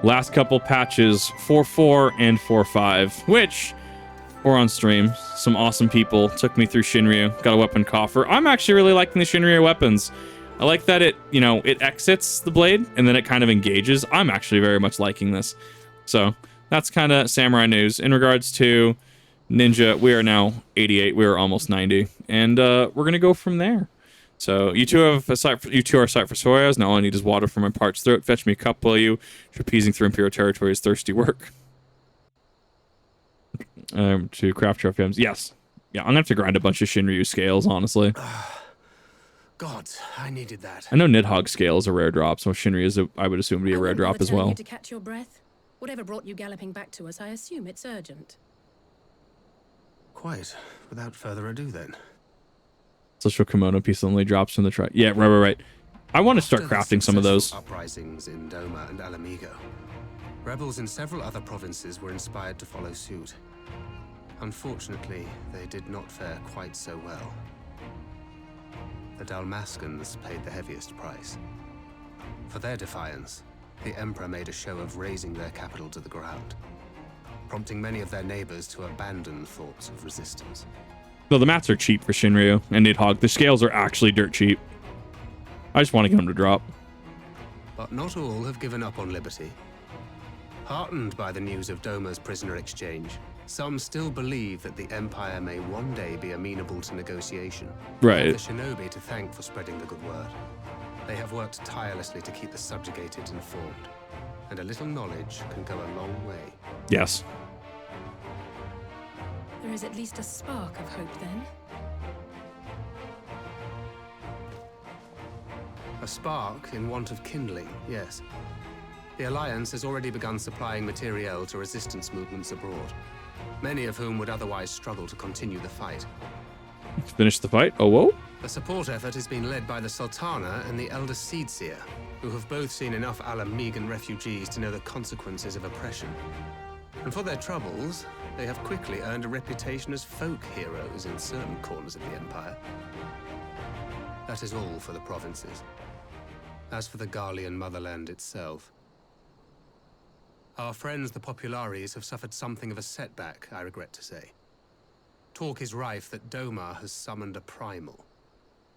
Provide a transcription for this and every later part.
Last couple patches, 4.4 and 4.5, which were on stream. Some awesome people took me through Shinryu. Got a weapon coffer. I'm actually really liking the Shinryu weapons. I like that it, you know, it exits the blade and then it kind of engages. I'm actually very much liking this. So that's kind of samurai news. In regards to ninja, we are now 88. We are almost 90, and we're gonna go from there. So you two have a sight. You two are a sight for Soyas. Now all I need is water for my parched throat. Fetch me a cup while you trapezing through Imperial territory is thirsty work. To craft trophy items. Yes. Yeah, I'm gonna have to grind a bunch of Shinryu scales, honestly. God, I needed that. I know Nidhogg scale is a rare drop, so Shinryu is, I would assume, would be a rare drop as well. You to catch your breath. Whatever brought you galloping back to us, I assume it's urgent. Quite. Without further ado, then. Social kimono piece only drops from the try. Yeah, right. I want to start crafting some of those. Uprisings in Doma and Alamigo. Rebels in several other provinces were inspired to follow suit. Unfortunately, they did not fare quite so well. The Dalmascans paid the heaviest price. For their defiance, the Emperor made a show of razing their capital to the ground, prompting many of their neighbors to abandon thoughts of resistance. No, the mats are cheap for Shinryu and Nidhogg. The scales are actually dirt cheap. I just want to get them to drop. But not all have given up on liberty. Heartened by the news of Doma's prisoner exchange, some still believe that the Empire may one day be amenable to negotiation. Right. The shinobi to thank for spreading the good word. They have worked tirelessly to keep the subjugated informed, and a little knowledge can go a long way. Yes. There is at least a spark of hope, then. A spark in want of kindling, yes. The Alliance has already begun supplying materiel to resistance movements abroad, many of whom would otherwise struggle to continue the fight. Finish the fight? Oh, whoa. The support effort has been led by the Sultana and the Elder Seedseer, who have both seen enough Alamigan refugees to know the consequences of oppression. And for their troubles, they have quickly earned a reputation as folk heroes in certain corners of the Empire. That is all for the provinces. As for the Garlean motherland itself, our friends the Populares have suffered something of a setback, I regret to say. Talk is rife that Doma has summoned a primal,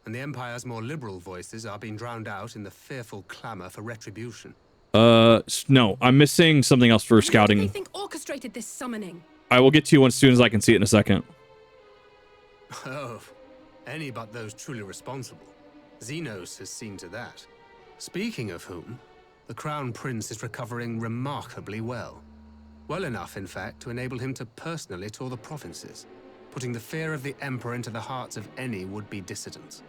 and the Empire's more liberal voices are being drowned out in the fearful clamor for retribution. No, I'm missing something else for scouting. Who do they think orchestrated this summoning? I will get to you as soon as I can see it in a second. Oh, any but those truly responsible. Xenos has seen to that. Speaking of whom, the Crown Prince is recovering remarkably well. Well enough, in fact, to enable him to personally tour the provinces, putting the fear of the Emperor into the hearts of any would-be dissidents.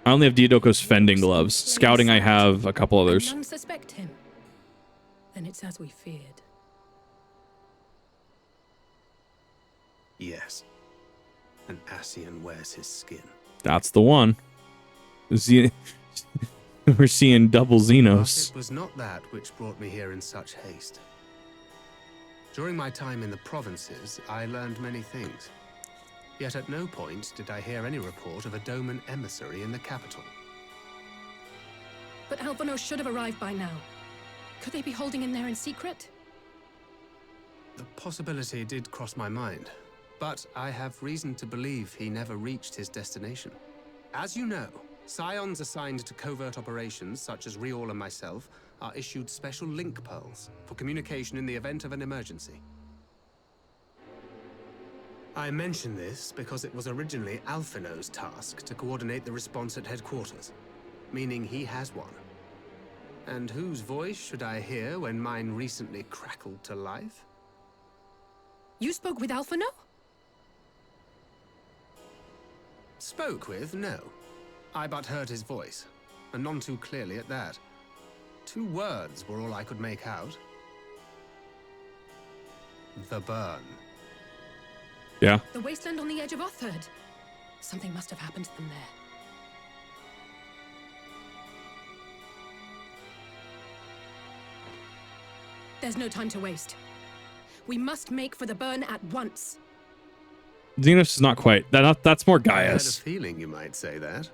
I only have Diodoko's fending gloves. Scouting, I have a couple others. None suspect him. Then it's as we feared. Yes. An Ascian wears his skin. That's the one. We're seeing double Xenos. But it was not that which brought me here in such haste. During my time in the provinces, I learned many things. Yet at no point did I hear any report of a Doman emissary in the capital. But Alphonse should have arrived by now. Could they be holding him there in secret? The possibility did cross my mind, but I have reason to believe he never reached his destination. As you know, Scions assigned to covert operations, such as Riol and myself, are issued special link pearls for communication in the event of an emergency. I mention this because it was originally Alphino's task to coordinate the response at headquarters, meaning he has one. And whose voice should I hear when mine recently crackled to life? You spoke with Alphino? Spoke with? No. I but heard his voice, and none too clearly at that. 2 words were all I could make out. The burn. Yeah. The wasteland on the edge of Otherd. Something must have happened to them there. There's no time to waste. We must make for the burn at once. Xenos is not quite. That's more I had a Gaius. feeling you might say that.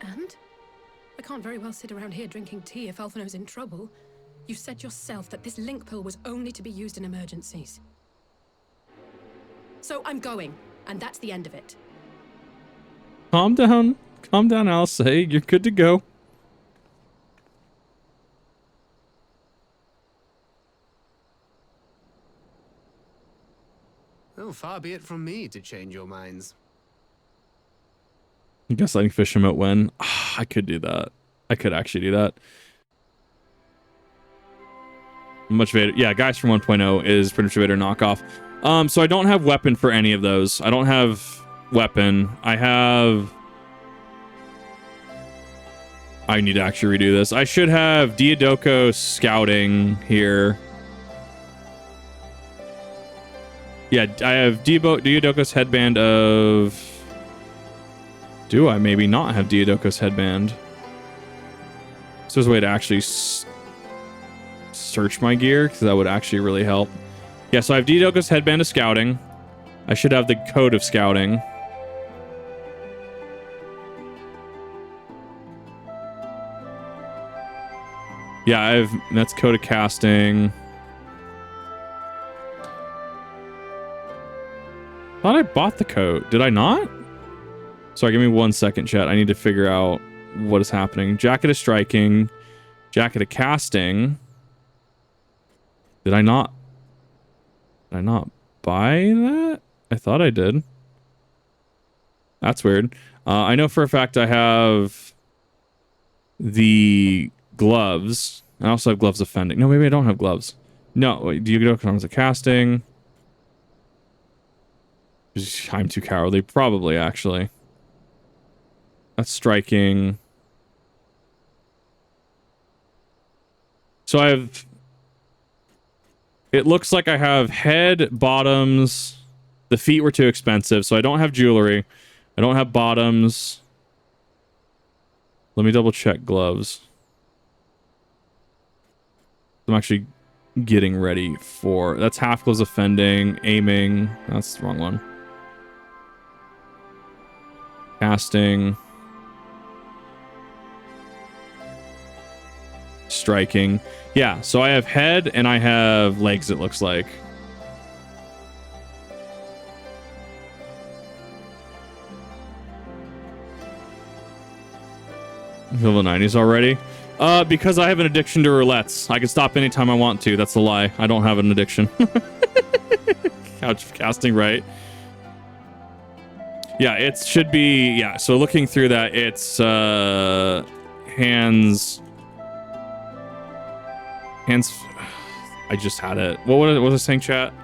And? I can't very well sit around here drinking tea if Alphino's in trouble. You said yourself that this link pill was only to be used in emergencies. So I'm going, and that's the end of it. Calm down. Calm down, Alice. Hey, you're good to go. Oh, far be it from me to change your minds. I guess letting fish him out when. I could do that. I could actually do that. Much Vader. Yeah, Guys from 1.0 is pretty much a Vader knockoff. So I don't have weapon for any of those. I don't have weapon. I need to actually redo this. I should have Diadoko scouting here. Yeah, I have Diadoko's headband of... Do I maybe not have Diadoko's headband? So there's a way to actually search my gear, because that would actually really help. Yeah, so I have Diadoko's headband of scouting. I should have the coat of scouting. Yeah, that's coat of casting. Thought I bought the coat. Did I not? Sorry, give me 1 second, chat. I need to figure out what is happening. Jacket of striking. Jacket of casting. Did I not buy that? I thought I did. That's weird. I know for a fact I have the gloves. I also have gloves of fending. No, maybe I don't have gloves. No, wait, do you go arms of casting? I'm too cowardly. Probably, actually. That's striking. So I have... It looks like I have head, bottoms. The feet were too expensive, so I don't have jewelry. I don't have bottoms. Let me double check gloves. I'm actually getting ready for... That's half gloves of fending, aiming. That's the wrong one. Casting. Striking. Yeah, so I have head and I have legs, it looks like. Level 90s already. Because I have an addiction to roulettes. I can stop anytime I want to. That's a lie. I don't have an addiction. Couch casting, right? Yeah, it should be... Yeah, so looking through that, it's... Hands... I just had it. What was I saying, chat?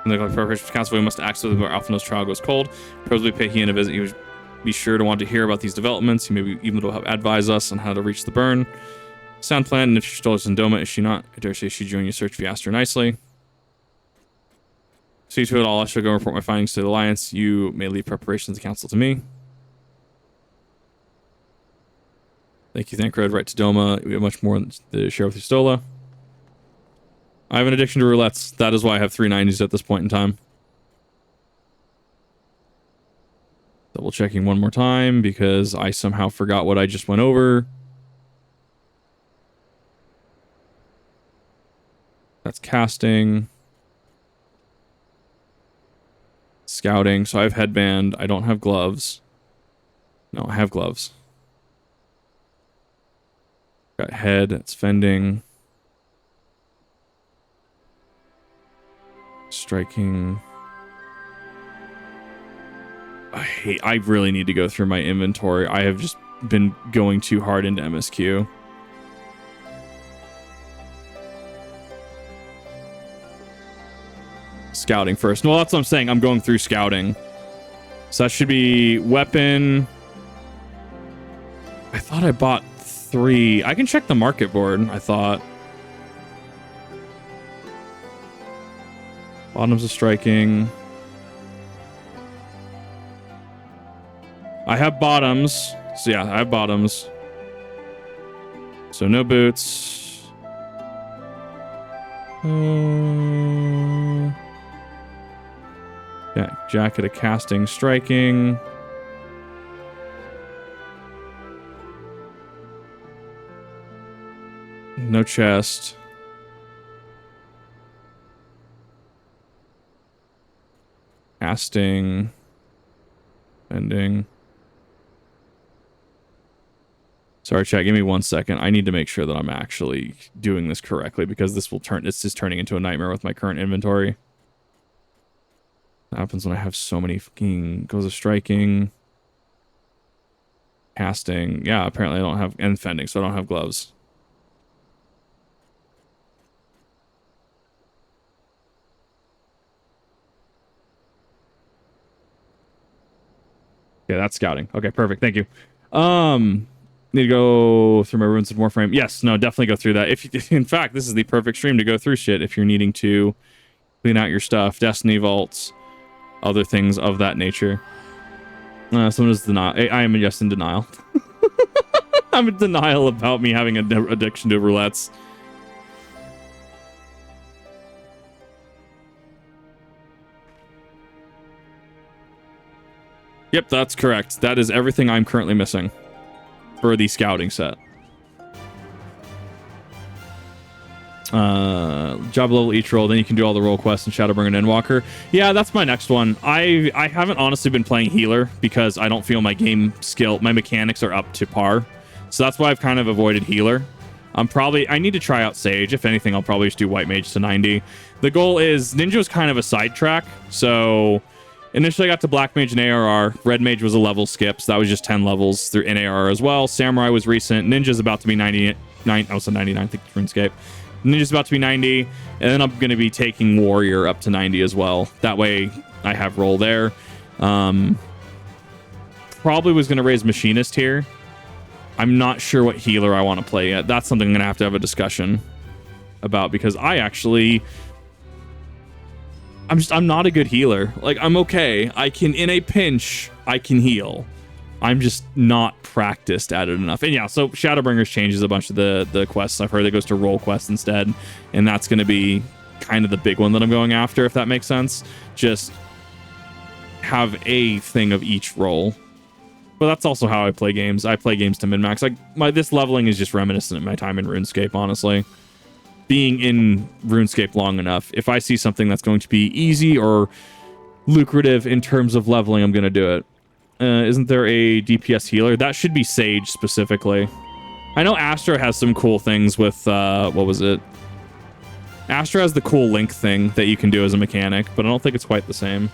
In the preparation for council, we must act so that Alphino's trial goes cold. Probably pay he in a visit. He would be sure to want to hear about these developments. He maybe even will help advise us on how to reach the burn. Sound plan, and if she's still in Doma, is she not? I dare say she joined your search if you asked her nicely. See to it all, I shall go report my findings to the Alliance. You may leave preparations of the council to me. Thank you, Thancred. Right to Doma. We have much more to share with you, Stola. I have an addiction to roulettes. That is why I have 390s at this point in time. Double checking one more time because I somehow forgot what I just went over. That's casting. Scouting. So I have headband. I don't have gloves. No, I have gloves. Got head. It's fending. Striking. I really need to go through my inventory. I have just been going too hard into MSQ. Scouting first. Well, that's what I'm saying. I'm going through scouting. So that should be weapon. I thought I bought 3. I can check the market board, I thought. Bottoms of striking. I have bottoms. So yeah, I have bottoms. So no boots. Yeah, jacket of casting, striking. No chest. Casting. Ending. Sorry, chat. Give me 1 second. I need to make sure that I'm actually doing this correctly because this is turning into a nightmare with my current inventory. That happens when I have so many fucking goes of striking. Casting. Yeah, apparently I don't have, and fending, so I don't have gloves. Yeah, that's scouting. Okay, perfect. Thank you. Need to go through my runes of Warframe. Yes, no, definitely go through that. In fact, this is the perfect stream to go through shit if you're needing to clean out your stuff, Destiny vaults, other things of that nature. Someone is denial. I am just in denial. I'm in denial about me having an addiction to roulettes. Yep, that's correct. That is everything I'm currently missing for the scouting set. Job level each roll, then you can do all the role quests in Shadowbringer and Endwalker. Yeah, that's my next one. I haven't honestly been playing healer because I don't feel my game skill, my mechanics are up to par. So that's why I've kind of avoided healer. I need to try out Sage. If anything, I'll probably just do White Mage to 90. The goal is, Ninja was kind of a sidetrack. So initially I got to Black Mage and ARR. Red Mage was a level skip, so that was just 10 levels through in ARR as well. Samurai was recent. Ninja's about to be 99. Also 99, I think it's RuneScape. Ninja's about to be 90, and then I'm going to be taking Warrior up to 90 as well. That way I have roll there. Probably was going to raise Machinist here. I'm not sure what healer I want to play yet. That's something I'm going to have a discussion about because I'm not a good healer. Like, I'm okay. In a pinch, I can heal. I'm just not practiced at it enough. And yeah, so Shadowbringers changes a bunch of the quests. I've heard it goes to role quests instead. And that's going to be kind of the big one that I'm going after, if that makes sense. Just have a thing of each role. But that's also how I play games. I play games to min-max. Like, this leveling is just reminiscent of my time in RuneScape, honestly. Being in RuneScape long enough, if I see something that's going to be easy or lucrative in terms of leveling, I'm going to do it. Isn't there a DPS healer? That should be Sage specifically. I know Astra has some cool things with, what was it? Astra has the cool link thing that you can do as a mechanic, but I don't think it's quite the same.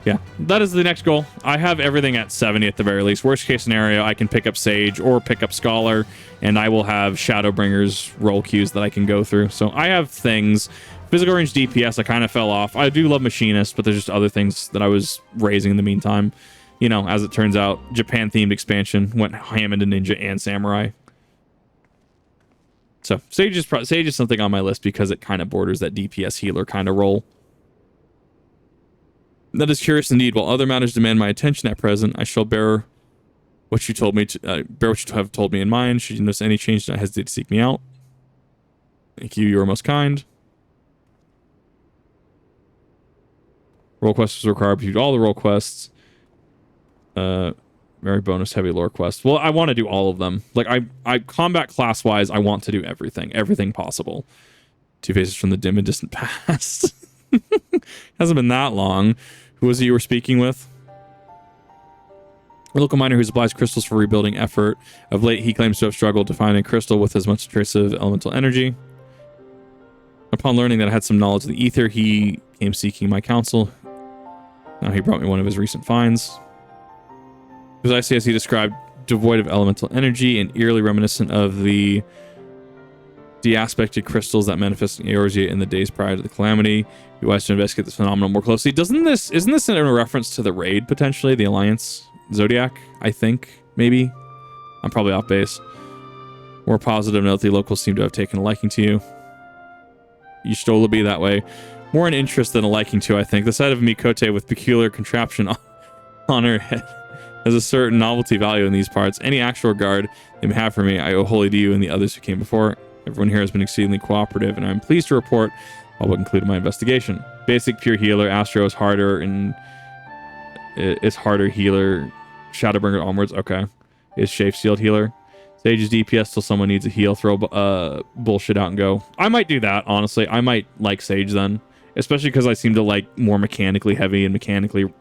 Yeah, that is the next goal. I have everything at 70 at the very least. Worst case scenario, I can pick up Sage or pick up Scholar, and I will have Shadowbringers roll queues that I can go through. So I have things. Physical range DPS, I kind of fell off. I do love Machinist, but there's just other things that I was raising in the meantime. You know, as it turns out, Japan-themed expansion went ham into Ninja and Samurai. So Sage is something on my list because it kind of borders that DPS healer kind of role. That is curious indeed. While other matters demand my attention at present, I shall bear what you told me to bear what you have told me in mind. Should you notice any change, do not hesitate to seek me out. Thank you. You are most kind. Roll quests required. You do all the roll quests. Very bonus heavy lore quest. Well, I want to do all of them. Like I combat class wise, I want to do everything possible. Two faces from the dim and distant past. Hasn't been that long. Who was it you were speaking with? A local miner who supplies crystals for rebuilding effort. Of late, he claims to have struggled to find a crystal with as much trace of elemental energy. Upon learning that I had some knowledge of the ether, he came seeking my counsel. Now he brought me one of his recent finds. As I say, as he described, devoid of elemental energy and eerily reminiscent of the de-aspected crystals that manifest in Eorzea in the days prior to the calamity. He wants to investigate this phenomenon more closely. Isn't this in a reference to the raid, potentially? The Alliance? Zodiac, I think, maybe? I'm probably off base. More positive note, the locals seem to have taken a liking to you. You should all be that way. More an interest than a liking to, I think. The sight of Miqo'te with peculiar contraption on her head has a certain novelty value in these parts. Any actual regard they may have for me, I owe wholly to you and the others who came before. Everyone here has been exceedingly cooperative, and I'm pleased to report all what concluded my investigation. Basic pure healer, Astro is harder, and it's harder healer. Shadowbringer onwards, okay. Is Shape Sealed healer. Sage's DPS till someone needs a heal. Throw bullshit out and go. I might do that, honestly. I might like Sage then. Especially because I seem to like more mechanically heavy and mechanically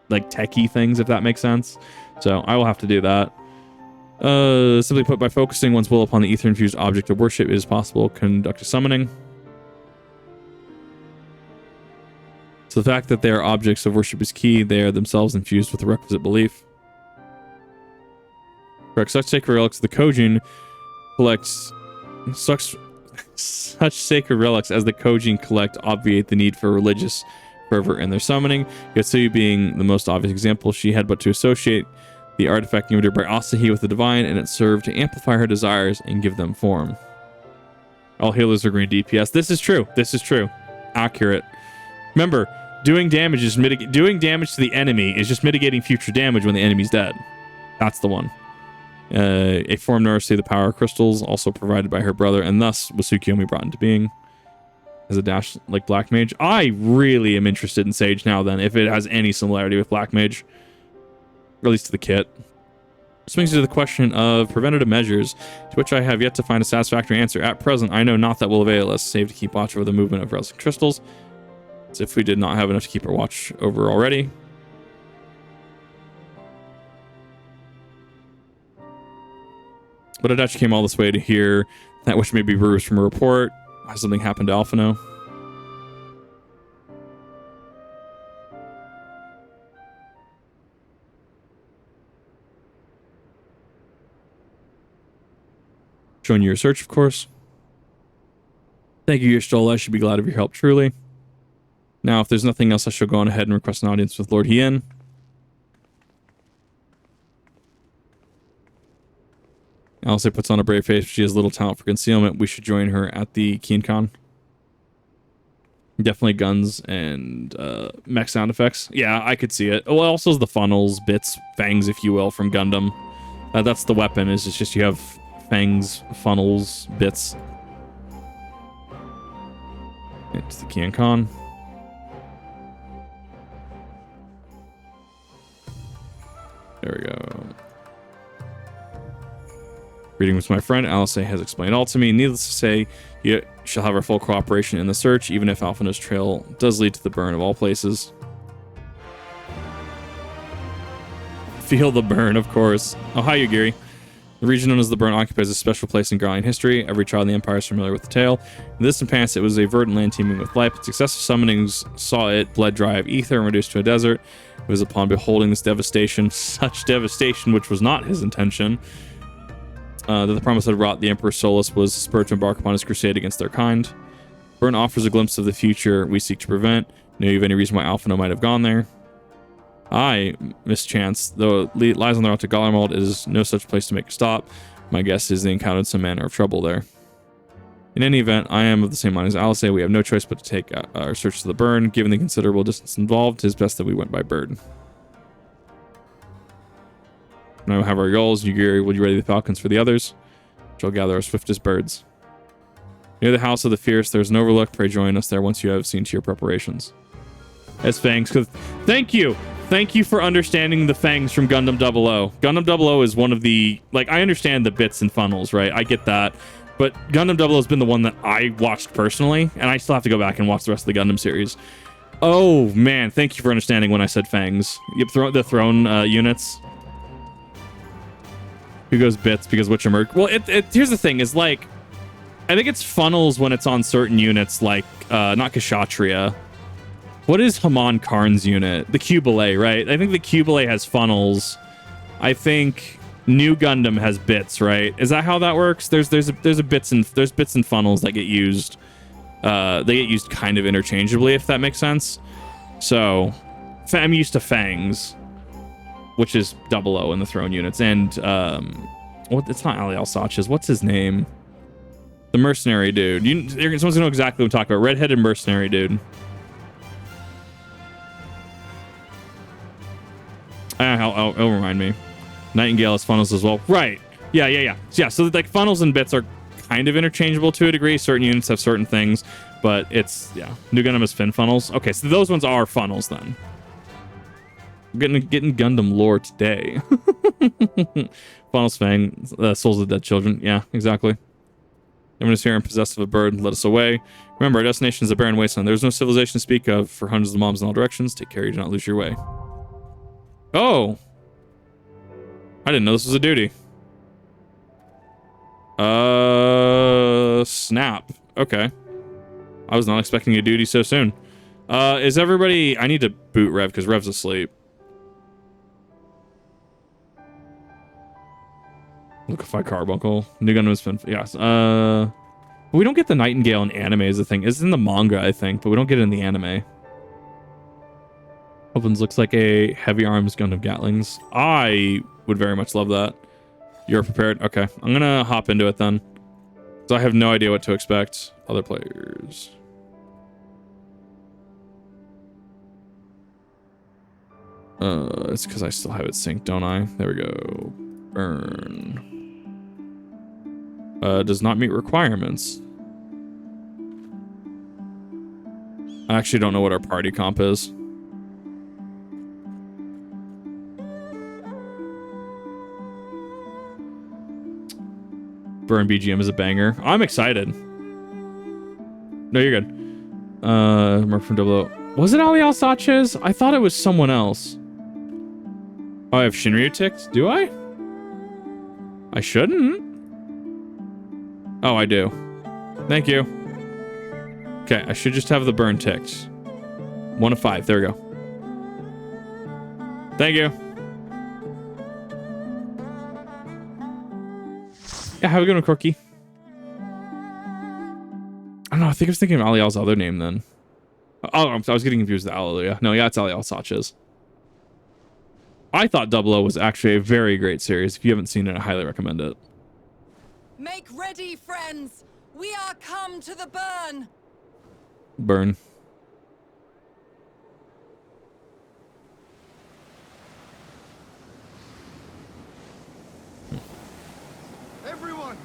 like techie things, if that makes sense. So I will have to do that. Simply put, by focusing one's will upon the ether-infused object of worship, it is possible to conduct a summoning. So the fact that they are objects of worship is key. They are themselves infused with the requisite belief. Correct. Such sacred relics, the Kojin collects such sacred relics as the Kojin collect obviate the need for religious fervor in their summoning. Yotsuyu being the most obvious example, she had but to associate the artifact given to her by Asahi with the divine, and it served to amplify her desires and give them form. All healers are green DPS. This is true. This is true. Accurate. Remember, doing damage to the enemy is just mitigating future damage when the enemy's dead. That's the one. A form nourished through the power of crystals, also provided by her brother, and thus was Tsukiyomi brought into being as a dash like Black Mage. I really am interested in Sage now then, if it has any similarity with Black Mage. Or at least to the kit. This brings you to the question of preventative measures, to which I have yet to find a satisfactory answer. At present, I know not that will avail us, save to keep watch over the movement of resting crystals, as if we did not have enough to keep our watch over already. But Adachi came all this way to hear that which may be bruised from a report. Has something happened to Alphino? Showing you your search, of course. Thank you, Yashtola. I should be glad of your help, truly. Now, if there's nothing else, I shall go on ahead and request an audience with Lord Hien. Alice puts on a brave face. She has little talent for concealment. We should join her at the KeenCon. Definitely guns and mech sound effects. Yeah, I could see it. Well, also the funnels, bits, fangs, if you will, from Gundam. That's the weapon. It's just you have fangs, funnels, bits. It's the KeenCon. There we go. Reading with my friend, Alice has explained all to me. Needless to say, you shall have our full cooperation in the search, even if Alphino's trail does lead to the burn of all places. Feel the burn, of course. Oh, hi, Yugiri. The region known as the Burn occupies a special place in Gralian history. Every child in the Empire is familiar with the tale. In this and past, it was a verdant land teeming with life. Successive summonings saw it bled dry of ether and reduced to a desert. It was upon beholding this devastation, such devastation which was not his intention, that the promise had wrought the Emperor Solus was spurred to embark upon his crusade against their kind. Burn offers a glimpse of the future we seek to prevent. Know you of any reason why Alphino might have gone there? Aye, mischance. Though it lies on the route to Gallermold, it is no such place to make a stop. My guess is they encountered some manner of trouble there. In any event, I am of the same mind as Alice. We have no choice but to take our search to the burn. Given the considerable distance involved, it is best that we went by bird. Now we have our goals. Yugiri, will you ready the falcons for the others? Shall gather our swiftest birds. Near the House of the Fierce, there's an overlook. Pray join us there once you have seen to your preparations. As Fangs, thank you! Thank you for understanding the Fangs from Gundam 00. Gundam 00 is one of the... Like, I understand the bits and funnels, right? I get that. But Gundam 00 has been the one that I watched personally, and I still have to go back and watch the rest of the Gundam series. Oh, man. Thank you for understanding when I said Fangs. Yep, the throne units. Who goes bits because which emerge? Well, here's the thing, is like... I think it's funnels when it's on certain units, like, not Kshatriya. What is Haman Karn's unit? The Cubile, right? I think the Cubile has funnels. I think New Gundam has bits, right? Is that how that works? There's bits and funnels that get used. They get used kind of interchangeably, if that makes sense. So, I'm used to Fangs, which is 00 in the throne units, and it's not Ali Al-Sachiz. What's his name? The mercenary dude. Someone's gonna know exactly what I'm talking about. Red-headed mercenary dude. It'll remind me. Nightingale has funnels as well. Right. Yeah. So like funnels and bits are kind of interchangeable to a degree. Certain units have certain things, but it's, yeah. New Gundam has fin funnels. Okay, so those ones are funnels then. I'm getting Gundam lore today. Faunus Fang, souls of dead children. Yeah, exactly. Everyone is here and possessed of a bird. Let us away. Remember, our destination is a barren wasteland. There is no civilization to speak of for hundreds of mobs in all directions. Take care, you do not lose your way. Oh! I didn't know this was a duty. Snap. Okay. I was not expecting a duty so soon. Is everybody... I need to boot Rev, because Rev's asleep. Liquefy Carbuncle. New Gun has been... Yes. We don't get the Nightingale in anime is the thing. It's in the manga, I think, but we don't get it in the anime. Opens looks like a heavy arms gun of Gatlings. I would very much love that. You're prepared? Okay. I'm gonna hop into it then. So I have no idea what to expect. Other players. It's because I still have it synced, don't I? There we go. Burn. Does not meet requirements. I actually don't know what our party comp is. Burn BGM is a banger. I'm excited. No, you're good. Mark from Double. Was it Ali Alsaches? I thought it was someone else. Oh, I have Shinryu ticked? Do I? I shouldn't. Oh, I do. Thank you. Okay, I should just have the burn ticked. 1 of 5. There we go. Thank you. Yeah, have a good one, Corky. I don't know. I think I was thinking of Ali Al's other name then. Oh, I was getting confused with Alleluia. No, yeah, it's Ali Al Saches. I thought 00 was actually a very great series. If you haven't seen it, I highly recommend it. Make ready, friends. We are come to the burn. Burn. Everyone,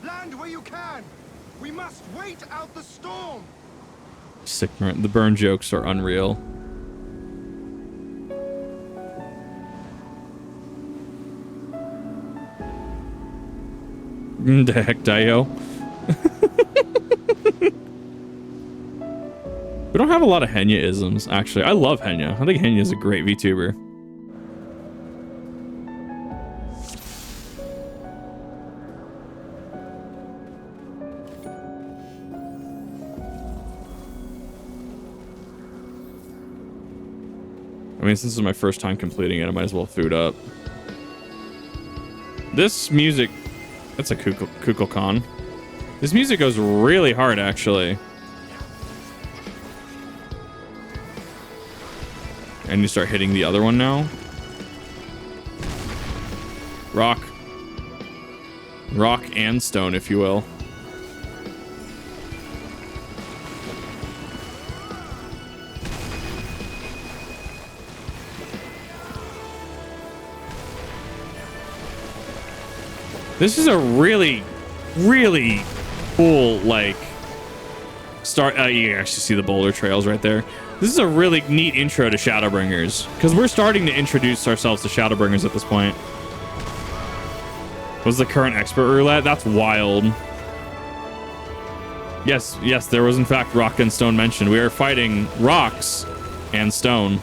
land where you can. We must wait out the storm. Sigmarant. The burn jokes are unreal. The heck, Dio. We don't have a lot of Henya-isms, actually. I love Henya. I think Henya is a great VTuber. I mean, since this is my first time completing it, I might as well food up. This music... That's a Kukulkan. This music goes really hard, actually. And you start hitting the other one now. Rock. Rock and stone, if you will. This is a really, really cool, like, start. You can actually see the boulder trails right there. This is a really neat intro to Shadowbringers, because we're starting to introduce ourselves to Shadowbringers at this point. Was the current expert roulette? That's wild. Yes, yes, there was in fact rock and stone mentioned. We are fighting rocks and stone.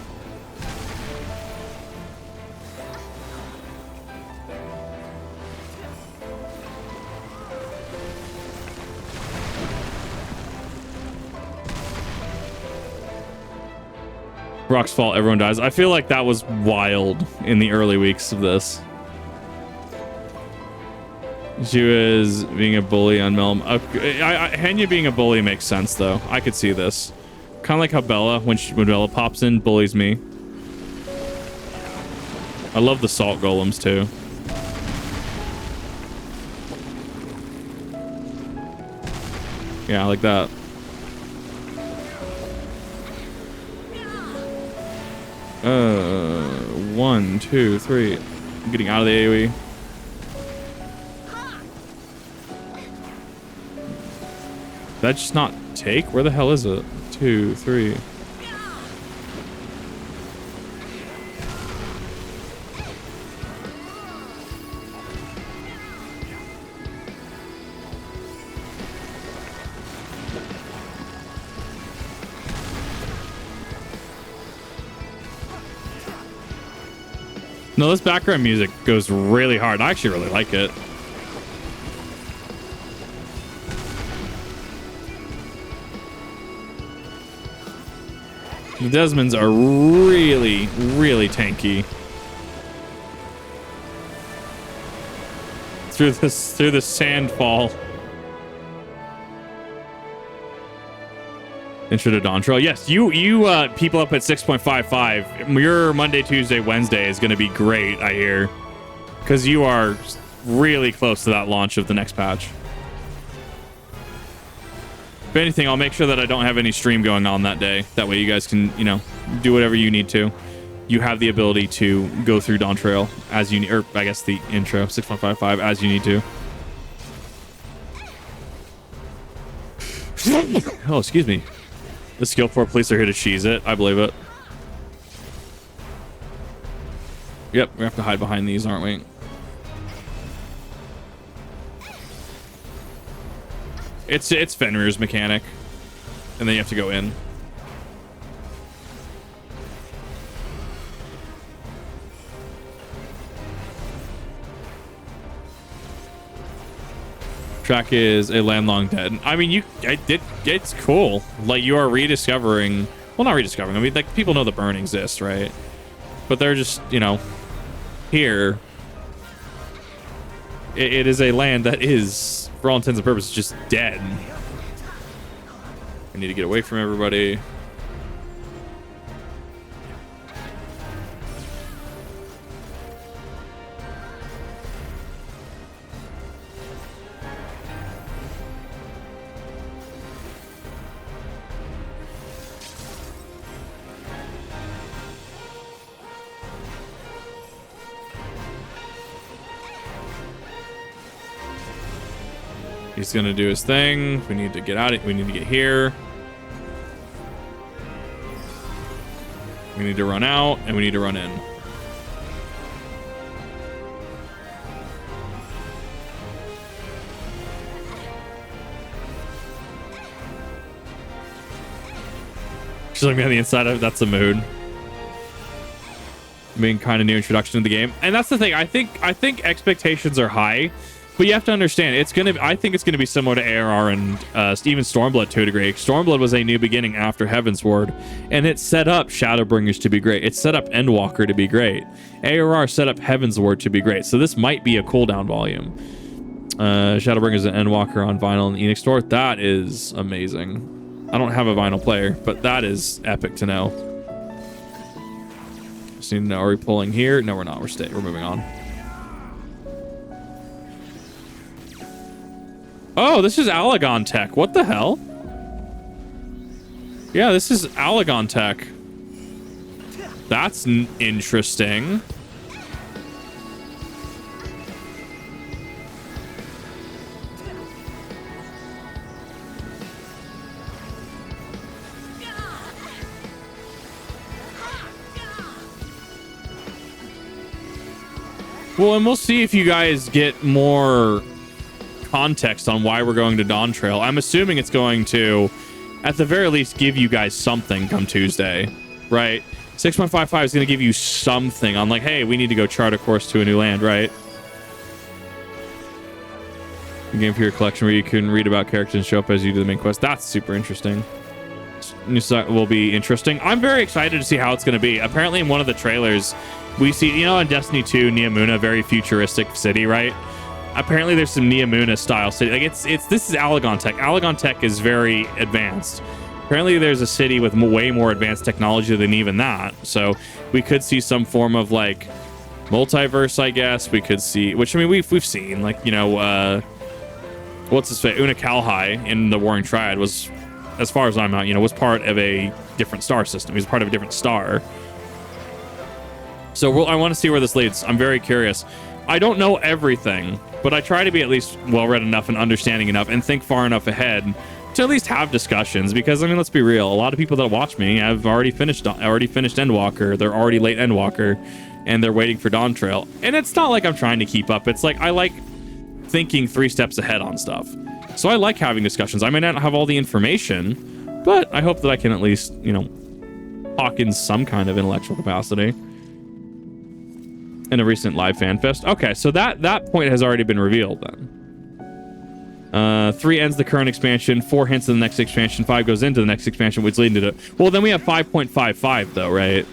Rocks fall, everyone dies. I feel like that was wild in the early weeks of this. She was being a bully on Melm. Henya being a bully makes sense, though. I could see this. Kind of like how Bella, when Bella pops in, bullies me. I love the salt golems, too. Yeah, I like that. 1, 2, 3. I'm getting out of the AoE. That just not take? Where the hell is it? 2, 3. No, this background music goes really hard. I actually really like it. The Desmonds are really, really tanky. Through this sand fall. Intro to Dawn Trail. Yes, you people up at 6.55. Your Monday, Tuesday, Wednesday is going to be great, I hear. Because you are really close to that launch of the next patch. If anything, I'll make sure that I don't have any stream going on that day. That way you guys can, you know, do whatever you need to. You have the ability to go through Dawn Trail as you need, or I guess the intro, 6.55, as you need to. Oh, excuse me. The skill 4 police are here to cheese it. I believe it. Yep, we have to hide behind these, aren't we? It's Fenrir's mechanic. And then you have to go in. Track is a land long dead. I mean, it's cool. Like, you are rediscovering, well, not rediscovering. I mean, like, people know the burn exists, right? But they're just, you know, here. It is a land that is, for all intents and purposes, just dead. I need to get away from everybody. He's gonna do his thing. We need to get out of it. We need to get here. We need to run out, and we need to run in. She's looking on the inside of it. That's the mood. Being kind of new introduction to the game, and that's the thing. I think expectations are high. But you have to understand, I think it's gonna be similar to ARR and even Stormblood to a degree. Stormblood was a new beginning after Heavensward, and it set up Shadowbringers to be great. It set up Endwalker to be great. ARR set up Heavensward to be great. So this might be a cooldown volume. Shadowbringers and Endwalker on vinyl and Enix Store. That is amazing. I don't have a vinyl player, but that is epic to know. Just need to know, are we pulling here? No, we're not. We're moving on. Oh, this is Alagon Tech. What the hell? Yeah, this is Alagon Tech. That's interesting. Well, and we'll see if you guys get more context on why we're going to Dawn Trail. I'm assuming it's going to, at the very least, give you guys something come Tuesday, right? 6.55 is going to give you something on, like, hey, we need to go chart a course to a new land, right? A game for your collection where you can read about characters and show up as you do the main quest. That's super interesting. New site will be interesting. I'm very excited to see how it's going to be. Apparently, in one of the trailers, we see, you know, in Destiny 2, Neomuna, very futuristic city, right? Apparently there's some Neomuna style city. Like this is Alagon Tech. Alagon Tech is very advanced. Apparently there's a city with way more advanced technology than even that. So we could see some form of like multiverse, I guess. We could see, which I mean we've seen, like, you know, what's his face? Una Kalhai in the Warring Triad was, as far as I'm out, you know, was part of a different star system. He was part of a different star. So I want to see where this leads. I'm very curious. I don't know everything, but I try to be at least well-read enough and understanding enough and think far enough ahead to at least have discussions. Because, I mean, let's be real. A lot of people that watch me have already finished Endwalker. They're already late Endwalker, and they're waiting for Dawn Trail. And it's not like I'm trying to keep up. It's like I like thinking 3 steps ahead on stuff. So I like having discussions. I may not have all the information, but I hope that I can at least, you know, talk in some kind of intellectual capacity. in a recent live fan fest. Okay, so that point has already been revealed then. 3 ends the current expansion, 4 hints in the next expansion, 5 goes into the next expansion, which leads to... Well, then we have 5.55 though, right?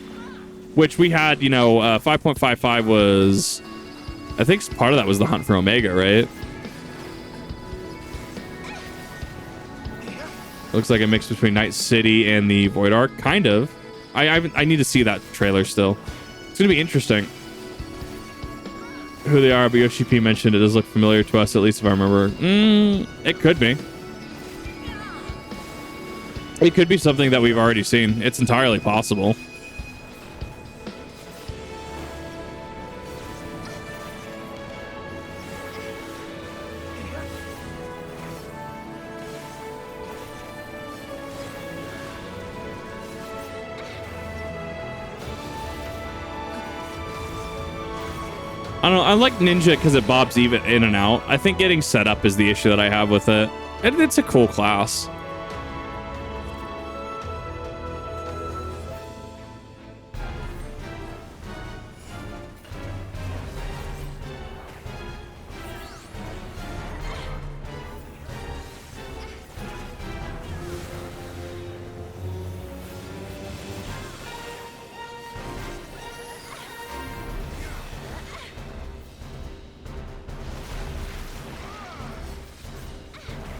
Which we had, you know, 5.55 was... I think part of that was the hunt for Omega, right? Looks like a mix between Night City and the Void Ark, kind of. I need to see that trailer still. It's gonna be interesting who they are, but Yoshi P mentioned it does look familiar to us, at least if I remember. It could be. It could be something that we've already seen. It's entirely possible. I don't know. I like Ninja because it bobs even in and out. I think getting set up is the issue that I have with it. And it's a cool class.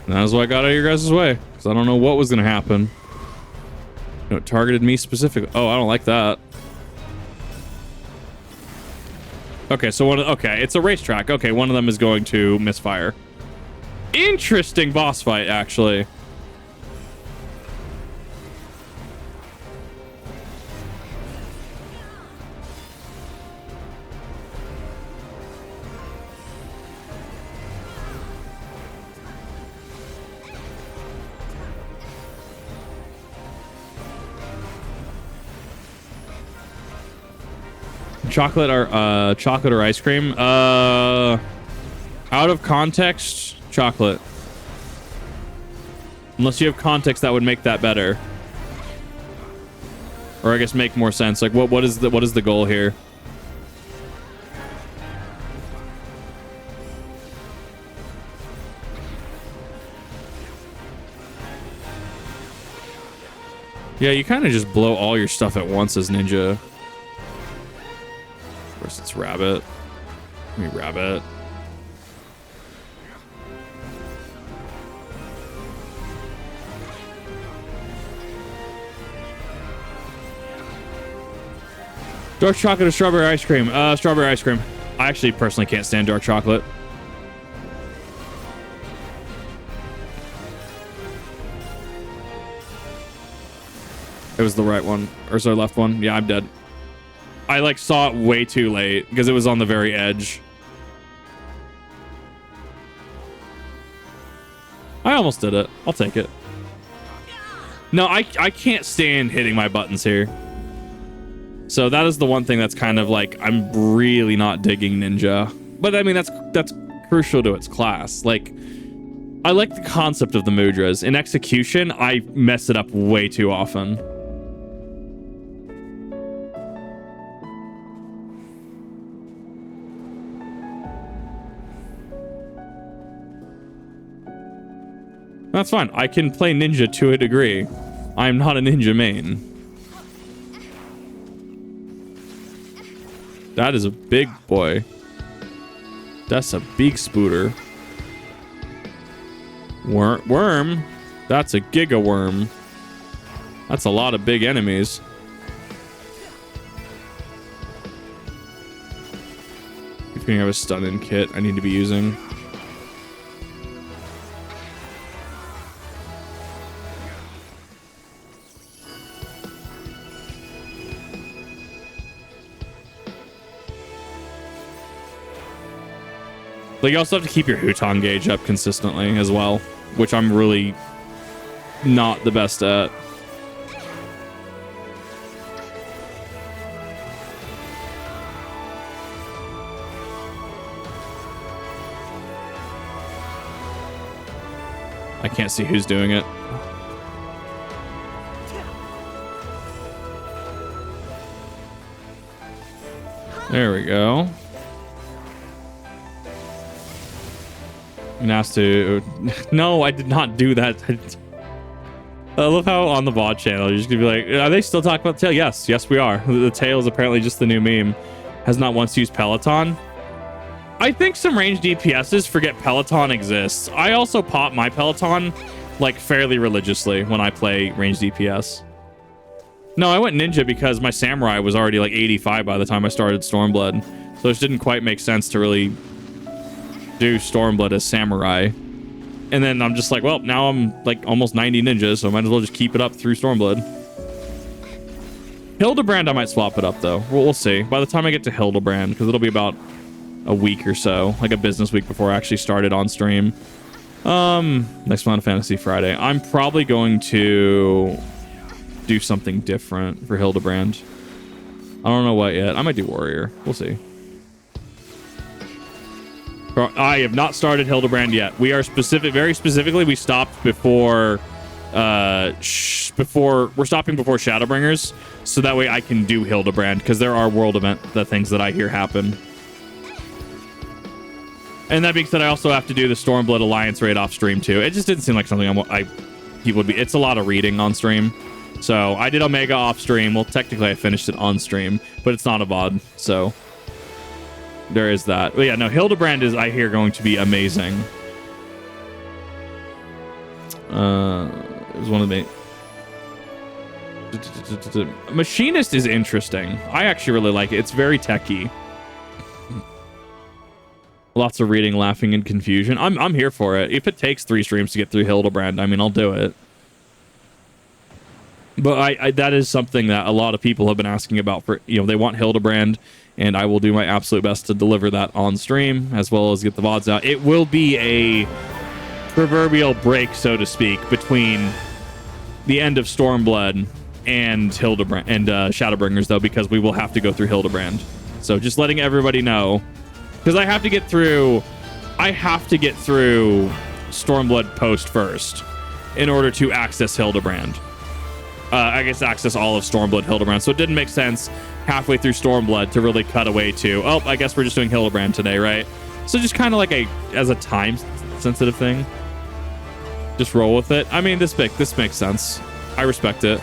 That's why I got out of your guys' way, because I don't know what was going to happen. No, it targeted me specifically. Oh, I don't like that. Okay, so okay, it's a racetrack. Okay, one of them is going to misfire. Interesting boss fight, actually. Chocolate or ice cream? Out of context, chocolate. Unless you have context that would make that better. Or I guess make more sense. Like what is the goal here? Yeah, you kind of just blow all your stuff at once as Ninja. Of course, it's Rabbit. Give me Rabbit. Dark chocolate or strawberry ice cream? Strawberry ice cream. I actually personally can't stand dark chocolate. It was the right one. Or sorry, left one. Yeah, I'm dead. I like saw it way too late because it was on the very edge. I almost did it. I'll take it. No, I can't stand hitting my buttons here. So that is the one thing that's kind of like, I'm really not digging Ninja. But I mean, that's crucial to its class. Like, I like the concept of the mudras. In execution, I mess it up way too often. That's fine. I can play Ninja to a degree. I'm not a Ninja main. That is a big boy. That's a big spooter. Worm? That's a giga worm. That's a lot of big enemies. If you have a stun-in kit I need to be using. Like, you also have to keep your Huton gauge up consistently as well, which I'm really not the best at. I can't see who's doing it. There we go. And asked to... No, I did not do that. I love how on the VOD channel, you're just gonna be like, are they still talking about the tail? Yes, yes we are. The tail is apparently just the new meme. Has not once used Peloton. I think some ranged DPSs forget Peloton exists. I also pop my Peloton like fairly religiously when I play ranged DPS. No, I went ninja because my samurai was already like 85 by the time I started Stormblood. So it just didn't quite make sense to really do Stormblood as samurai. And then I'm just like, well, now I'm like almost 90 ninjas, so I might as well just keep it up through Stormblood. Hildebrand, I might swap it up though. We'll see. By the time I get to Hildebrand, because it'll be about a week or so, like a business week before I actually started on stream. Next Final Fantasy Friday. I'm probably going to do something different for Hildebrand. I don't know what yet. I might do Warrior. We'll see. I have not started Hildebrand yet. We are very specifically, we stopped before we're stopping before Shadowbringers, so that way I can do Hildebrand, because there are world event things that I hear happen. And that being said, I also have to do the Stormblood Alliance raid off stream too. It just didn't seem like something people would be. It's a lot of reading on stream. So I did Omega off stream. Well, technically I finished it on stream, but it's not a VOD. So there is that. But yeah, no, Hildebrand is, I hear, going to be amazing. It was one of the... Machinist is interesting. I actually really like it. It's very techy. Lots of reading, laughing, and confusion. I'm here for it. If it takes 3 streams to get through Hildebrand, I mean, I'll do it. But that is something that a lot of people have been asking about. For, you know, they want Hildebrand, and I will do my absolute best to deliver that on stream, as well as get the VODs out. It will be a proverbial break, so to speak, between the end of Stormblood and Hildebrand and Shadowbringers, though, because we will have to go through Hildebrand. So just letting everybody know. Because I have to get through Stormblood post first in order to access Hildebrand. I guess access all of Stormblood Hildebrand. So it didn't make sense halfway through Stormblood to really cut away to, oh, I guess we're just doing Hildebrand today, right? So just kind of like as a time sensitive thing. Just roll with it. I mean, this makes sense. I respect it.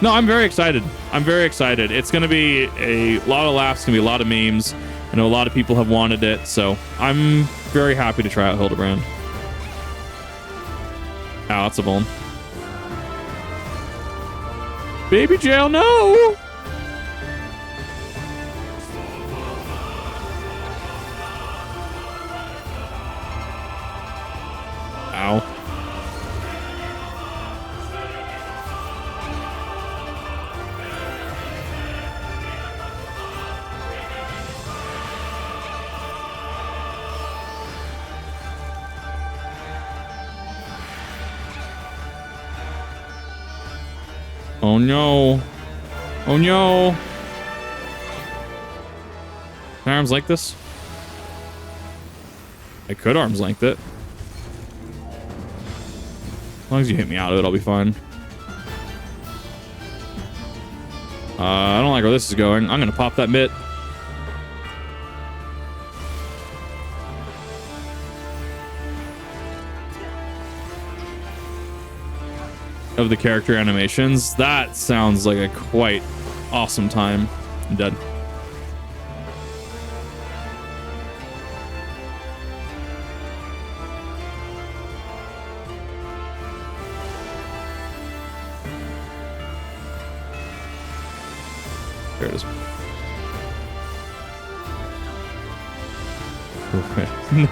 No, I'm very excited. I'm very excited. It's going to be a lot of laughs. It's going to be a lot of memes. I know a lot of people have wanted it, so I'm very happy to try out Hildebrand. Ow, that's a bone. Baby jail, no! Ow. Oh no. Oh no. Can I arms length this? I could arms length it. As long as you hit me out of it, I'll be fine. I don't like where this is going. I'm gonna pop that mitt. Of the character animations, that sounds like a quite awesome time. I'm dead. There it is.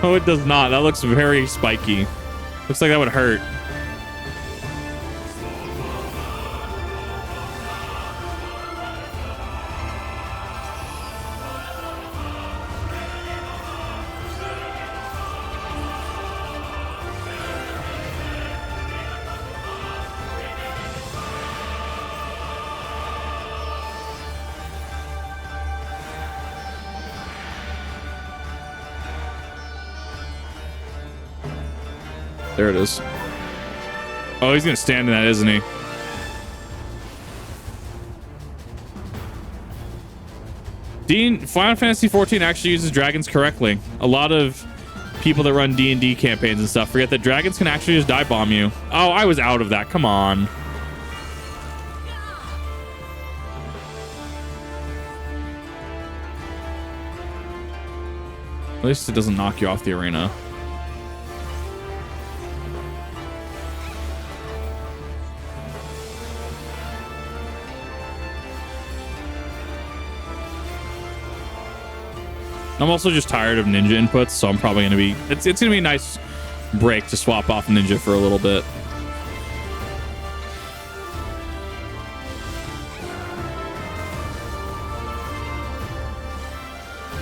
No, it does not. That looks very spiky. Looks like that would hurt. There it is. Oh, he's gonna stand in that, isn't he? Final Fantasy 14 actually uses dragons correctly. A lot of people that run D&D campaigns and stuff forget that dragons can actually just dive bomb you. Oh, I was out of that. Come on. At least it doesn't knock you off the arena. I'm also just tired of ninja inputs, so I'm probably going to be... It's going to be a nice break to swap off ninja for a little bit.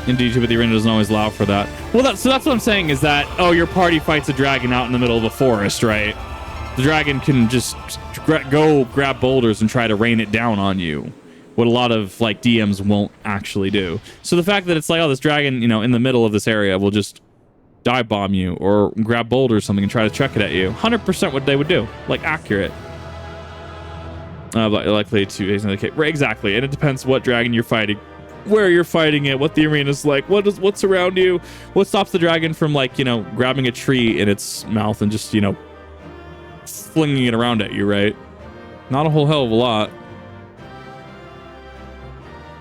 Indeed, but the arena doesn't always allow for that. Well, that's what I'm saying is that, oh, your party fights a dragon out in the middle of a forest, right? The dragon can just go grab boulders and try to rain it down on you. What a lot of like DMs won't actually do. So the fact that it's like, oh, this dragon, you know, in the middle of this area will just dive bomb you or grab boulder or something and try to chuck it at you. 100% what they would do. Like accurate. Likely to indicate. Right, exactly. And it depends what dragon you're fighting, where you're fighting it, what the arena's like, what's around you, what stops the dragon from, like, you know, grabbing a tree in its mouth and just, you know, flinging it around at you, right? Not a whole hell of a lot.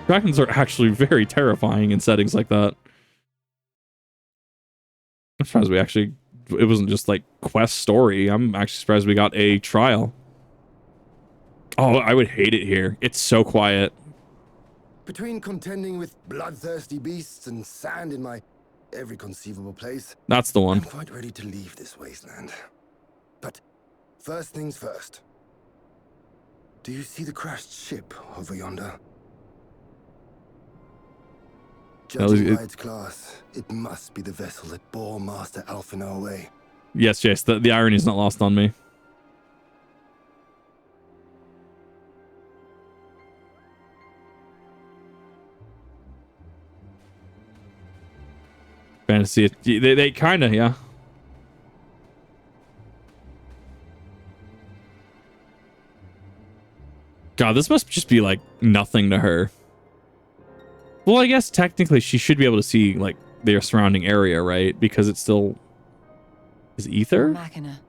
Dragons are actually very terrifying in settings like that. I'm surprised it wasn't just like quest story. I'm actually surprised we got a trial. Oh, I would hate it here. It's so quiet. Between contending with bloodthirsty beasts and sand in my every conceivable place, That's the one. I'm quite ready to leave this wasteland. But first things first. Do you see the crashed ship over yonder? Judging by its class, it must be the vessel that bore Master Alphinaud away. Yes, Jace, the irony is not lost on me. Fantasy, they kind of, yeah. God, this must just be like nothing to her. Well, I guess technically she should be able to see like their surrounding area, right? Because it still is ether. Machina.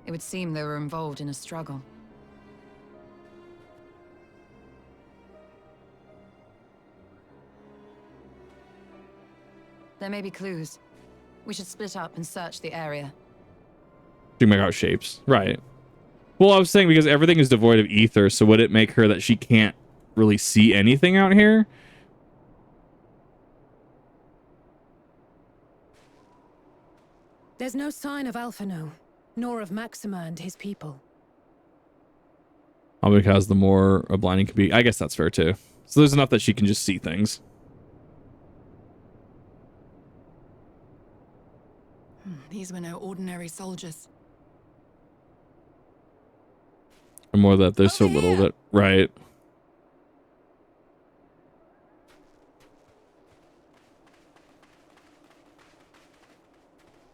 It would seem they were involved in a struggle. There may be clues. We should split up and search the area. To make out shapes, right? Well, I was saying because everything is devoid of ether, so would it make her that she can't really see anything out here? There's no sign of Alphinaud, nor of Maxima and his people. Probably because the more a blinding can be. I guess that's fair too. So there's enough that she can just see things. These were no ordinary soldiers. Or more that there's so little that, right?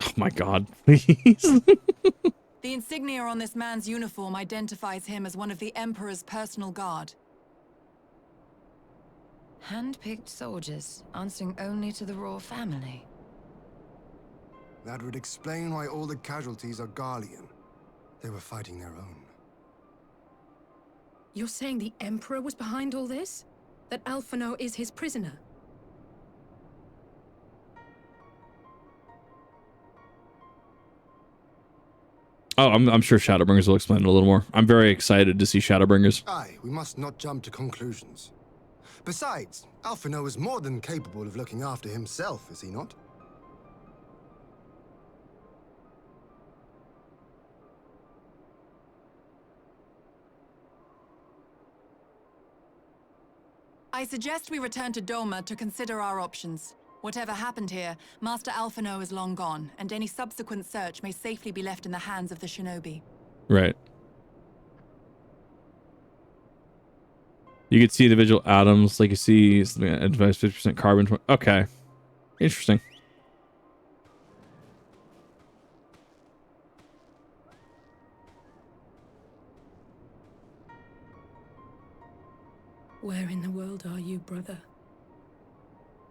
Oh my God, please. The insignia on this man's uniform identifies him as one of the Emperor's personal guard. Hand-picked soldiers, answering only to the royal family. That would explain why all the casualties are Garlean. They were fighting their own. You're saying the Emperor was behind all this? That Alphinaud is his prisoner? Oh, I'm sure Shadowbringers will explain it a little more. I'm very excited to see Shadowbringers. Aye, we must not jump to conclusions. Besides, Alphinaud is more than capable of looking after himself, is he not? I suggest we return to Doma to consider our options. Whatever happened here, Master Alphinaud is long gone, and any subsequent search may safely be left in the hands of the shinobi. Right. You could see individual atoms, like you see something that advice 50% carbon. Okay. Interesting. Where in the world are you, brother?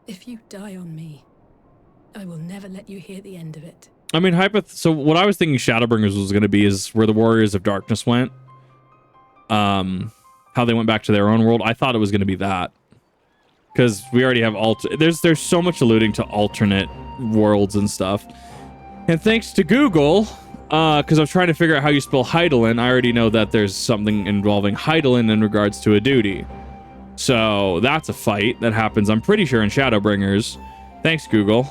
If you die on me, I will never let you hear the end of it. I mean, so what I was thinking Shadowbringers was going to be is where the Warriors of Darkness went. How they went back to their own world. I thought it was going to be that. Because we already have there's so much alluding to alternate worlds and stuff. And thanks to Google, because I was trying to figure out how you spell Hydaelyn, I already know that there's something involving Hydaelyn in regards to a duty. So that's a fight that happens, I'm pretty sure, in Shadowbringers. Thanks, Google.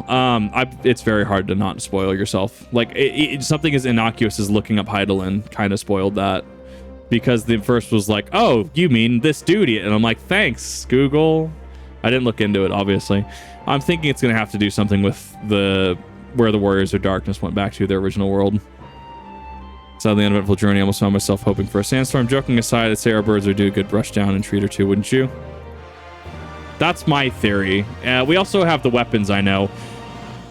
It's very hard to not spoil yourself. Like, something as innocuous as looking up Hydaelyn kind of spoiled that. Because the first was like, oh, you mean this duty? And I'm like, thanks, Google. I didn't look into it, obviously. I'm thinking it's going to have to do something with where the Warriors of Darkness went back to their original world. So the uneventful journey, I almost found myself hoping for a sandstorm. Joking aside, I'd say our birds would do a good brush down and treat or two, wouldn't you? That's my theory. We also have the weapons, I know.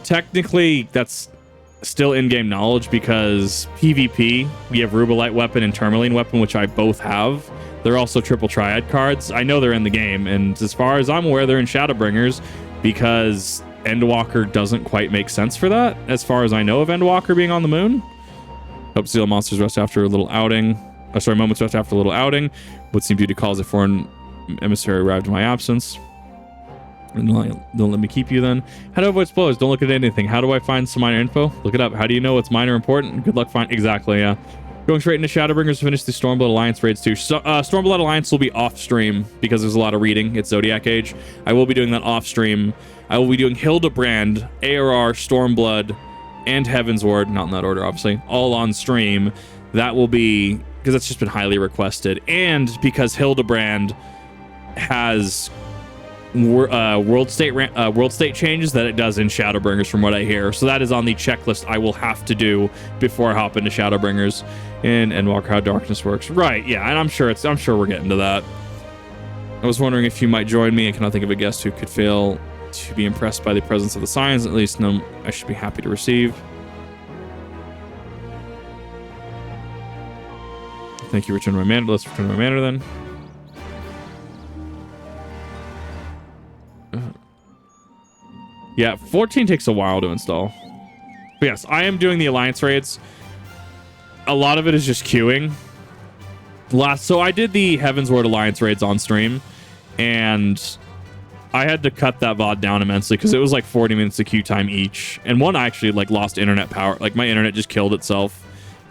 Technically, that's still in-game knowledge because PvP, we have Rubelite weapon and Tourmaline weapon, which I both have. They're also triple triad cards. I know they're in the game, and as far as I'm aware, they're in Shadowbringers because Endwalker doesn't quite make sense for that, as far as I know of Endwalker being on the moon. Hope to see all monsters rest after a little outing. Oh, sorry, moments rest after a little outing. Would seem duty calls a foreign emissary arrived in my absence. And don't let me keep you then. How to avoid spoilers? Don't look at anything. How do I find some minor info? Look it up. How do you know what's minor important? Good luck finding. Exactly, yeah. Going straight into Shadowbringers to finish the Stormblood Alliance raids too. So, Stormblood Alliance will be off stream because there's a lot of reading. It's Zodiac Age. I will be doing that off stream. I will be doing Hildebrand, ARR, Stormblood, and Heavensward. Not in that order, obviously. All on stream. That will be because that's just been highly requested, and because Hildebrand has world state changes that it does in Shadowbringers, from what I hear. So that is on the checklist I will have to do before I hop into Shadowbringers and Endwalker, how darkness works. Right, yeah, and I'm sure we're getting to that. I was wondering if you might join me. I cannot think of a guest who could fail to be impressed by the presence of the science. At least no, I should be happy to receive. Thank you, return my mana. Let's return my mana then. Yeah, 14 takes a while to install. But yes, I am doing the Alliance raids. A lot of it is just queuing. So I did the Heavensward Alliance raids on stream, and I had to cut that VOD down immensely because it was like 40 minutes of queue time each. And one, I actually like lost internet power. Like my internet just killed itself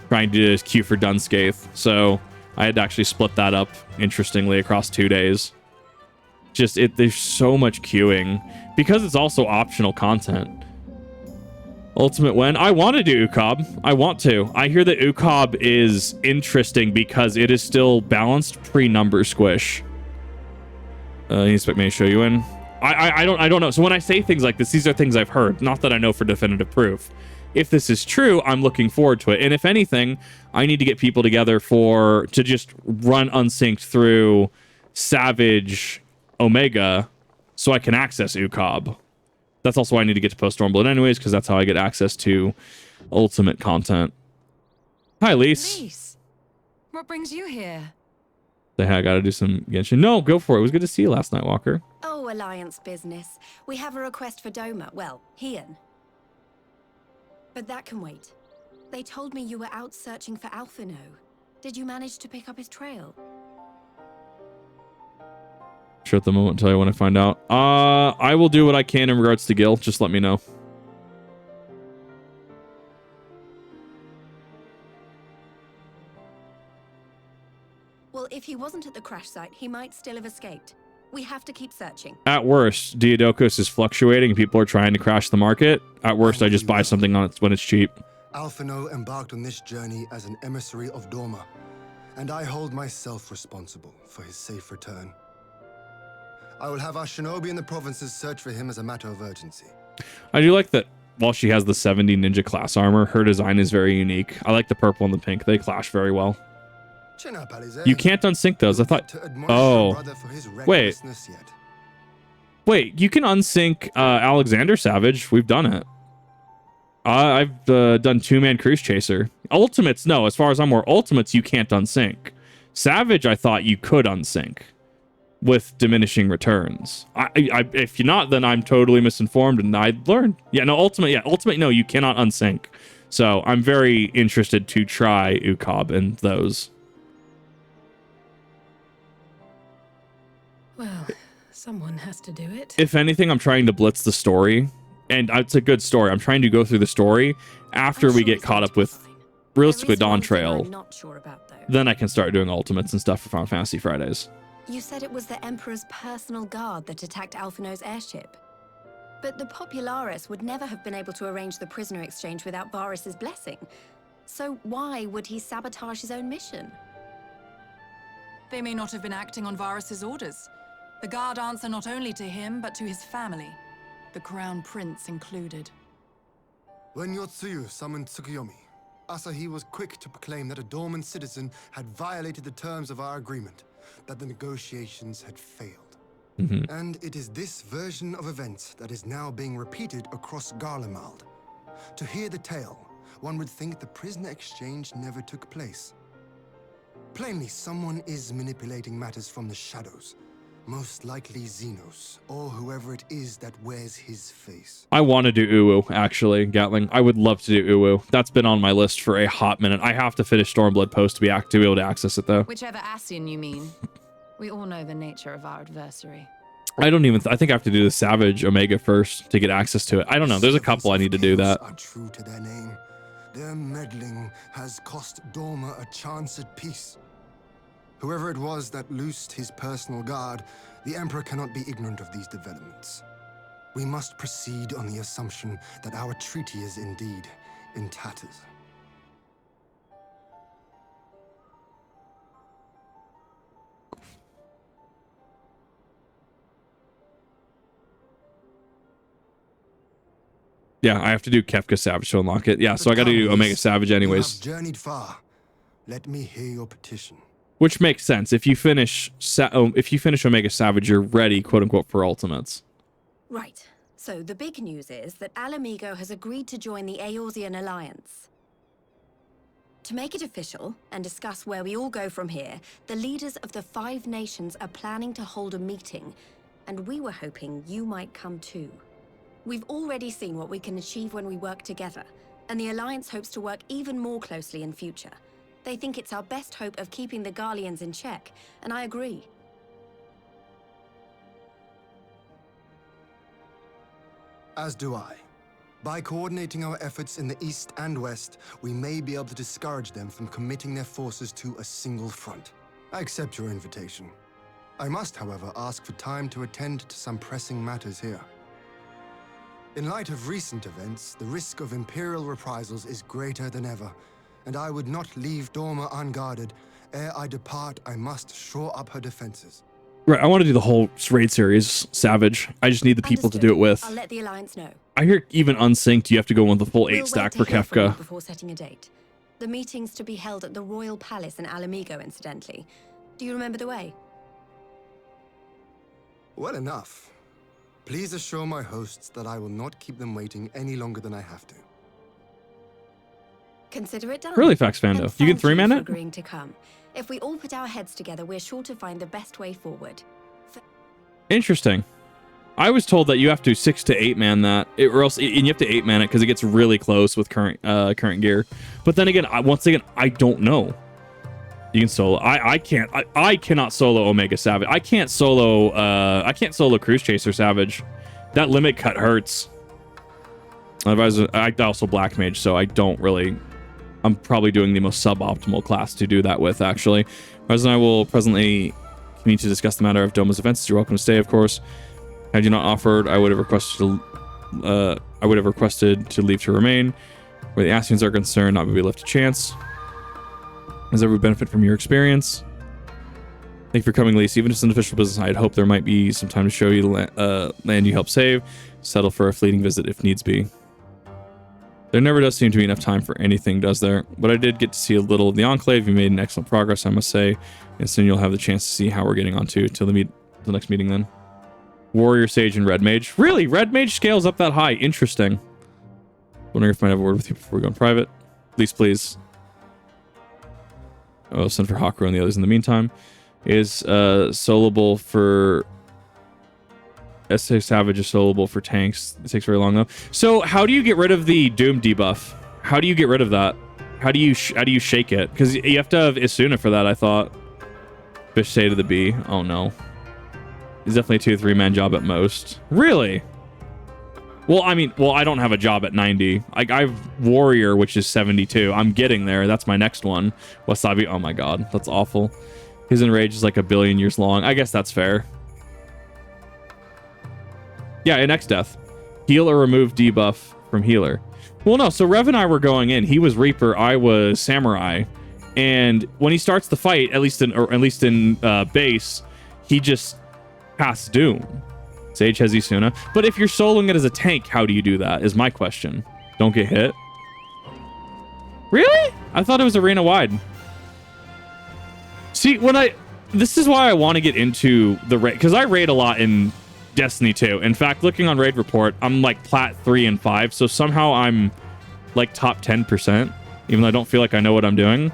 trying to queue for Dunscaith. So I had to actually split that up, interestingly, across 2 days. There's so much queuing because it's also optional content. Ultimate when? I want to do Ukob. I want to. I hear that Ukob is interesting because it is still balanced pre-number squish. You expect me to show you in? I don't know. So when I say things like this, these are things I've heard. Not that I know for definitive proof. If this is true, I'm looking forward to it. And if anything, I need to get people together to just run unsynced through Savage Omega so I can access Ukob. That's also why I need to get to post Stormblood anyways, because that's how I get access to Ultimate content. Hi, Lise. Lise, what brings you here? The heck, I gotta do some Genshin. No, go for it. It was good to see you last night, Walker. Oh, Alliance business. We have a request for Doma. Well, Hien. But that can wait. They told me you were out searching for Alphino. Did you manage to pick up his trail? Sure, at the moment, tell you when I find out. I will do what I can in regards to Gil. Just let me know. Well, if he wasn't at the crash site, he might still have escaped. We have to keep searching. At worst, Diodokos is fluctuating and people are trying to crash the market. At worst, I just buy something when it's cheap. Alphino embarked on this journey as an emissary of Doma, and I hold myself responsible for his safe return. I will have our shinobi in the provinces search for him as a matter of urgency. I do like that while she has the 70 ninja class armor, her design is very unique. I like the purple and the pink. They clash very well. Chin up, Alize. You can't unsync those. I thought... Oh. Wait. Wait, you can unsync Alexander Savage. We've done it. I've done two-man Cruise Chaser. Ultimates, no. As far as I'm aware, Ultimates you can't unsync. Savage, I thought you could unsync. with diminishing returns. If you're not, then I'm totally misinformed and I learned. Yeah, no, ultimate, no, you cannot unsync. So I'm very interested to try UCOB and those. Well, someone has to do it. If anything, I'm trying to blitz the story, and it's a good story. I'm trying to go through the story after we get caught up with realistically Dawn Trail. I'm not sure about, though. Then I can start doing ultimates and stuff for Final Fantasy Fridays. You said it was the Emperor's personal guard that attacked Alphino's airship. But the Popularis would never have been able to arrange the prisoner exchange without Varys' blessing. So why would he sabotage his own mission? They may not have been acting on Varys' orders. The guard answer not only to him, but to his family, the Crown Prince included. When Yotsuyu summoned Tsukuyomi, Asahi was quick to proclaim that a dormant citizen had violated the terms of our agreement, that the negotiations had failed. And it is this version of events that is now being repeated across Garlemald. To hear the tale, one would think the prisoner exchange never took place. Plainly, someone is manipulating matters from the shadows. Most likely Xenos, or whoever it is that wears his face. I want to do Uwu, actually, Gatling. I would love to do Uwu. That's been on my list for a hot minute. I have to finish Stormblood Post to be able to access it, though. Whichever Ascian you mean. We all know the nature of our adversary. I don't even... I think I have to do the Savage Omega first to get access to it. I don't know. There's a couple I need to do that. Are true to their name. Their meddling has cost Dorma a chance at peace. Whoever it was that loosed his personal guard, the Emperor cannot be ignorant of these developments. We must proceed on the assumption that our treaty is indeed in tatters. Yeah, I have to do Kefka Savage to unlock it. Yeah, so I got to do Omega Savage anyways. You have journeyed far. Let me hear your petition. Which makes sense. If you finish Omega Savage, you're ready, quote unquote, for ultimates. Right. So the big news is that Alamigo has agreed to join the Eorzean Alliance. To make it official and discuss where we all go from here, the leaders of the 5 nations are planning to hold a meeting, and we were hoping you might come too. We've already seen what we can achieve when we work together, and the Alliance hopes to work even more closely in future. They think it's our best hope of keeping the Garleans in check, and I agree. As do I. By coordinating our efforts in the east and west, we may be able to discourage them from committing their forces to a single front. I accept your invitation. I must, however, ask for time to attend to some pressing matters here. In light of recent events, the risk of Imperial reprisals is greater than ever, and I would not leave Dorma unguarded. Ere I depart, I must shore up her defenses. Right, I want to do the whole raid series Savage. I just need the people to do it with. I'll let the Alliance know. I hear even unsynced, you have to go with the full 8 stack for We'll wait to hear from you Kefka. before setting a date. The meeting's to be held at the Royal Palace in Alamigo, incidentally. Do you remember the way? Well enough. Please assure my hosts that I will not keep them waiting any longer than I have to. Consider it done. Really, Fax And Fando. You can thank 3-man for it? agreeing to come. If we all put our heads together, we're sure to find the best way forward. Interesting. I was told that you have to 6 to 8-man that, or else, and you have to 8-man it because it gets really close with current gear. But then again, once again, I don't know. You can solo. I cannot solo Omega Savage. I can't solo Cruise Chaser Savage. That limit cut hurts. Otherwise, I also Black Mage, so I don't really. I'm probably doing the most suboptimal class to do that with, actually. President and I will presently need to discuss the matter of Doma's offenses. You're welcome to stay, of course. Had you not offered, I would have requested to leave to remain. Where the Ascians are concerned, not be left to chance. Does every benefit from your experience? Thank you for coming, Lisa. Even if it's an official business, I'd hope there might be some time to show you the land you helped save. Settle for a fleeting visit if needs be. There never does seem to be enough time for anything, does there? But I did get to see a little of the Enclave. You made an excellent progress, I must say. And soon you'll have the chance to see how we're getting on to till the next meeting then. Warrior, Sage, and Red Mage. Really? Red Mage scales up that high. Interesting. Wondering if I might have a word with you before we go in private. Please. I'll send for Haku and the others in the meantime. is soloable for S6 Savage is soloable for tanks. It takes very long though. So how do you get rid of the Doom debuff? How do you get rid of that? How do you shake it? Because you have to have Isuna for that, I thought. Fish say to the bee. Oh no. It's definitely a 2-3 man job at most. Really? Well, I mean, I don't have a job at 90. Like, I have Warrior, which is 72. I'm getting there. That's my next one. Wasabi. Oh my god, that's awful. His enrage is like 1 billion years long. I guess that's fair. Yeah, in X-Death. Heal or remove debuff from healer. Well, no, so Rev and I were going in. He was Reaper, I was Samurai. And when he starts the fight, at least in base, he just casts Doom. Sage has Isuna. But if you're soloing it as a tank, how do you do that, is my question. Don't get hit. Really? I thought it was arena wide. See, this is why I want to get into the raid, because I raid a lot in Destiny 2. In fact, looking on raid report, I'm like plat 3 and 5, so somehow I'm like top 10%, even though I don't feel like I know what I'm doing.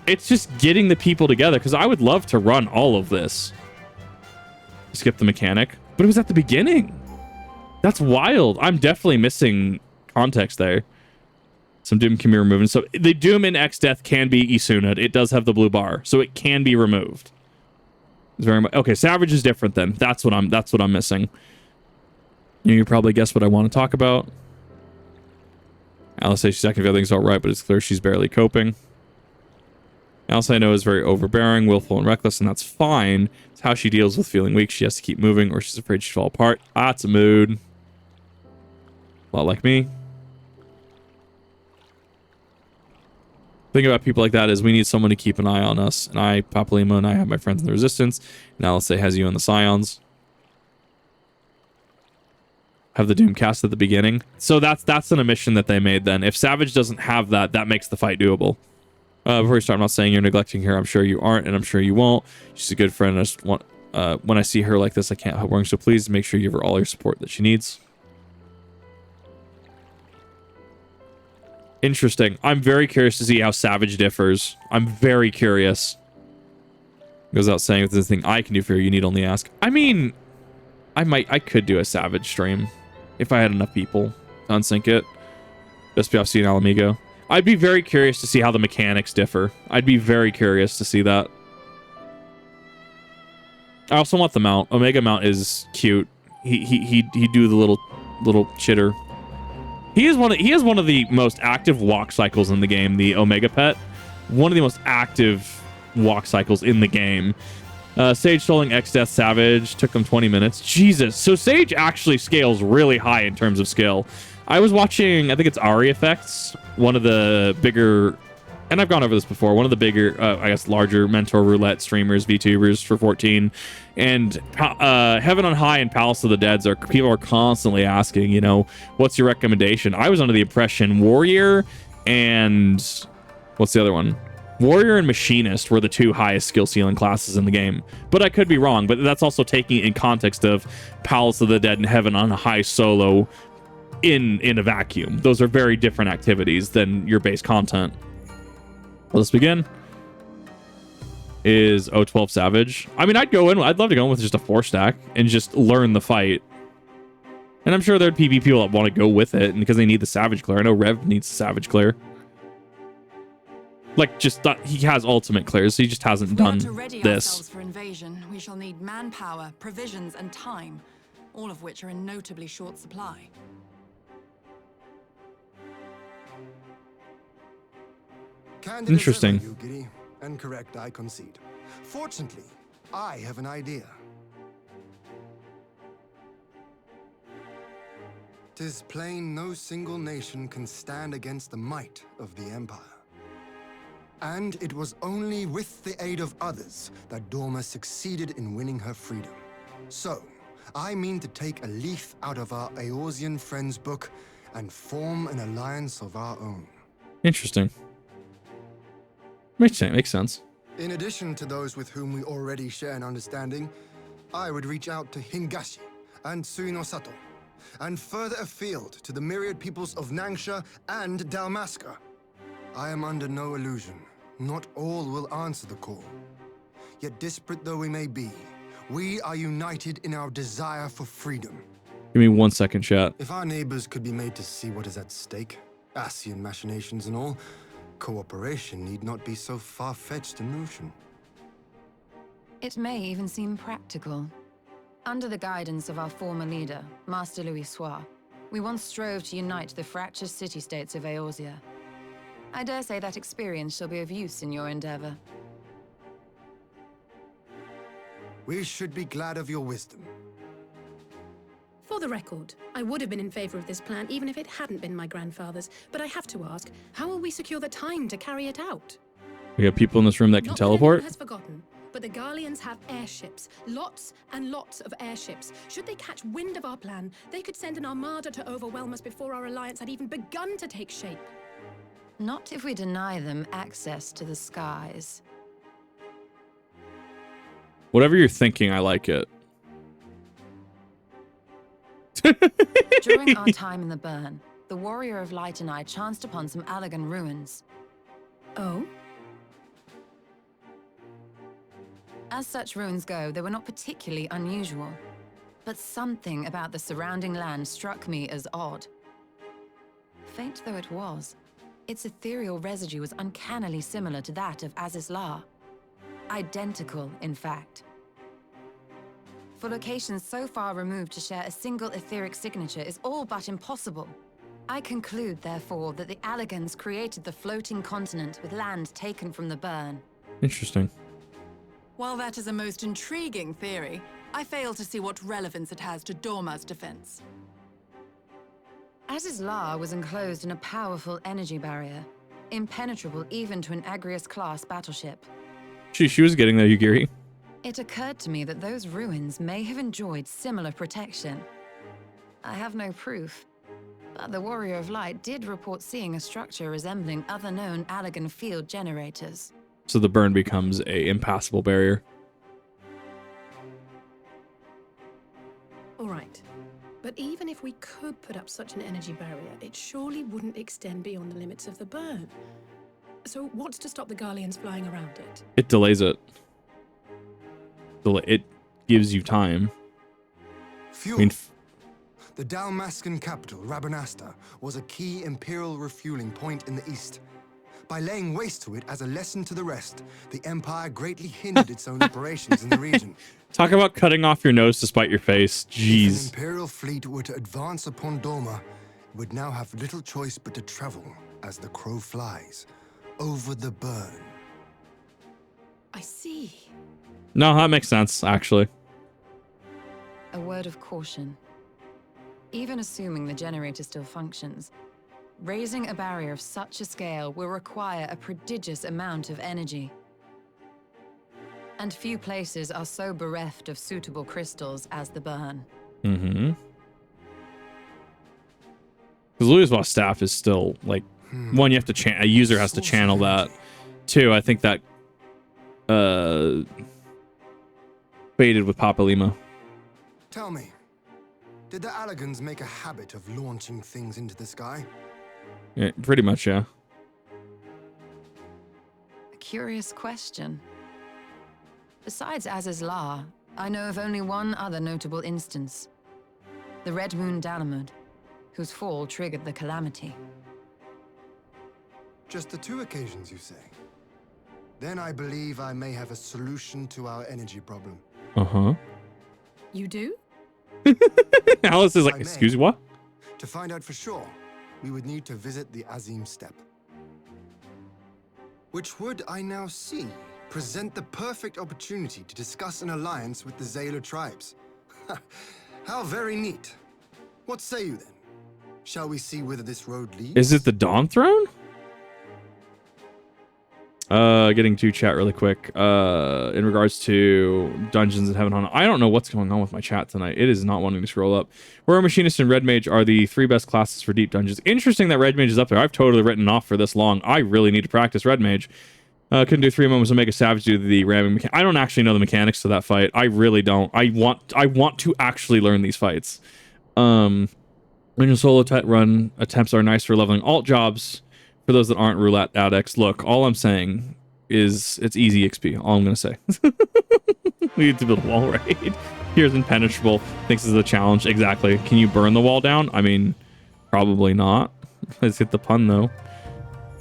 It's just getting the people together, because I would love to run all of this. Skip the mechanic, but it was at the beginning. That's wild. I'm definitely missing context there. Some Doom can be removed. So the Doom in X-Death can be Isuna. It does have the blue bar, so it can be removed. It's very much okay. Savage is different then. That's what I'm missing. You probably guess what I want to talk about. Alice says she's acting if everything's all right, but it's clear she's barely coping. Alice I know is very overbearing, willful, and reckless, and that's fine. It's how she deals with feeling weak. She has to keep moving, or she's afraid she'll fall apart. Ah, it's a mood. A lot like me. Thing about people like that is we need someone to keep an eye on us. And Papalima, and I have my friends in the Resistance. And Alice has you in the Scions. Have the Doom cast at the beginning. So that's an omission that they made then. If Savage doesn't have that, that makes the fight doable. Before we start, I'm not saying you're neglecting her. I'm sure you aren't, and I'm sure you won't. She's a good friend. I just want, when I see her like this, I can't help worrying. So please make sure you give her all your support that she needs. Interesting. I'm very curious to see how Savage differs. I'm very curious. Goes out saying, if there's anything I can do for you, you need only ask. I mean, I could do a Savage stream if I had enough people to unsync it. SPFC and Alamigo. I'd be very curious to see how the mechanics differ. I'd be very curious to see that. I also want the mount. Omega mount is cute. He do the little chitter. He has one of the most active walk cycles in the game, the Omega pet. One of the most active walk cycles in the game. Sage soloing X-Death Savage took him 20 minutes. Jesus. So Sage actually scales really high in terms of skill. I was watching, I think it's Ari Effects, one of the bigger, and I've gone over this before, one of the bigger, I guess, larger Mentor Roulette streamers, VTubers for 14. And Heaven on High and Palace of the Dead people are constantly asking, you know, what's your recommendation? I was under the impression Warrior and what's the other one? Warrior and Machinist were the two highest skill ceiling classes in the game. But I could be wrong, but that's also taking it in context of Palace of the Dead and Heaven on High solo in a vacuum. Those are very different activities than your base content. Let's begin. Is 012 Savage. I mean, I'd love to go in with just a 4-stack and just learn the fight. And I'm sure there'd be people that want to go with it, and because they need the Savage Clear. I know Rev needs the Savage Clear. Like, he has ultimate clears, so he just hasn't done this. For invasion, we shall need manpower, provisions, and time, all of which are in notably short supply. Candid Interesting. as ever, you giddy. And correct, I concede. Fortunately, I have an idea. 'Tis plain no single nation can stand against the might of the Empire. And it was only with the aid of others that Dorma succeeded in winning her freedom. So, I mean to take a leaf out of our Eorzean friends' book and form an alliance of our own. Interesting. Makes sense. In addition to those with whom we already share an understanding, I would reach out to Hingashi and Suinosato, and further afield to the myriad peoples of Nangsha and Dalmasca. I am under no illusion. Not all will answer the call. Yet disparate though we may be, we are united in our desire for freedom. Give me 1 second, chat. If our neighbors could be made to see what is at stake, Ascian machinations and all, cooperation need not be so far-fetched a notion. It may even seem practical. Under the guidance of our former leader, Master Louis Soir, we once strove to unite the fractious city-states of Eorzea. I dare say that experience shall be of use in your endeavor. We should be glad of your wisdom. For the record, I would have been in favor of this plan even if it hadn't been my grandfather's, but I have to ask, how will we secure the time to carry it out? We got people in this room that can Not teleport. That anyone has forgotten, but the Garleans have airships. Lots and lots of airships. Should they catch wind of our plan, they could send an armada to overwhelm us before our alliance had even begun to take shape. Not if we deny them access to the skies. Whatever you're thinking, I like it. During our time in the Burn, the Warrior of Light and I chanced upon some Allagan ruins. Oh? As such ruins go, they were not particularly unusual. But something about the surrounding land struck me as odd. Faint though it was, its ethereal residue was uncannily similar to that of Azizlar. Identical, in fact. For locations so far removed to share a single etheric signature is all but impossible. I conclude, therefore, that the Allagans created the floating continent with land taken from the Burn. Interesting. While that is a most intriguing theory, I fail to see what relevance it has to Dorma's defense. Azizlar was enclosed in a powerful energy barrier, impenetrable even to an Agrius-class battleship. She was getting there, Yugiri. It occurred to me that those ruins may have enjoyed similar protection. I have no proof, but the Warrior of Light did report seeing a structure resembling other known Allagan field generators. So the burn becomes a impassable barrier. All right. But even if we could put up such an energy barrier, it surely wouldn't extend beyond the limits of the burn. So what's to stop the Garleans flying around it? It delays it. It gives you time. Fuel. The Dalmascan capital, Rabanasta, was a key imperial refueling point in the east. By laying waste to it as a lesson to the rest, the Empire greatly hindered its own operations in the region. Talk about cutting off your nose to spite your face. Jeez. If an Imperial fleet were to advance upon Dorma, it would now have little choice but to travel, as the crow flies, over the burn. I see. No, that makes sense, actually. A word of caution. Even assuming the generator still functions, raising a barrier of such a scale will require a prodigious amount of energy. And few places are so bereft of suitable crystals as the burn. Mm-hmm. Because Louis' staff is still, like, one, you have to a user has to channel that. Two, I think that faded with Papa Lima. Tell me, did the Allagans make a habit of launching things into the sky? Yeah, pretty much, yeah. A curious question. Besides Azizlar, I know of only one other notable instance. The Red Moon Dalamud, whose fall triggered the calamity. Just the two occasions, you say? Then I believe I may have a solution to our energy problem. Uh-huh. You do? Alice is like, excuse me, what? To find out for sure, we would need to visit the Azim Steppe. Which would, I now see, present the perfect opportunity to discuss an alliance with the Zayla tribes. How very neat. What say you then? Shall we see whither this road leads? Is it the Dawn Throne? Getting to chat really quick. In regards to Dungeons in Heaven Hunt, I don't know what's going on with my chat tonight. It is not wanting to scroll up. Warrior Machinist and Red Mage are the three best classes for deep dungeons. Interesting that Red Mage is up there. I've totally written off for this long. I really need to practice Red Mage. Couldn't do 3 moments to make a savage do the ramming I don't actually know the mechanics to that fight. I really don't. I want to actually learn these fights. When your solo run attempts are nice for leveling alt jobs. For those that aren't roulette addicts, look, all I'm saying it's easy XP. All I'm gonna say. We need to build a wall, right? Here's impenetrable. Thinks this is a challenge. Exactly. Can you burn the wall down? I mean, probably not. Let's hit the pun though.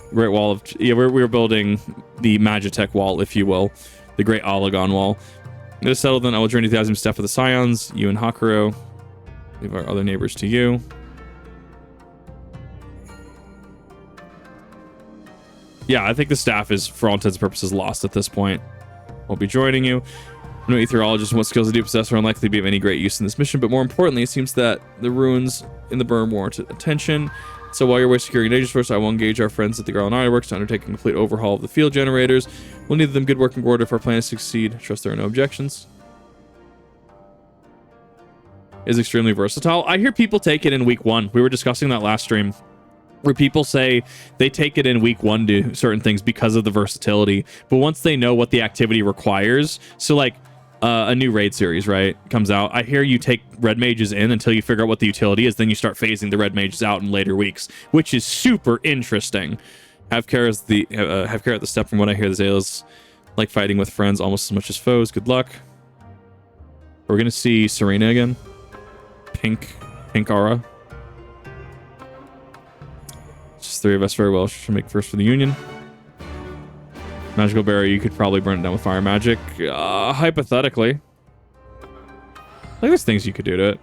Great Wall of... Yeah, we're building the Magitech wall, if you will. The Great Olagon wall. I'm going to settle then. I will journey the Azim Step with the Scions. You and Hakuro. Leave our other neighbors to you. Yeah, I think the staff is, for all intents and purposes, lost at this point. Won't be joining you. No Aetherologist and what skills they do possess are unlikely to be of any great use in this mission, but more importantly, it seems that the ruins in the burn warrant attention. So while you're away securing Aegis Force, I will engage our friends at the Garland Ironworks to undertake a complete overhaul of the field generators. We'll need them good working order if our plan is to succeed. Trust there are no objections. Is extremely versatile. I hear people take it in week 1. We were discussing that last stream, where people say they take it in week 1 to do certain things because of the versatility. But once they know what the activity requires, so like a new raid series, right, comes out, I hear you take red mages in until you figure out what the utility is, then you start phasing the red mages out in later weeks, which is super interesting. Have care at the step. From what I hear, the Zaylas like fighting with friends almost as much as foes. Good luck. We're gonna see Serena again. Pink aura. Just 3 of us, very well. Should make first for the Union. Magical Berry, you could probably burn it down with fire magic. Hypothetically. Like, there's things you could do to it.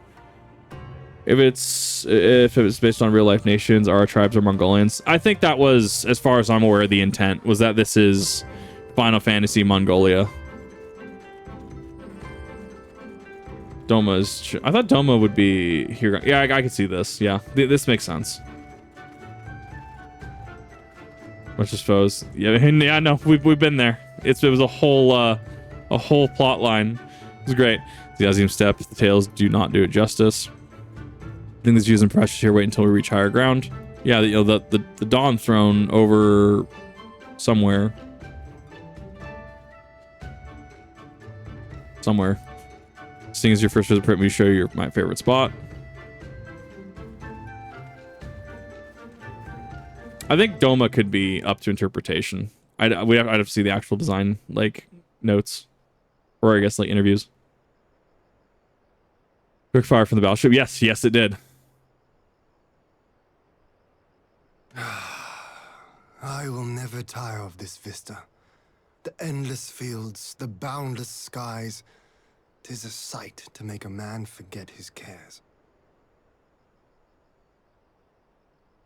If it was based on real life nations, our tribes are Mongolians. I think that was, as far as I'm aware, the intent was that this is Final Fantasy Mongolia. Doma's... I thought Doma would be here. Yeah, I could see this. Yeah, this makes sense. Much as foes. Yeah, no, we've been there. It was a whole plot line. It was great. The Azim Step, the Tales do not do it justice. I think this using pressure here. Wait until we reach higher ground. Yeah, the Dawn Throne over somewhere. Seeing as your first visit, me show you my favorite spot. I think Doma could be up to interpretation. I'd have to see the actual design, like, notes. Or I guess, like, interviews. Quick fire from the battleship. Yes, it did. I will never tire of this vista. The endless fields, the boundless skies. 'Tis a sight to make a man forget his cares.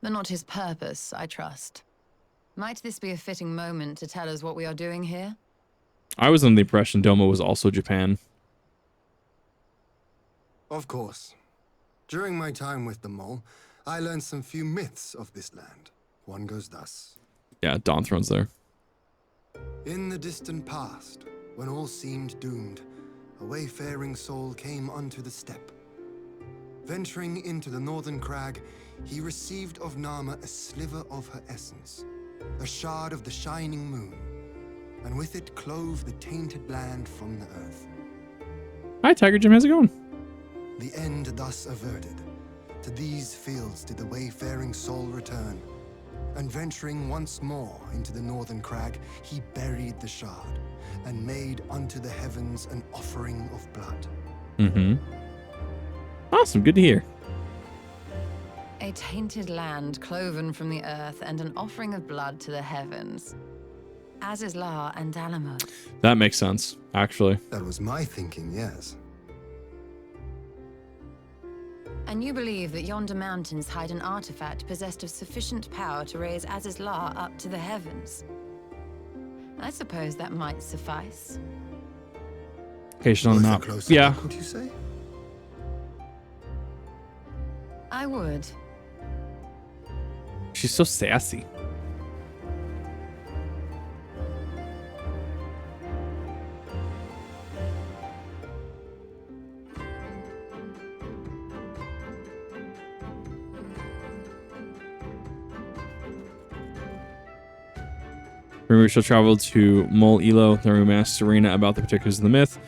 But not his purpose, I trust. Might this be a fitting moment to tell us what we are doing here? I was under the impression Doma was also Japan. Of course. During my time with the Mole, I learned some few myths of this land. One goes thus. Yeah, Dawn Throne's there. In the distant past, when all seemed doomed, a wayfaring soul came unto the steppe. Venturing into the northern crag, he received of Nama a sliver of her essence, a shard of the shining moon, and with it clove the tainted land from the earth. Hi, Tiger Jim, how's it going? The end thus averted, to these fields did the wayfaring soul return, and venturing once more into the northern crag, he buried the shard, and made unto the heavens an offering of blood. Mm-hmm. Awesome, good to hear. A tainted land cloven from the earth and an offering of blood to the heavens. Azizlar and Dalamud. That makes sense, actually. That was my thinking, yes. And you believe that yonder mountains hide an artifact possessed of sufficient power to raise Azizlar up to the heavens? I suppose that might suffice. Location on the map. Yeah. Yeah. Would you say? I would. She's so sassy. We shall travel to Mol Elo, then we may ask Serena about the particulars of the myth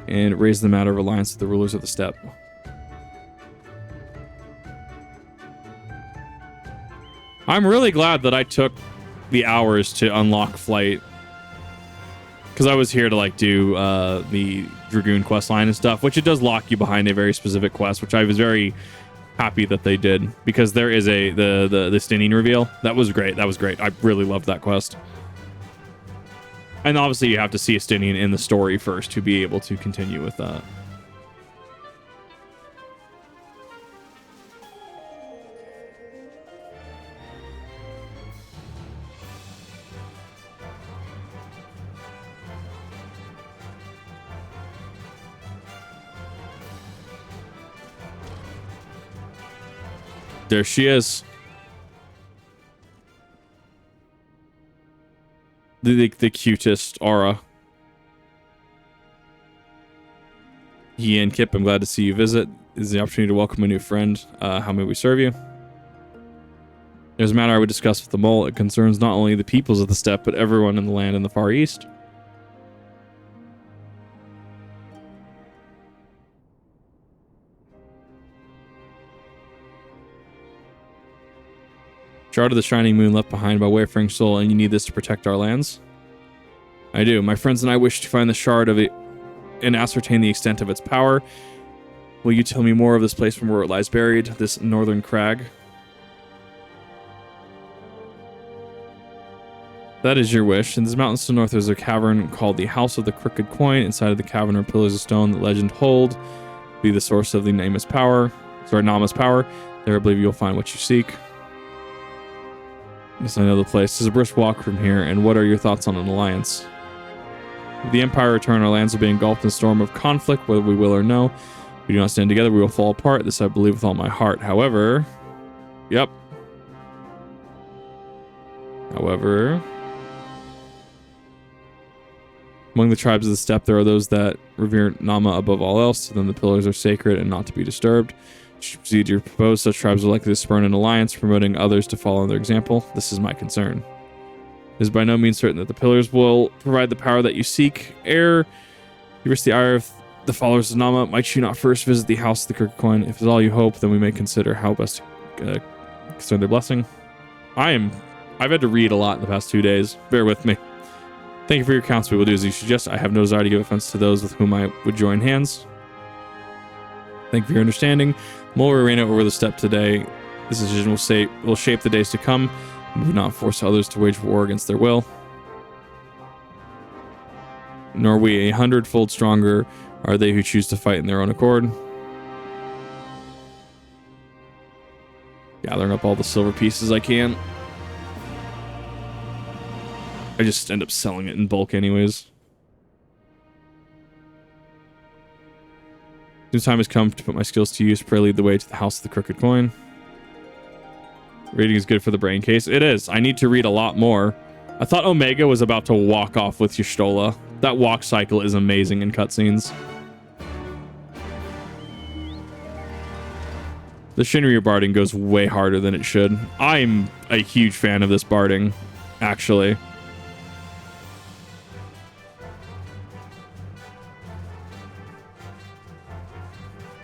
and raise the matter of alliance with the rulers of the steppe. I'm really glad that I took the hours to unlock flight because I was here to like do the Dragoon quest line and stuff, which it does lock you behind a very specific quest, which I was very happy that they did, because there is the Stinian reveal. That was great. That was great. I really loved that quest. And obviously you have to see a Stinian in the story first to be able to continue with that. There she is. The cutest aura. Ian, Kip, I'm glad to see you visit. This is the opportunity to welcome a new friend. How may we serve you? There's a matter I would discuss with the mole. It concerns not only the peoples of the steppe, but everyone in the land in the Far East. Shard of the Shining Moon left behind by Wayfaring Soul, and you need this to protect our lands? I do. My friends and I wish to find the shard of it and ascertain the extent of its power. Will you tell me more of this place from where it lies buried, this northern crag? That is your wish. In these mountains to the north, there's a cavern called the House of the Crooked Coin. Inside of the cavern are pillars of stone that legend hold be the source of the Nama's power. There I believe you'll find what you seek. Yes, I know the place. There's a brisk walk from here, and what are your thoughts on an alliance? If the Empire return, our lands will be engulfed in a storm of conflict, whether we will or no. If we do not stand together, we will fall apart. This I believe with all my heart. However... Among the tribes of the steppe, there are those that revere Nama above all else. To them, the pillars are sacred and not to be disturbed. Should you proceed to propose, such tribes are likely to spurn an alliance, promoting others to follow their example. This is my concern. It is by no means certain that the pillars will provide the power that you seek. Ere you risk the ire of the followers of Nama, might you not first visit the House of the Crooked Coin? If it's all you hope, then we may consider how best to concern their blessing. I've had to read a lot in the past 2 days. Bear with me. Thank you for your counsel. We will do as you suggest. I have no desire to give offense to those with whom I would join hands. Thank you for your understanding. Mole will reign over the steppe today. This decision will shape the days to come. We will not force others to wage war against their will. Nor we 100-fold stronger are they who choose to fight in their own accord. Gathering up all the silver pieces I can. I just end up selling it in bulk anyways. The time has come to put my skills to use. Pray lead the way to the House of the Crooked Coin. Reading is good for the brain case. It is. I need to read a lot more. I thought Omega was about to walk off with Y'shtola. That walk cycle is amazing in cutscenes. The Shinryu barding goes way harder than it should. I'm a huge fan of this barding, actually.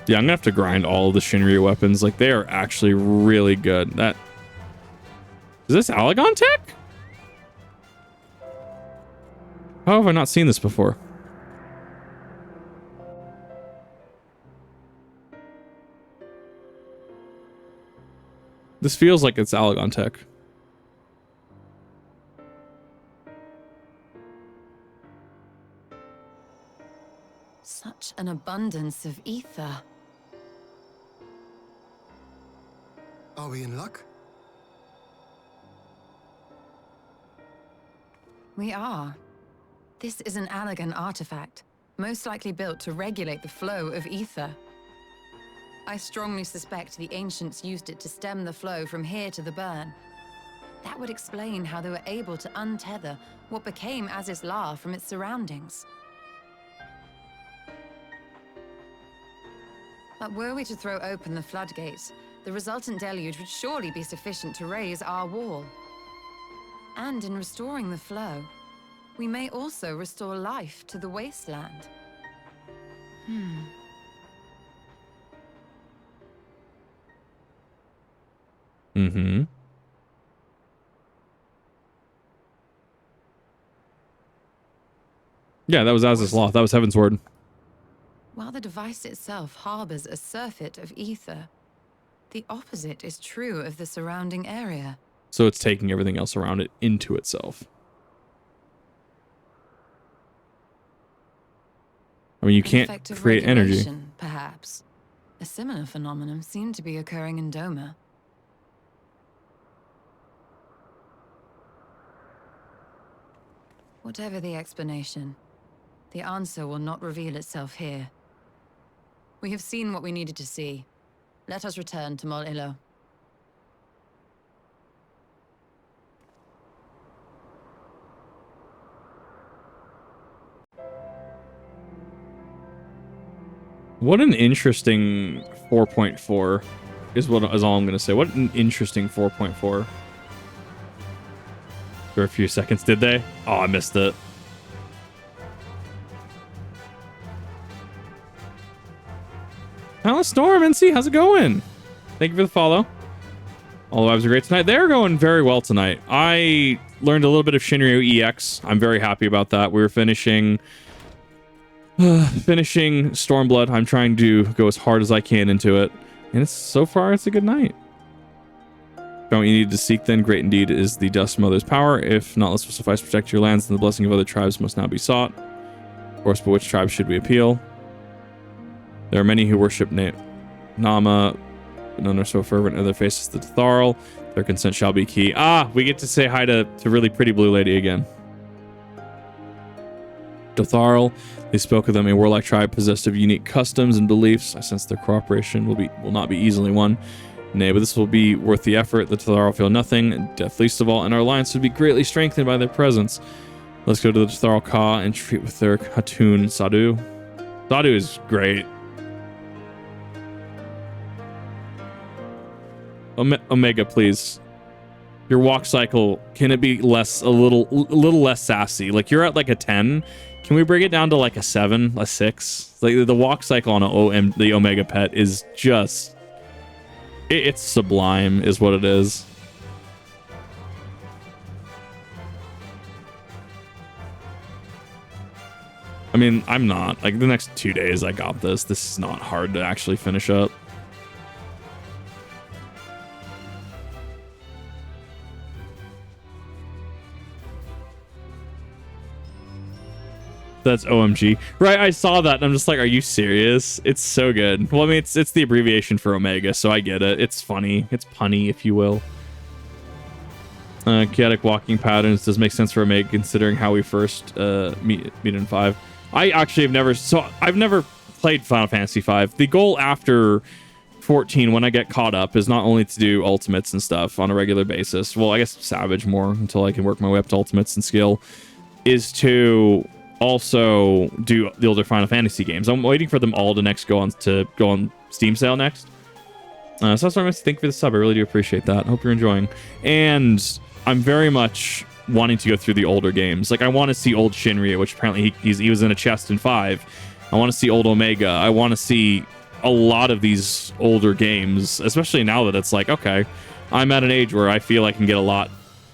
Yeah, I'm gonna have to grind all of the Shinryu weapons. Like, they are actually really good. Is this Alagon tech? How have I not seen this before? This feels like it's Alagon tech. Such an abundance of ether. Are we in luck? We are. This is an Alagon artifact, most likely built to regulate the flow of ether. I strongly suspect the ancients used it to stem the flow from here to the burn. That would explain how they were able to untether what became Aziz's La from its surroundings. But were we to throw open the floodgates, the resultant deluge would surely be sufficient to raise our wall. And in restoring the flow, we may also restore life to the wasteland. Mm-hmm. Yeah, that was Az's Law. That was Heaven's Word. While the device itself harbors a surfeit of ether, the opposite is true of the surrounding area. So it's taking everything else around it into itself. I mean, you can't Effective create energy. regulation, perhaps. A similar phenomenon seemed to be occurring in Doma. Whatever the explanation, the answer will not reveal itself here. We have seen what we needed to see. Let us return to Mol Ilo. What an interesting 4.4 is all I'm going to say. What an interesting 4.4. For a few seconds, did they? Oh, I missed it. Hello, Storm, NC. How's it going? Thank you for the follow. All the vibes are great tonight. They're going very well tonight. I learned a little bit of Shinryu EX. I'm very happy about that. We were finishing Stormblood. I'm trying to go as hard as I can into it. And so far, it's a good night. Found what you need to seek then. Great indeed is the Dust Mother's power. If not, let's suffice to protect your lands, then the blessing of other tribes must now be sought. Of course, but which tribe should we appeal? There are many who worship Nama, but none are so fervent in their faces the Tharl. Their consent shall be key. Ah, we get to say hi to really pretty blue lady again. Dotharl, they spoke of them, a warlike tribe possessed of unique customs and beliefs. I sense their cooperation will not be easily won. Nay, but this will be worth the effort. The Dotharl feel nothing, death least of all, and our alliance would be greatly strengthened by their presence. Let's go to the Dotharl Ka and treat with their Hatun Sadu. Sadu is great. Omega, please. Your walk cycle, can it be a little less sassy? Like, you're at like a 10. Can we bring it down to like a 7, a 6? Like, the walk cycle on the Omega pet is just... It's sublime, is what it is. I mean, I'm not. Like, the next 2 days I got this. This is not hard to actually finish up. That's OMG. Right, I saw that and I'm just like, are you serious? It's so good. Well, I mean, it's the abbreviation for Omega, so I get it. It's funny. It's punny, if you will. Chaotic walking patterns does make sense for Omega considering how we first meet in 5. I actually I've never played Final Fantasy 5. The goal after 14, when I get caught up, is not only to do ultimates and stuff on a regular basis. Well, I guess Savage more until I can work my way up to ultimates and skill, is to also do the older Final Fantasy games. I'm waiting for them all to go on Steam sale next. So that's what I'm going to thank you for the sub. I really do appreciate that. I hope you're enjoying. And I'm very much wanting to go through the older games. Like, I want to see old Shinryu, which apparently he was in a chest in 5. I want to see old Omega. I want to see a lot of these older games, especially now that it's like, okay, I'm at an age where I feel I can get a lot.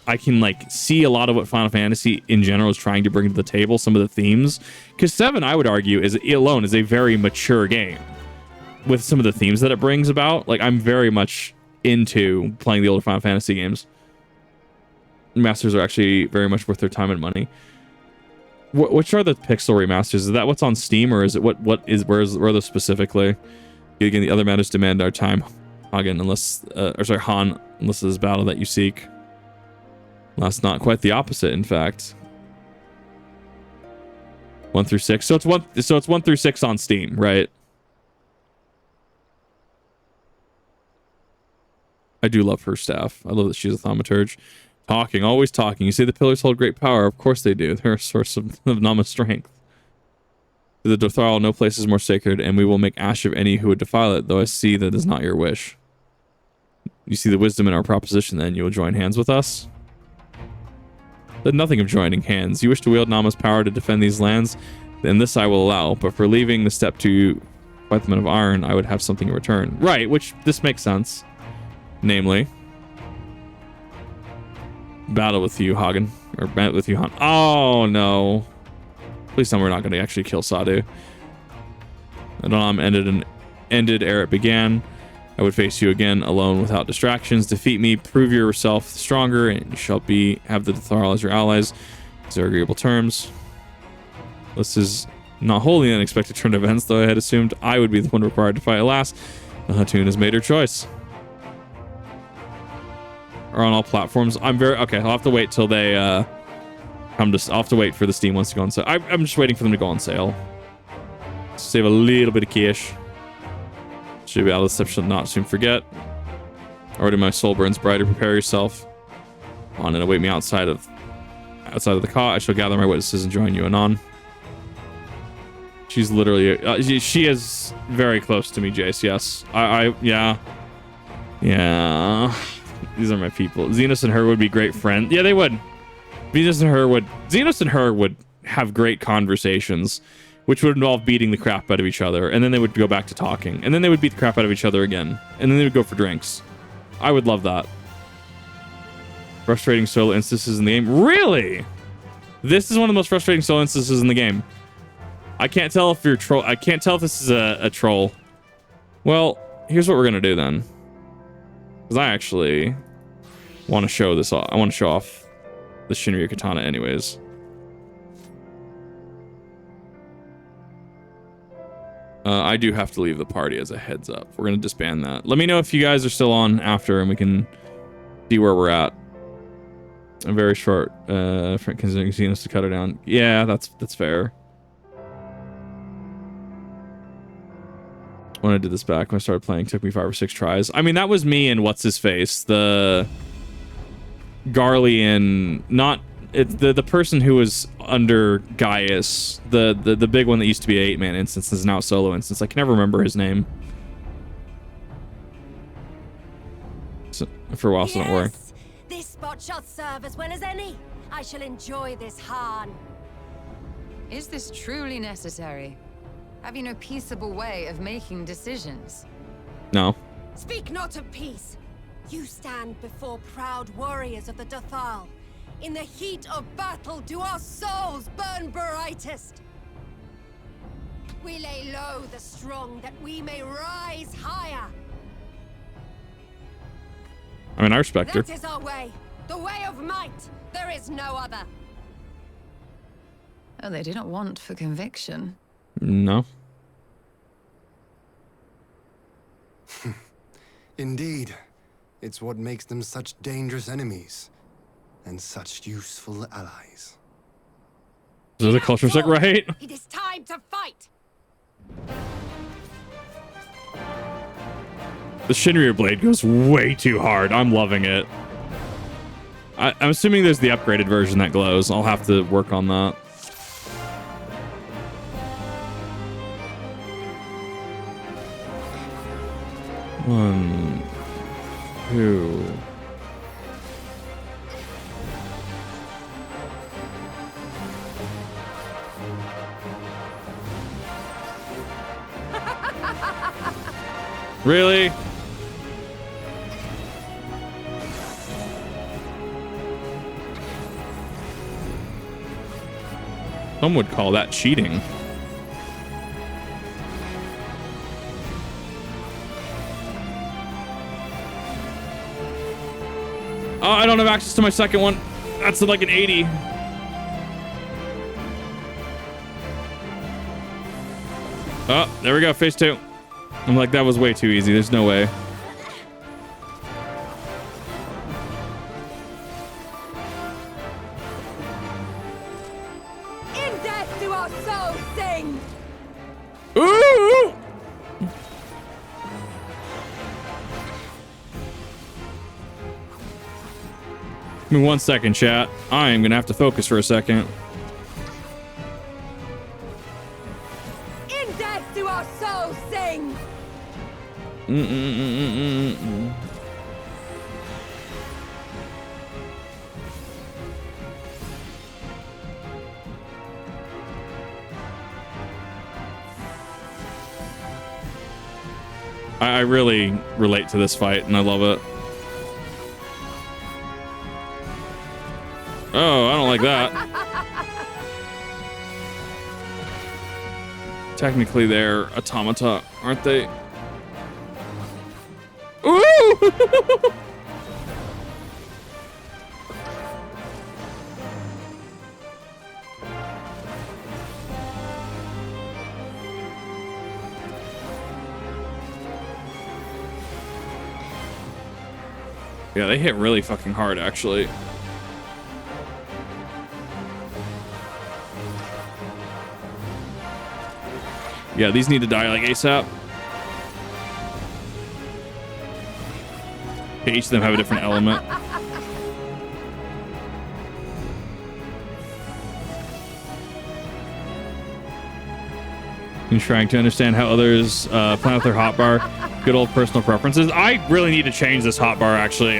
I can like see a lot of what Final Fantasy in general is trying to bring to the table, some of the themes. Because 7, I would argue, is a very mature game with some of the themes that it brings about. Like, I'm very much into playing the older Final Fantasy games. Masters are actually very much worth their time and money. Which are the pixel remasters? Is that what's on Steam, or is it where are those specifically? Again, the other matters demand our time, Hagen, Han, unless it is battle that you seek. That's not quite the opposite, in fact. 1 through 6. So it's 1 through 6 on Steam, right? I do love her staff. I love that she's a thaumaturge. Talking, always talking. You say the pillars hold great power. Of course they do. They're a source of Nama's strength. To the Dotharl, no place is more sacred, and we will make ash of any who would defile it, though I see that is not your wish. You see the wisdom in our proposition, then you will join hands with us? But nothing of joining hands. You wish to wield Nama's power to defend these lands, then this I will allow, but for leaving the step to fight the men of iron, I would have something in return. Right, which this makes sense. Namely, battle with you, Hagen. Or battle with you, Han. Oh, no. Please tell me we're not going to actually kill Sadu. Adonam ended ere it began. I would face you again alone without distractions. Defeat me, prove yourself stronger, and you shall have the Dathal as your allies. These are agreeable terms. This is not wholly an unexpected turn of events, though I had assumed I would be the one required to fight at last. The Hatun has made her choice. Are on all platforms. Okay, I'll have to wait till they I'll have to wait for the Steam ones to go on sale. I'm just waiting for them to go on sale. Save a little bit of cash. Should be out of the shall not soon forget. Already my soul burns brighter. Prepare yourself. On and await me outside of the cot. I shall gather my witnesses and join you anon. She's literally she is very close to me, Jace. Yes. Yeah. These are my people. Xenos and her would be great friends. Yeah, they would. Xenos and her would have great conversations, which would involve beating the crap out of each other, and then they would go back to talking, and then they would beat the crap out of each other again, and then they would go for drinks. I would love that. Frustrating solo instances in the game. Really? This is one of the most frustrating solo instances in the game. I can't tell if you're troll. I can't tell if this is a troll. Well, here's what we're gonna do then, because I actually want to show this off. I want to show off the Shinryu katana, anyways. I do have to leave the party as a heads up. We're going to disband that. Let me know if you guys are still on after and we can see where we're at. A very short, considering Xenos to cut her down. Yeah, that's fair. When I did this back, when I started playing, it took me 5 or 6 tries. I mean, that was me and what's-his-face? The Garlean, not... It's the person who was under Gaius, the big one that used to be an 8-man instance is now a solo instance. I can never remember his name. So, for a while, so don't worry. This spot shall serve as well as any. I shall enjoy this Hahn. Is this truly necessary? Have you no peaceable way of making decisions? No. Speak not of peace. You stand before proud warriors of the Dathal. In the heat of battle, do our souls burn brightest? We lay low the strong, that we may rise higher. I mean, I respect her. That is our way. The way of might. There is no other. Oh, they do not want for conviction. No. Indeed. It's what makes them such dangerous enemies. And such useful allies. Is the culture check right? It is time to fight. The Shinryu blade goes way too hard. I'm loving it. I'm assuming there's the upgraded version that glows. I'll have to work on that. One, two. Really? Some would call that cheating. Oh, I don't have access to my second one. That's like an 80. Oh, there we go. Phase 2. I'm like, that was way too easy. There's no way. In death do our souls sing. Ooh! Give me 1 second, chat. I am gonna have to focus for a second. In death do our souls sing. I really relate to this fight, and I love it. Oh, I don't like that. Technically, they're automata, aren't they? Ooh! Yeah, they hit really fucking hard, actually. Yeah, these need to die like ASAP. Okay, each of them have a different element. I'm trying to understand how others plan with their hotbar. Good old personal preferences. I really need to change this hotbar, actually.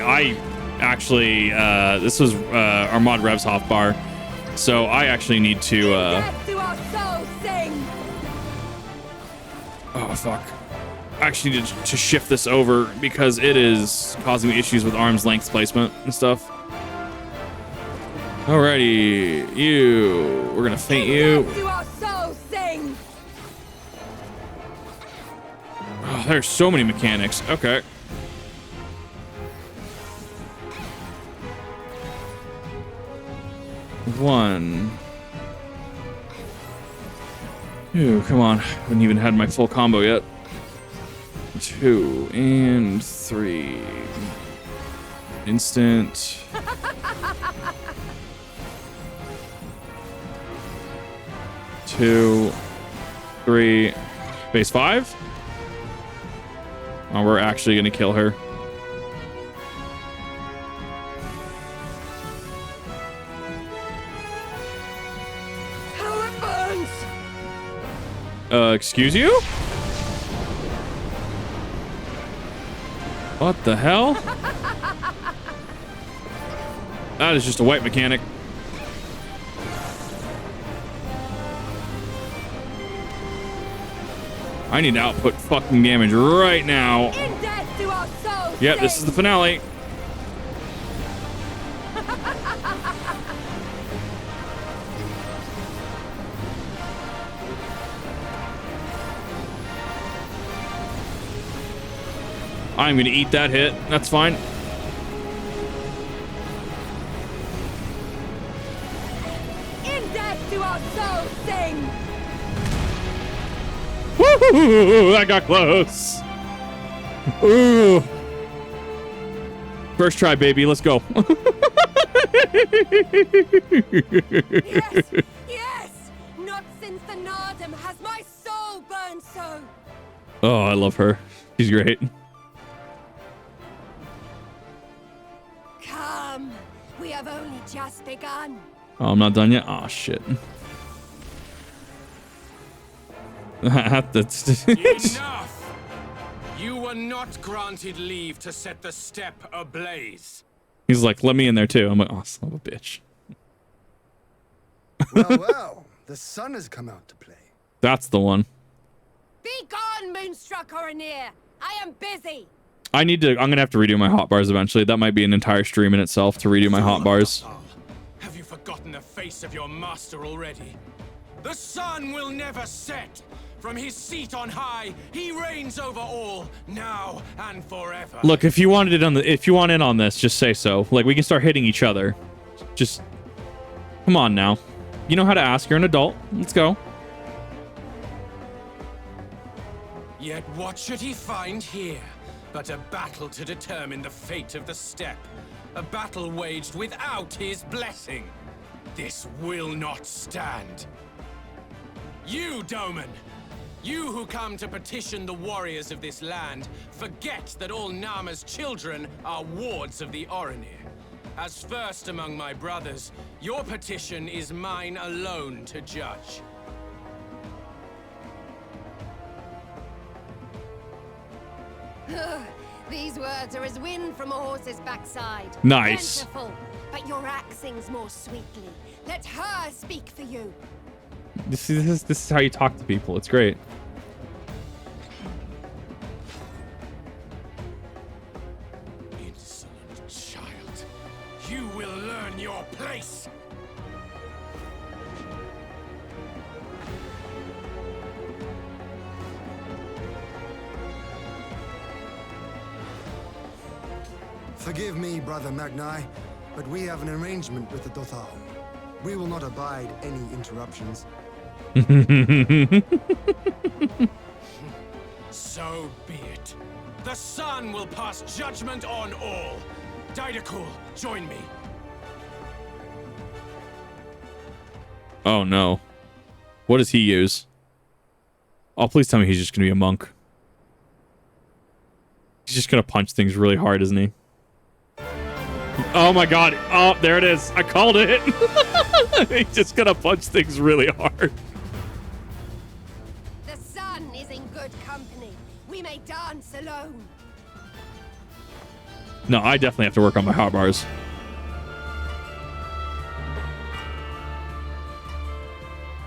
This was Armad Rev's hotbar. So I actually need to... Oh, fuck. I actually need to shift this over because it is causing me issues with arm's length placement and stuff. Alrighty. We're gonna faint you. Oh, there's so many mechanics. Okay. One. Ooh, come on. Haven't even had my full combo yet. 2 and 3. Instant. Two, 3. Base 5. Oh, we're actually gonna kill her. Excuse you? What the hell? That is just a white mechanic. I need to output fucking damage right now. Yep, this is the finale. I'm gonna eat that hit. That's fine. In death do our souls sing. Woo! That got close. Ooh. First try, baby. Let's go. Yes, yes. Not since the Nardum has my soul burned so. Oh, I love her. She's great. Come, we have only just begun. Oh, I'm not done yet. Oh shit. That's Enough! You were not granted leave to set the steppe ablaze. He's like, let me in there too. I'm like, oh, son of a bitch. Well, the sun has come out to play. That's the one. Be gone, Moonstruck Oranir. I am busy. I'm gonna have to redo my hotbars eventually. That might be an entire stream in itself to redo my hotbars. Have you forgotten the face of your master already? The sun will never set. From his seat on high, he reigns over all, now and forever. Look, if you want in on this, just say so. Like, we can start hitting each other. Just come on now. You know how to ask. You're an adult. Let's go. Yet what should he find here but a battle to determine the fate of the steppe? A battle waged without his blessing. This will not stand. You, Doman, you who come to petition the warriors of this land, forget that all Nama's children are wards of the Oranir. As first among my brothers, your petition is mine alone to judge. These words are as wind from a horse's backside. Nice. Plentiful, but your axe sings more sweetly. Let her speak for you. This is how you talk to people. It's great. Insolent child, you will learn your place. Forgive me, Brother Magni, but we have an arrangement with the Dothal. We will not abide any interruptions. So be it. The sun will pass judgment on all. Didakul, join me. Oh no. What does he use? Oh, please tell me he's just gonna be a monk. He's just gonna punch things really hard, isn't he? Oh my god. Oh, there it is. I called it. He's just gonna punch things really hard. The sun is in good company. We may dance alone. No, I definitely have to work on my hot bars.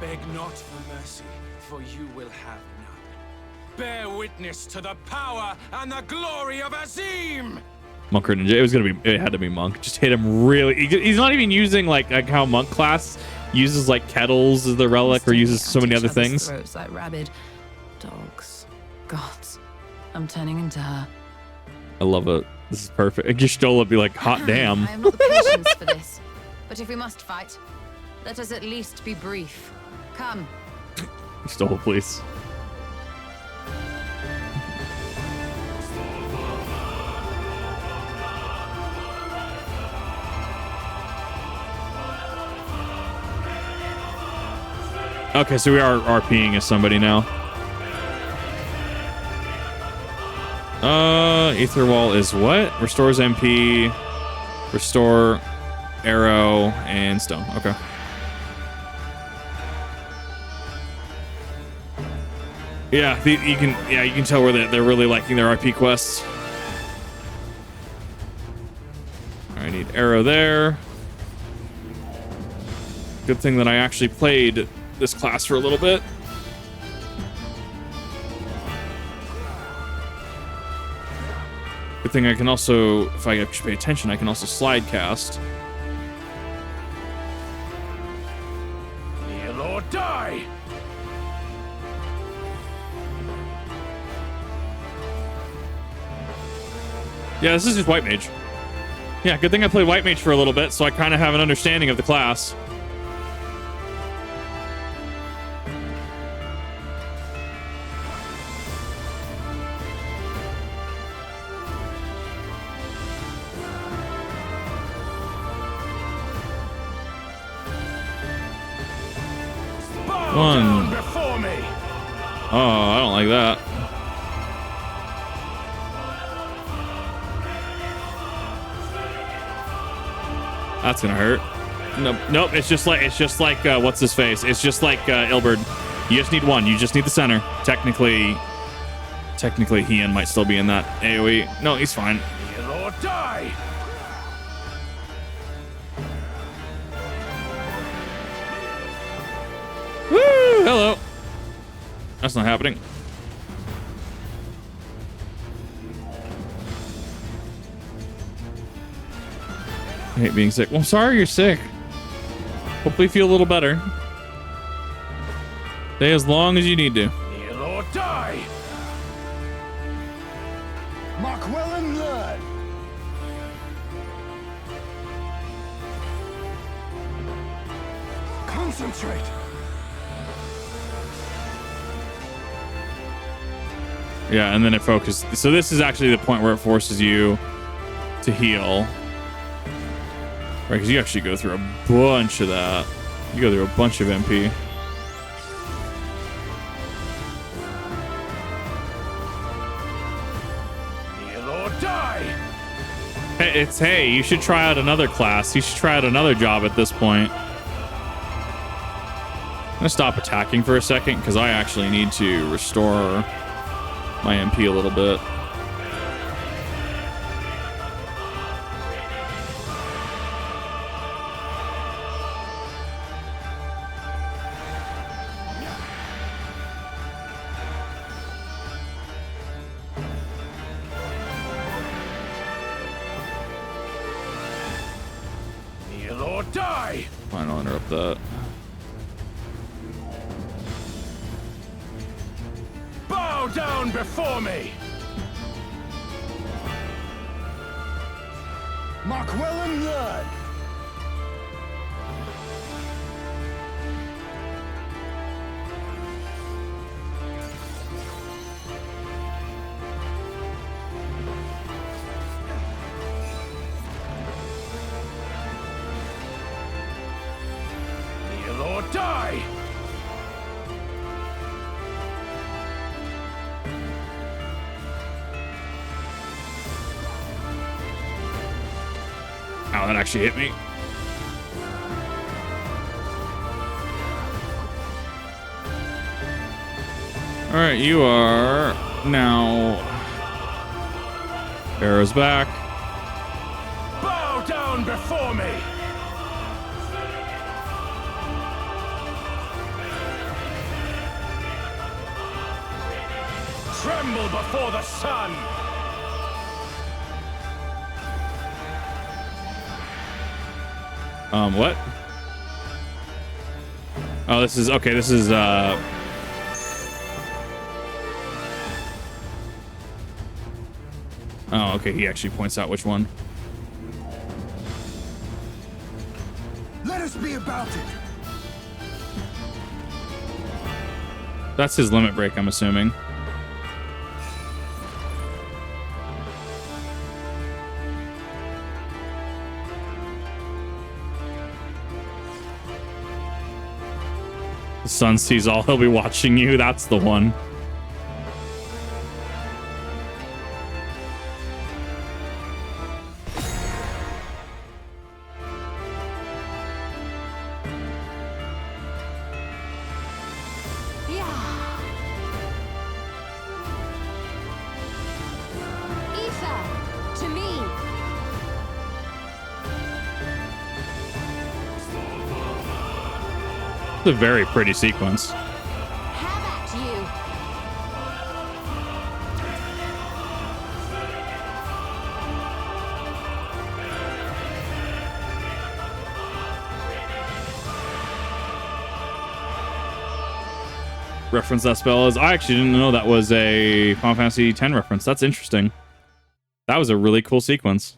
Beg not for mercy, for you will have none. Bear witness to the power and the glory of Azim! Monk or ninja. It had to be monk. Just hit him really. He's not even using like how monk class uses like kettles as the relic or uses so many other things. Throats like rabid dogs. Gods, I'm turning into her. I love it. This is perfect. Gishtola would be like, hot damn. I have not the patience for this. But if we must fight, let us at least be brief. Come. Gishtola, please. Okay, so we are RPing as somebody now. Aether Wall is what? Restores MP, restore, arrow, and stone. Okay. Yeah, you can tell where they're really liking their RP quests. I need arrow there. Good thing that I actually played this class for a little bit. Good thing I can also, if I actually pay attention, I can also slide cast. Kneel or die! Yeah, this is just White Mage. Yeah, good thing I played White Mage for a little bit, so I kind of have an understanding of the class. Down before me. Oh, I don't like that. That's gonna hurt. Nope. It's just like what's his face? It's just like Ilberd. You just need one. You just need the center. Technically, Heian might still be in that AOE. No, he's fine. Kneel or die. Woo! Hello. That's not happening. I hate being sick. Well, I'm sorry you're sick. Hopefully you feel a little better. Stay as long as you need to. Kneel or die. Mark well and learn. Concentrate. Yeah, and then it focuses. So this is actually the point where it forces you to heal. Right, because you actually go through a bunch of that. You go through a bunch of MP. Kneel or die. Hey, you should try out another class. You should try out another job at this point. I'm gonna stop attacking for a second because I actually need to restore my MP a little bit. Kneel or die. Fine, I'll interrupt that. Bow down before me. Markwellen Blood! Kneel or die! Ow, that actually hit me. All right, you are now. Arrow's back. Bow down before me! Tremble before the sun! What? Oh, this is okay. This is oh, okay. He actually points out which one. Let us be about it! That's his limit break, I'm assuming. The sun sees all, he'll be watching you. That's the one. It's a very pretty sequence. Reference that spell is I actually didn't know that was a Final Fantasy X reference. That's interesting. That was a really cool sequence.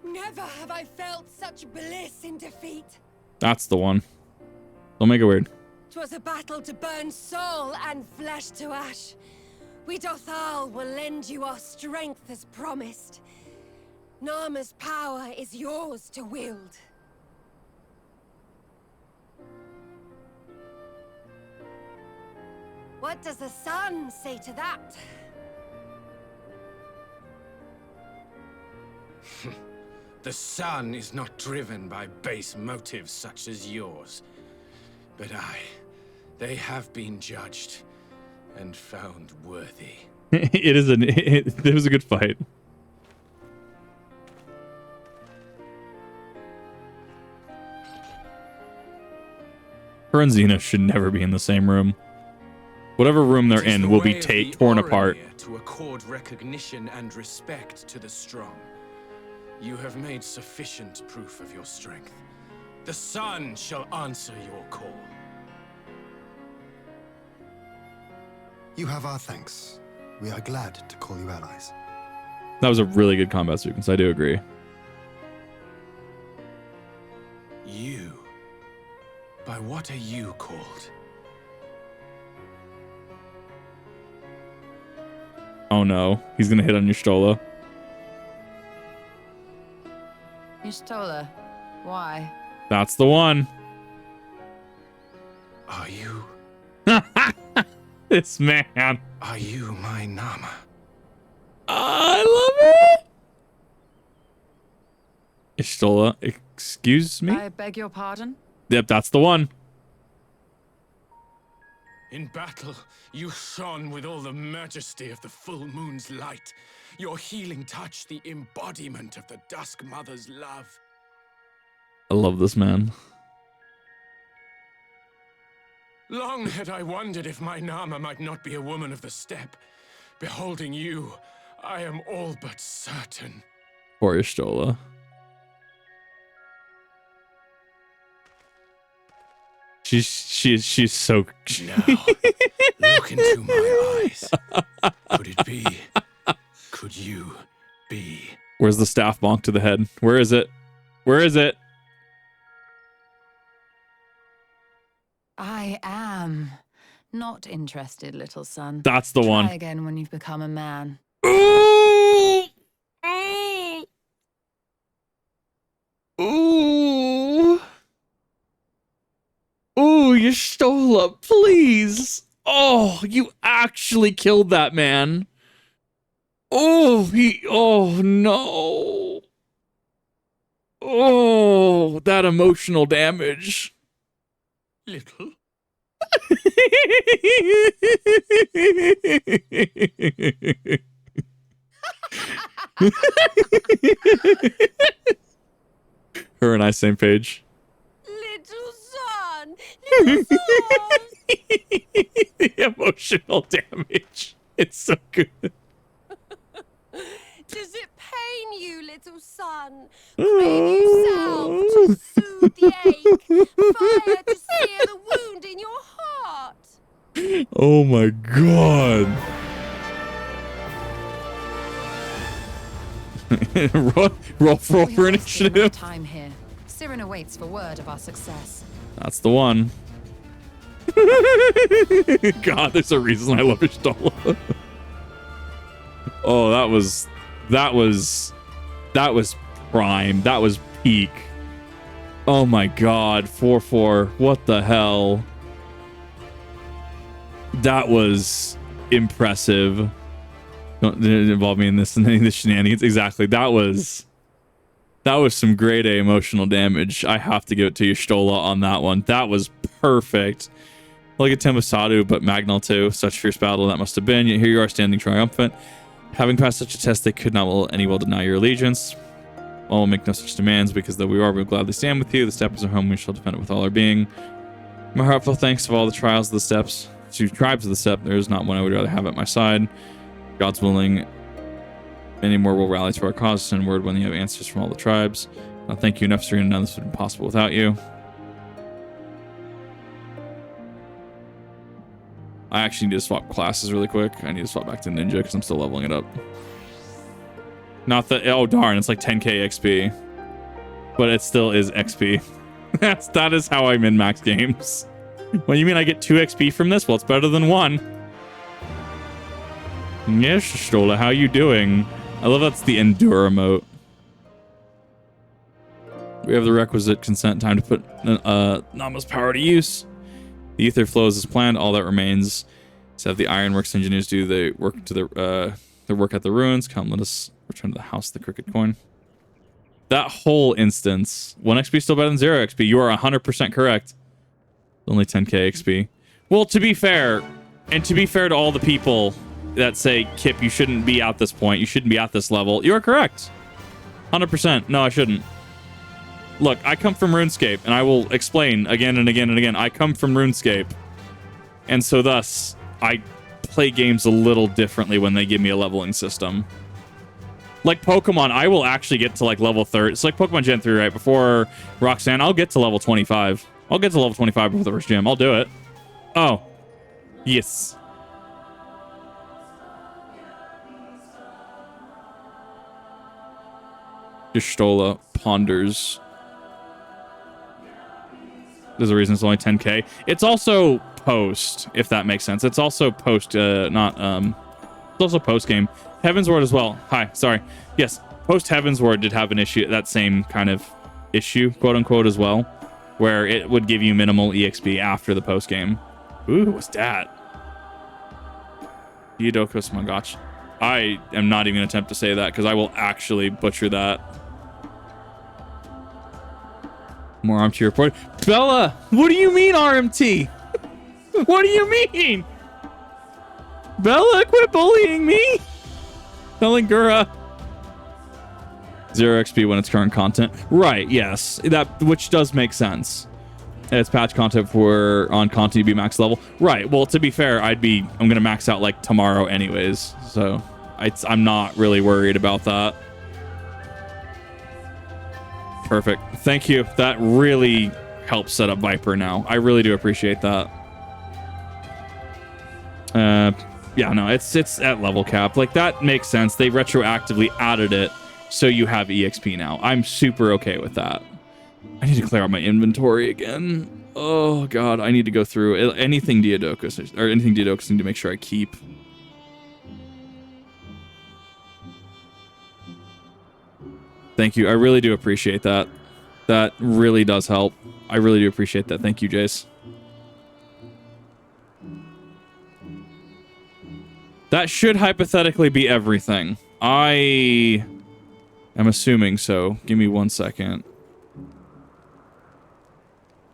Never have I felt such bliss in defeat. That's the one. Don't make it weird. 'Twas a battle to burn soul and flesh to ash. We Dothal will lend you our strength as promised. Narma's power is yours to wield. What does the sun say to that? The sun is not driven by base motives such as yours. But they have been judged and found worthy. It was a good fight. Her and Xena should never be in the same room. Whatever room they're in will be torn apart. To accord recognition and respect to the strong. You have made sufficient proof of your strength. The sun shall answer your call. You have our thanks. We are glad to call you allies. That was a really good combat sequence. I do agree. You? By what are you called? Oh no, he's gonna hit on Y'shtola. Y'shtola, why? That's the one. Are you? This man. Are you my Nama? I love it. Y'shtola, excuse me? I beg your pardon? Yep, that's the one. In battle, you shone with all the majesty of the full moon's light. Your healing touch, the embodiment of the Dusk Mother's love. I love this man. Long had I wondered if my Nama might not be a woman of the steppe. Beholding you, I am all but certain. Poor Y'shtola. She's so. Now, look into my eyes. Could it be? Could you be? Where's the staff bonk to the head? Where is it? Where is it? I am not interested, little son. That's the one. Try again when you've become a man. Ooh! Ooh! Ooh! Ooh, Y'shtola, please! Oh, you actually killed that man. Oh, oh no. Oh, that emotional damage. Little? Her and I, same page. Little son! Little son! The emotional damage. It's so good. Does it pain you, little son? Crave you salve to soothe the ache, fire to sear the wound in your heart. Oh my god. roll for initiative. Time here. Siren awaits for word of our success. That's the one. God, there's a reason I love Y'shtola. Oh, that was prime. That was peak. Oh my god, 4/4. What the hell? That was impressive. Don't involve me in this and any of the shenanigans. Exactly. That was some grade A emotional damage. I have to give it to Y'shtola on that one. That was perfect. Like a Temesadu, but Magnal too. Such fierce battle that must have been. Yet here you are standing triumphant. Having passed such a test, they could not any will deny your allegiance. All will make no such demands, because though we are, we will gladly stand with you. The steppe is our home, we shall defend it with all our being. My heartfelt thanks to all the trials of the steppes, to tribes of the steppe. There is not one I would rather have at my side. God's willing, many more will rally to our cause. Send word when you have answers from all the tribes. I'll thank you enough, Serena. None of this would be possible without you. I actually need to swap classes really quick. I need to swap back to Ninja because I'm still leveling it up. Not that, oh darn, it's like 10k XP. But it still is XP. That is how I min-max games. What, you mean I get 2 XP from this? Well, it's better than 1. Yes, Y'shtola, how you doing? I love that's the Endure emote. We have the requisite consent time to put Nama's power to use. The ether flows as planned. All that remains is have the Ironworks engineers do the work to their work at the ruins. Come, let us return to the house of the Crooked Coin. That whole instance, 1 XP still better than 0 XP. You are 100% correct. Only 10k XP. Well, to be fair, and to be fair to all the people that say, Kip, you shouldn't be at this point. You shouldn't be at this level. You are correct. 100%. No, I shouldn't. Look, I come from RuneScape, and I will explain again and again and again. I come from RuneScape, and so thus, I play games a little differently when they give me a leveling system. Like Pokemon, I will actually get to like level 30. It's like Pokemon Gen 3, right? Before Roxanne, I'll get to level 25. I'll get to level 25 before the first gym. I'll do it. Oh. Yes. Y'shtola ponders. There's a reason it's only 10k. It's also post, if that makes sense. It's also post, it's also post game. Heaven's Ward as well. Hi, sorry. Yes, post Heaven's Ward did have an issue, that same kind of issue, quote unquote, as well, where it would give you minimal EXP after the post game. Ooh, what's that? Yudokos Mangachi. I am not even going to attempt to say that because I will actually butcher that. More RMT report. Bella, what do you mean RMT? What do you mean? Bella, quit bullying me. Telling Gura. 0 XP when it's current content. Right, yes. That, which does make sense. It's patch content for on content to be max level. Right, well, to be fair, I'm going to max out like tomorrow anyways. So I'm not really worried about that. Perfect. Thank you. That really helps set up Viper now. I really do appreciate that. Yeah, no, it's at level cap. Like, that makes sense. They retroactively added it so you have EXP now. I'm super okay with that. I need to clear out my inventory again. Oh god, I need to go through anything Diadokus, or anything Diadokus need to make sure I keep. Thank you. I really do appreciate that. That really does help. I really do appreciate that. Thank you, Jace. That should hypothetically be everything. I am assuming so. Give me 1 second.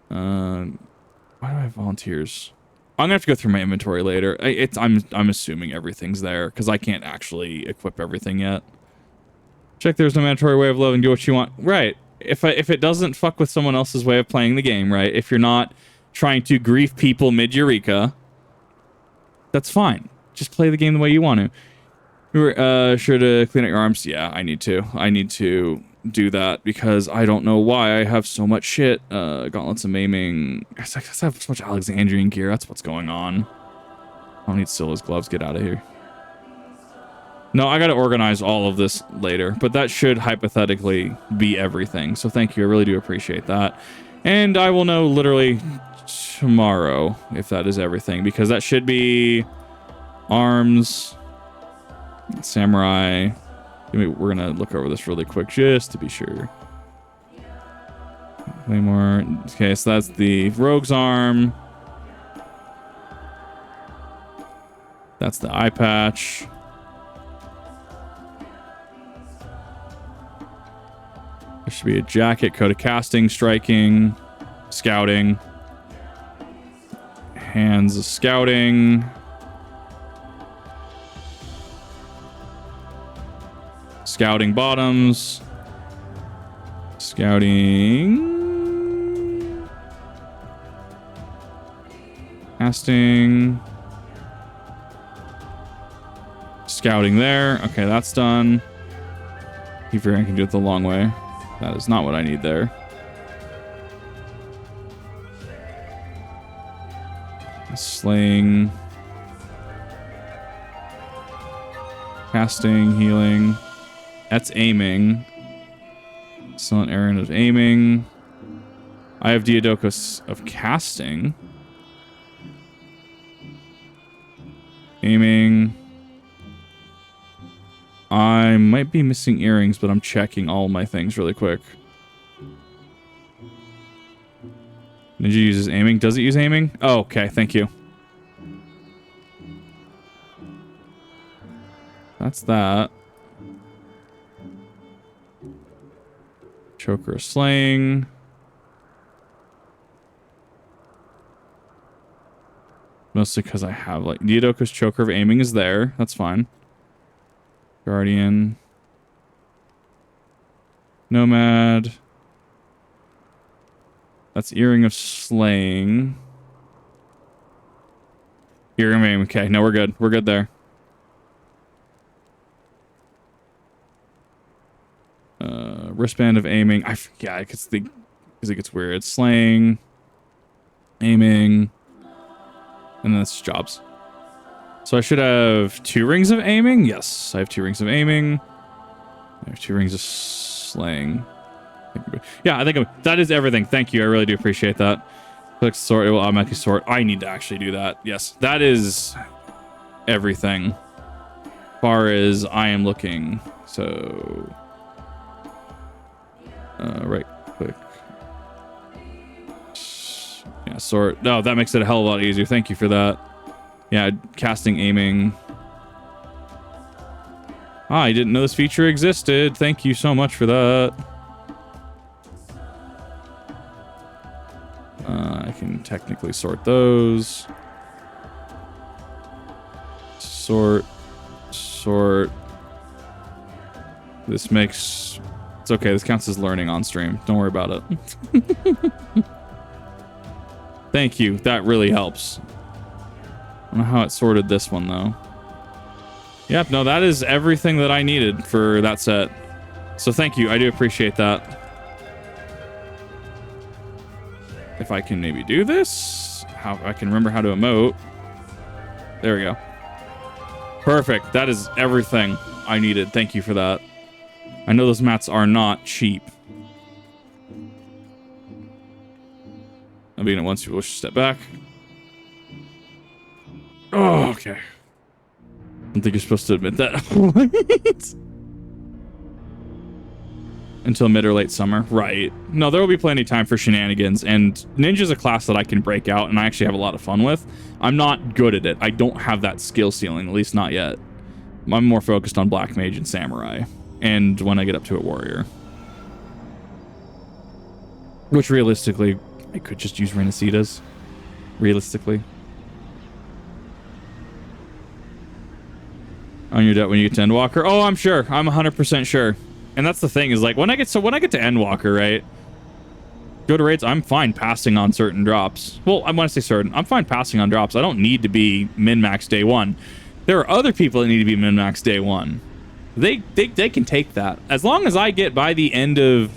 Why do I have volunteers? I'm gonna have to go through my inventory later. I'm assuming everything's there because I can't actually equip everything yet. Check there's no mandatory way of loving. Do what you want. Right. If it doesn't fuck with someone else's way of playing the game, right? If you're not trying to grief people mid-Eureka, that's fine. Just play the game the way you want to. You were sure to clean out your arms. Yeah, I need to. I need to do that because I don't know why I have so much shit. Gauntlets of maiming. I have so much Alexandrian gear. That's what's going on. I don't need Scylla's gloves. Get out of here. No, I gotta organize all of this later, but that should hypothetically be everything. So thank you. I really do appreciate that. And I will know literally tomorrow if that is everything, because that should be arms, samurai. We're gonna look over this really quick just to be sure. Claymore. Okay, so that's the rogue's arm. That's the eye patch. There should be a jacket, coat of casting, striking, scouting, hands of scouting, scouting bottoms, scouting, casting, scouting there. Okay, that's done. Keep your hand, can do it the long way. That is not what I need there. Slaying. Casting, healing. That's aiming. Excellent errand of aiming. I have Diadokus of casting. Aiming. I might be missing earrings, but I'm checking all my things really quick. Ninja uses aiming. Does it use aiming? Oh, okay. Thank you. That's that. Choker of slaying. Mostly because I have like Diadokus choker of aiming is there. That's fine. Guardian. Nomad. That's earring of slaying. Earring of aim. Okay, no, we're good. We're good there. Wristband of aiming. Yeah, because it gets weird. It's slaying, aiming, and then that's jobs. So I should have 2 rings of aiming. Yes, I have 2 rings of aiming. I have 2 rings of slaying. Yeah, I think that is everything. Thank you. I really do appreciate that. Click sort. It will automatically sort. I need to actually do that. Yes, that is everything. As far as I am looking. So right click. Yeah, sort. No, that makes it a hell of a lot easier. Thank you for that. Yeah, casting, aiming. I didn't know this feature existed. Thank you so much for that. I can technically sort those. Sort. This makes... It's okay. This counts as learning on stream. Don't worry about it. Thank you. That really helps. I don't know how it sorted this one, though. Yep, no, that is everything that I needed for that set. So thank you. I do appreciate that. If I can maybe do this, how I can remember how to emote. There we go. Perfect. That is everything I needed. Thank you for that. I know those mats are not cheap. I'll begin it once you wish to step back. Oh, okay. I don't think you're supposed to admit that. What? Until mid or late summer. Right. No, there will be plenty of time for shenanigans, and Ninja's a class that I can break out and I actually have a lot of fun with. I'm not good at it. I don't have that skill ceiling, at least not yet. I'm more focused on Black Mage and Samurai, and when I get up to a Warrior. Which realistically, I could just use Renacitas. Realistically. On your debt when you get to Endwalker? Oh, I'm sure. I'm 100% sure. And that's the thing is like when I get to Endwalker, right? Go to raids, I'm fine passing on certain drops. Well, I want to say certain. I'm fine passing on drops. I don't need to be min-max day one. There are other people that need to be min-max day one. They can take that. As long as I get by the end of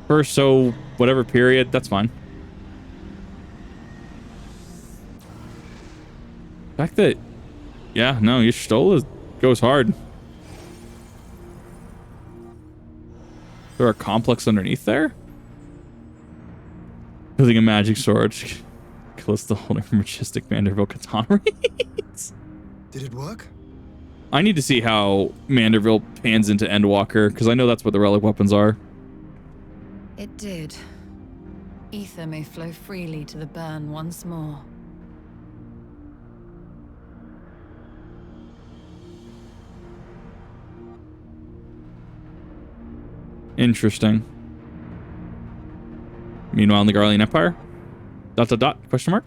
first so whatever period, that's fine. The fact that, yeah, no, your Stola goes hard. There are complex underneath there? Using a magic sword. Callista holding majestic Manderville katana. Did it work? I need to see how Manderville pans into Endwalker, because I know that's what the relic weapons are. It did. Ether may flow freely to the burn once more. Interesting. Meanwhile, in the Garlean Empire? ... Question mark?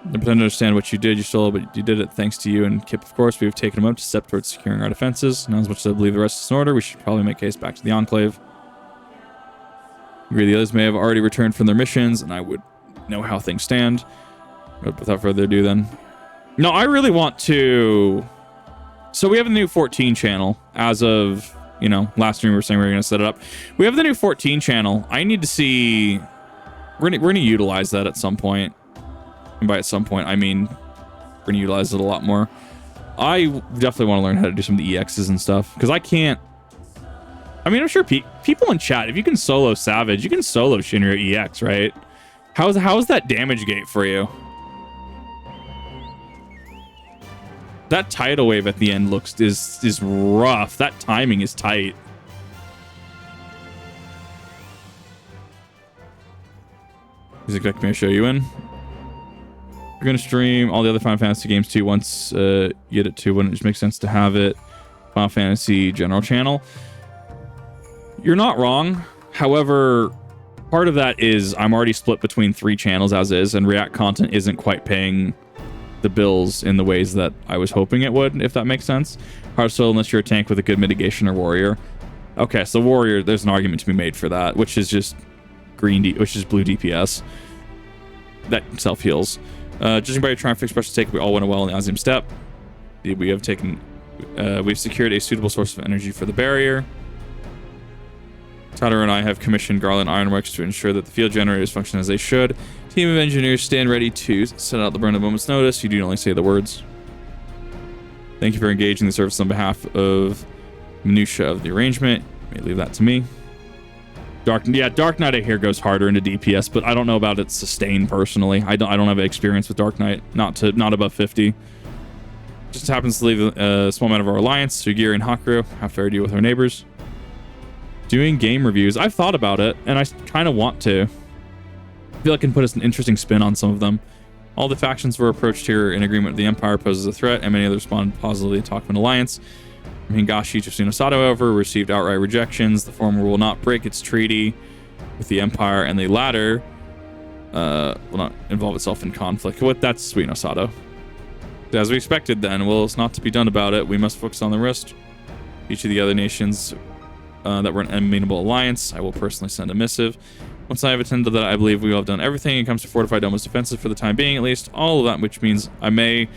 I pretend to understand what you did. You stole, but you did it thanks to you and Kip, of course. We have taken a moment to step towards securing our defenses. Now, as much as I believe the rest is in order, we should probably make case back to the Enclave. Agree the others may have already returned from their missions, and I would know how things stand. But without further ado, then. No, I really want to... So we have a new 14 channel as of, you know, last stream we were saying we were going to set it up. We have the new 14 channel. I need to see... We're going to utilize that at some point. And by at some point, I mean we're going to utilize it a lot more. I definitely want to learn how to do some of the EXs and stuff. Because I can't... I mean, I'm sure people in chat, if you can solo Savage, you can solo Shinryu EX, right? How's that damage gate for you? That tidal wave at the end is rough. That timing is tight. He's expecting me to show you in. We're gonna stream all the other Final Fantasy games too once you get it to when it just makes sense to have it. Final Fantasy General Channel. You're not wrong. However, part of that is I'm already split between 3 channels as is, and React content isn't quite paying the bills in the ways that I was hoping it would, if that makes sense. So unless you're a tank with a good mitigation or warrior. Okay, so warrior, there's an argument to be made for that, which is just which is blue DPS. That self-heals. Judging by your triumph special take, we all went well in the Azim step. We've secured a suitable source of energy for the barrier. Tadaro and I have commissioned Garland Ironworks to ensure that the field generators function as they should. Team of engineers stand ready to set out the burn at a moment's notice. You do only say the words. Thank you for engaging the service on behalf of minutia of the arrangement. You may leave that to me. Dark Knight I hear goes harder into DPS, but I don't know about its sustain personally. I don't have experience with Dark Knight, not above 50. Just happens to leave a small amount of our alliance, Sugiri and Hakuro. How fair do you with our neighbors? Doing game reviews. I've thought about it, and I kind of want to. I feel like I can put an interesting spin on some of them. All the factions were approached here in agreement with the Empire poses a threat, and many others responded positively to talk of an alliance. Hingashi to Tsunosato, however, received outright rejections. The former will not break its treaty with the Empire, and the latter will not involve itself in conflict. That's Tsunosato. As we expected then, well, it's not to be done about it. We must focus on the rest. Each of the other nations that were an amenable alliance, I will personally send a missive. Once I have attended that, I believe we will have done everything. It comes to fortify Doma's defenses for the time being, at least. All of that, which means I may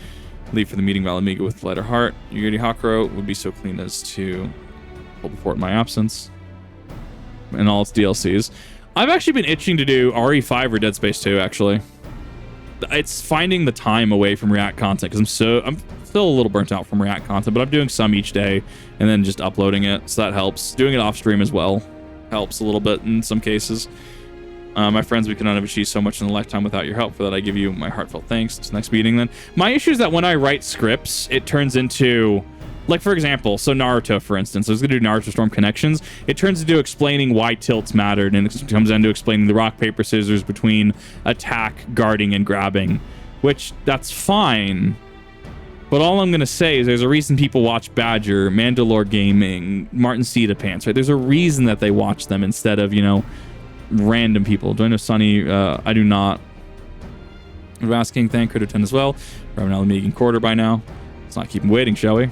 leave for the meeting of Ala Mhigo with lighter heart. Yuri Hakuro would be so clean as to hold the fort in my absence. And all its DLCs. I've actually been itching to do RE5 or Dead Space 2, actually. It's finding the time away from React content, because I'm still a little burnt out from React content, but I'm doing some each day and then just uploading it, so that helps. Doing it off stream as well helps a little bit in some cases. My friends, we could not have achieved so much in a lifetime without your help. For that, I give you my heartfelt thanks. It's the next meeting then. My issue is that when I write scripts, it turns into, like, for example, so Naruto, for instance, I was going to do Naruto Storm Connections. It turns into explaining why tilts mattered, and it comes down to explaining the rock, paper, scissors between attack, guarding, and grabbing, which, that's fine. But all I'm going to say is there's a reason people watch Badger, Mandalore Gaming, Martin Ceta Pants, right? There's a reason that they watch them instead of, you know, random people. Do I know Sunny? I do not. I'm asking, thank her to 10 as well. We're having Ala Mhigan quarter by now. Let's not keep him waiting, shall we?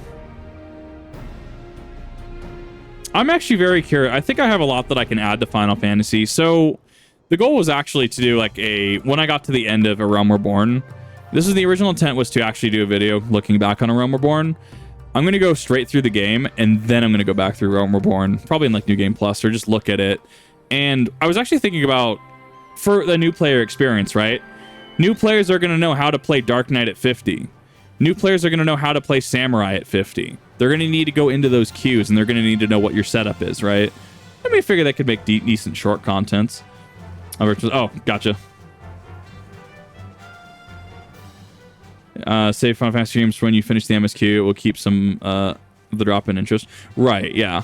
I'm actually very curious. I think I have a lot that I can add to Final Fantasy. So the goal was actually to do like when I got to the end of A Realm Reborn, this is the original intent, was to actually do a video looking back on A Realm Reborn. I'm going to go straight through the game, and then I'm going to go back through Realm Reborn, probably in like New Game Plus, or just look at it. And I was actually thinking about, for the new player experience, right? New players are going to know how to play Dark Knight at 50. New players are going to know how to play Samurai at 50. They're going to need to go into those queues, and they're going to need to know what your setup is, right? I may figure they could make decent short contents. Oh, gotcha. Save Final Fantasy streams when you finish the MSQ. It will keep some the drop in interest. Right, yeah.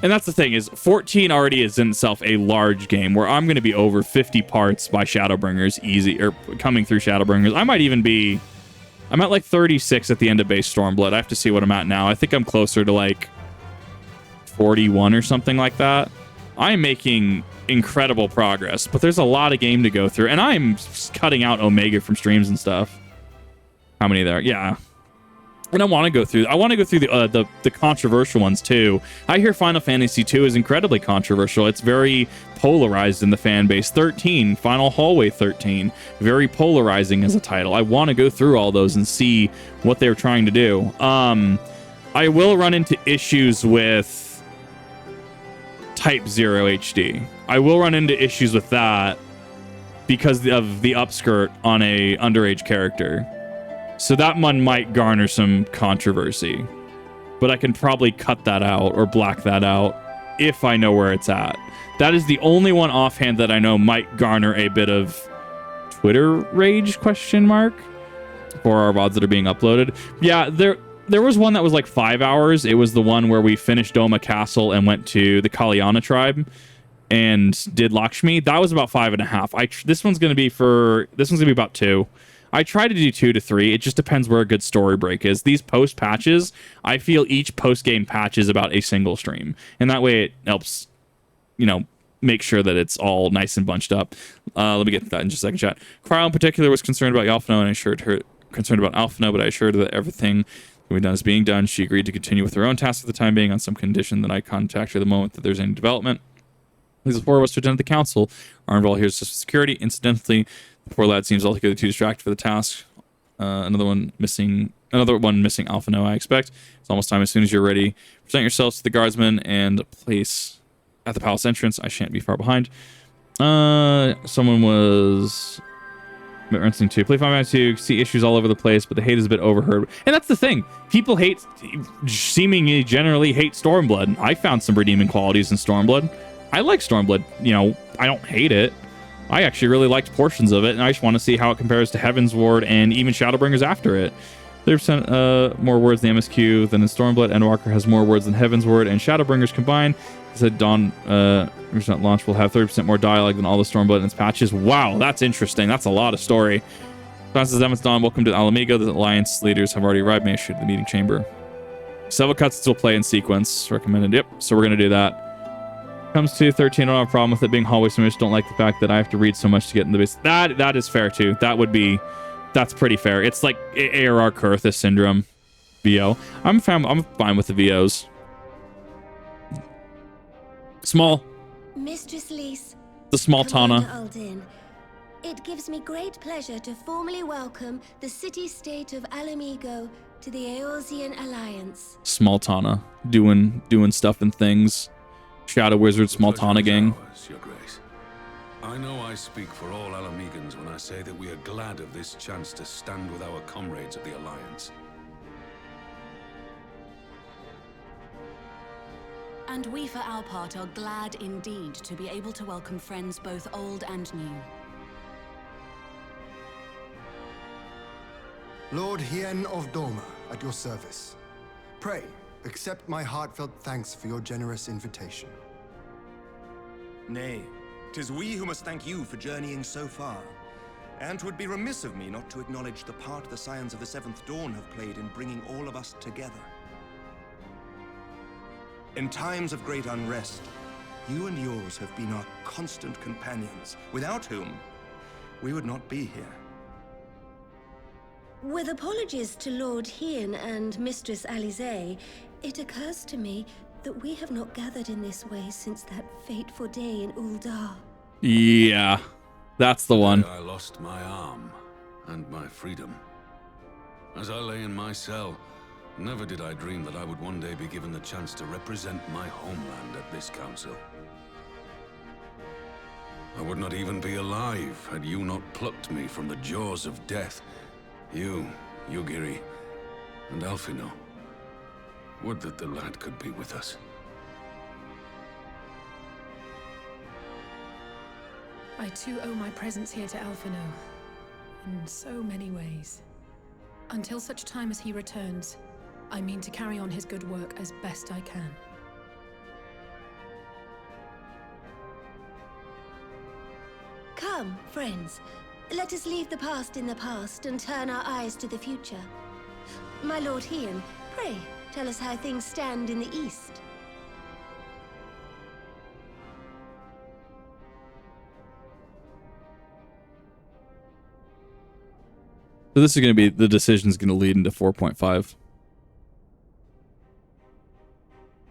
And that's the thing, is 14 already is in itself a large game where I'm going to be over 50 parts by Shadowbringers easy, or coming through Shadowbringers. I might even be, I'm at like 36 at the end of base Stormblood. I have to see what I'm at now. I think I'm closer to like 41 or something like that. I'm making incredible progress, but there's a lot of game to go through, and I'm cutting out Omega from streams and stuff. How many there? Yeah. And I want to go through the controversial ones too. I hear Final Fantasy 2 is incredibly controversial. It's very polarized in the fan base. 13, Final Hallway 13, very polarizing as a title. I want to go through all those and see what they're trying to do. I will run into issues with Type 0 HD. I will run into issues with that because of the upskirt on a underage character. So that one might garner some controversy, but I can probably cut that out or black that out if I know where it's at. That is the only one offhand that I know might garner a bit of Twitter rage, question mark, for our VODs that are being uploaded. Yeah, there was one that was like 5 hours. It was the one where we finished Doma Castle and went to the Kalyana tribe and did Lakshmi. That was about 5.5. This one's gonna be about 2. I try to do 2 to 3. It just depends where a good story break is. These post patches, I feel each post game patch is about a single stream, and that way it helps, you know, make sure that it's all nice and bunched up. Let me get to that in just a second, chat. Cryo in particular was concerned about Alphino, and I assured her but I assured her that everything we've done is being done. She agreed to continue with her own tasks for the time being on some condition that I contact her the moment that there's any development. These 4 of us to attend the council. Our involved here is just security. Incidentally, the poor lad seems altogether too distracted for the task. Another one missing Alphino, I expect. It's almost time. As soon as you're ready, present yourselves to the guardsmen and place at the palace entrance. I shan't be far behind. Someone was referencing to play Final Fantasy 2, see issues all over the place, but the hate is a bit overheard. And that's the thing. People seemingly generally hate Stormblood. I found some redeeming qualities in Stormblood. I like Stormblood. You know, I don't hate it. I actually really liked portions of it, and I just want to see how it compares to Heaven's Ward and even Shadowbringers after it. 30% more words in the MSQ than in Stormblood. Endwalker has more words than Heaven's Ward and Shadowbringers combined. It said Dawn launch will have 30% more dialogue than all the Stormblood in its patches. Wow, that's interesting. That's a lot of story. Francis Emmons Dawn, welcome to Ala Mhigo. The Alliance leaders have already arrived. May I shoot the meeting chamber. Several cuts will play in sequence. Recommended. Yep, so we're going to do that. Comes to 13, I don't have a problem with it being hallway sim. I just don't like the fact that I have to read so much to get in the base. That is fair too. That's pretty fair. It's like ARR Kurthus syndrome. VO. I'm fine with the VOs. Small. Mistress Lise, The small Tana. Commander Aldin, it gives me great pleasure to formally welcome the city-state of Alamigo to the Eorzean Alliance. Small Tana. Doing stuff and things. Shadow Wizard, Small Tana gang. Ours, Your Grace. I know I speak for all Alamegans when I say that we are glad of this chance to stand with our comrades of the Alliance. And we, for our part, are glad indeed to be able to welcome friends both old and new. Lord Hien of Doma, at your service. Pray, accept my heartfelt thanks for your generous invitation. Nay, 'tis we who must thank you for journeying so far. And 'twould be remiss of me not to acknowledge the part the Scions of the Seventh Dawn have played in bringing all of us together. In times of great unrest, you and yours have been our constant companions, without whom we would not be here. With apologies to Lord Hien and Mistress Alize, it occurs to me that we have not gathered in this way since that fateful day in Uldar. Yeah, that's the one. I lost my arm and my freedom. As I lay in my cell, never did I dream that I would one day be given the chance to represent my homeland at this council. I would not even be alive had you not plucked me from the jaws of death. You, Yugiri, and Alphino. Would that the lad could be with us. I too owe my presence here to Alphino, in so many ways. Until such time as he returns, I mean to carry on his good work as best I can. Come, friends. Let us leave the past in the past and turn our eyes to the future. My Lord Hien, pray, tell us how things stand in the East. So this is going to be, the decision's going to lead into 4.5.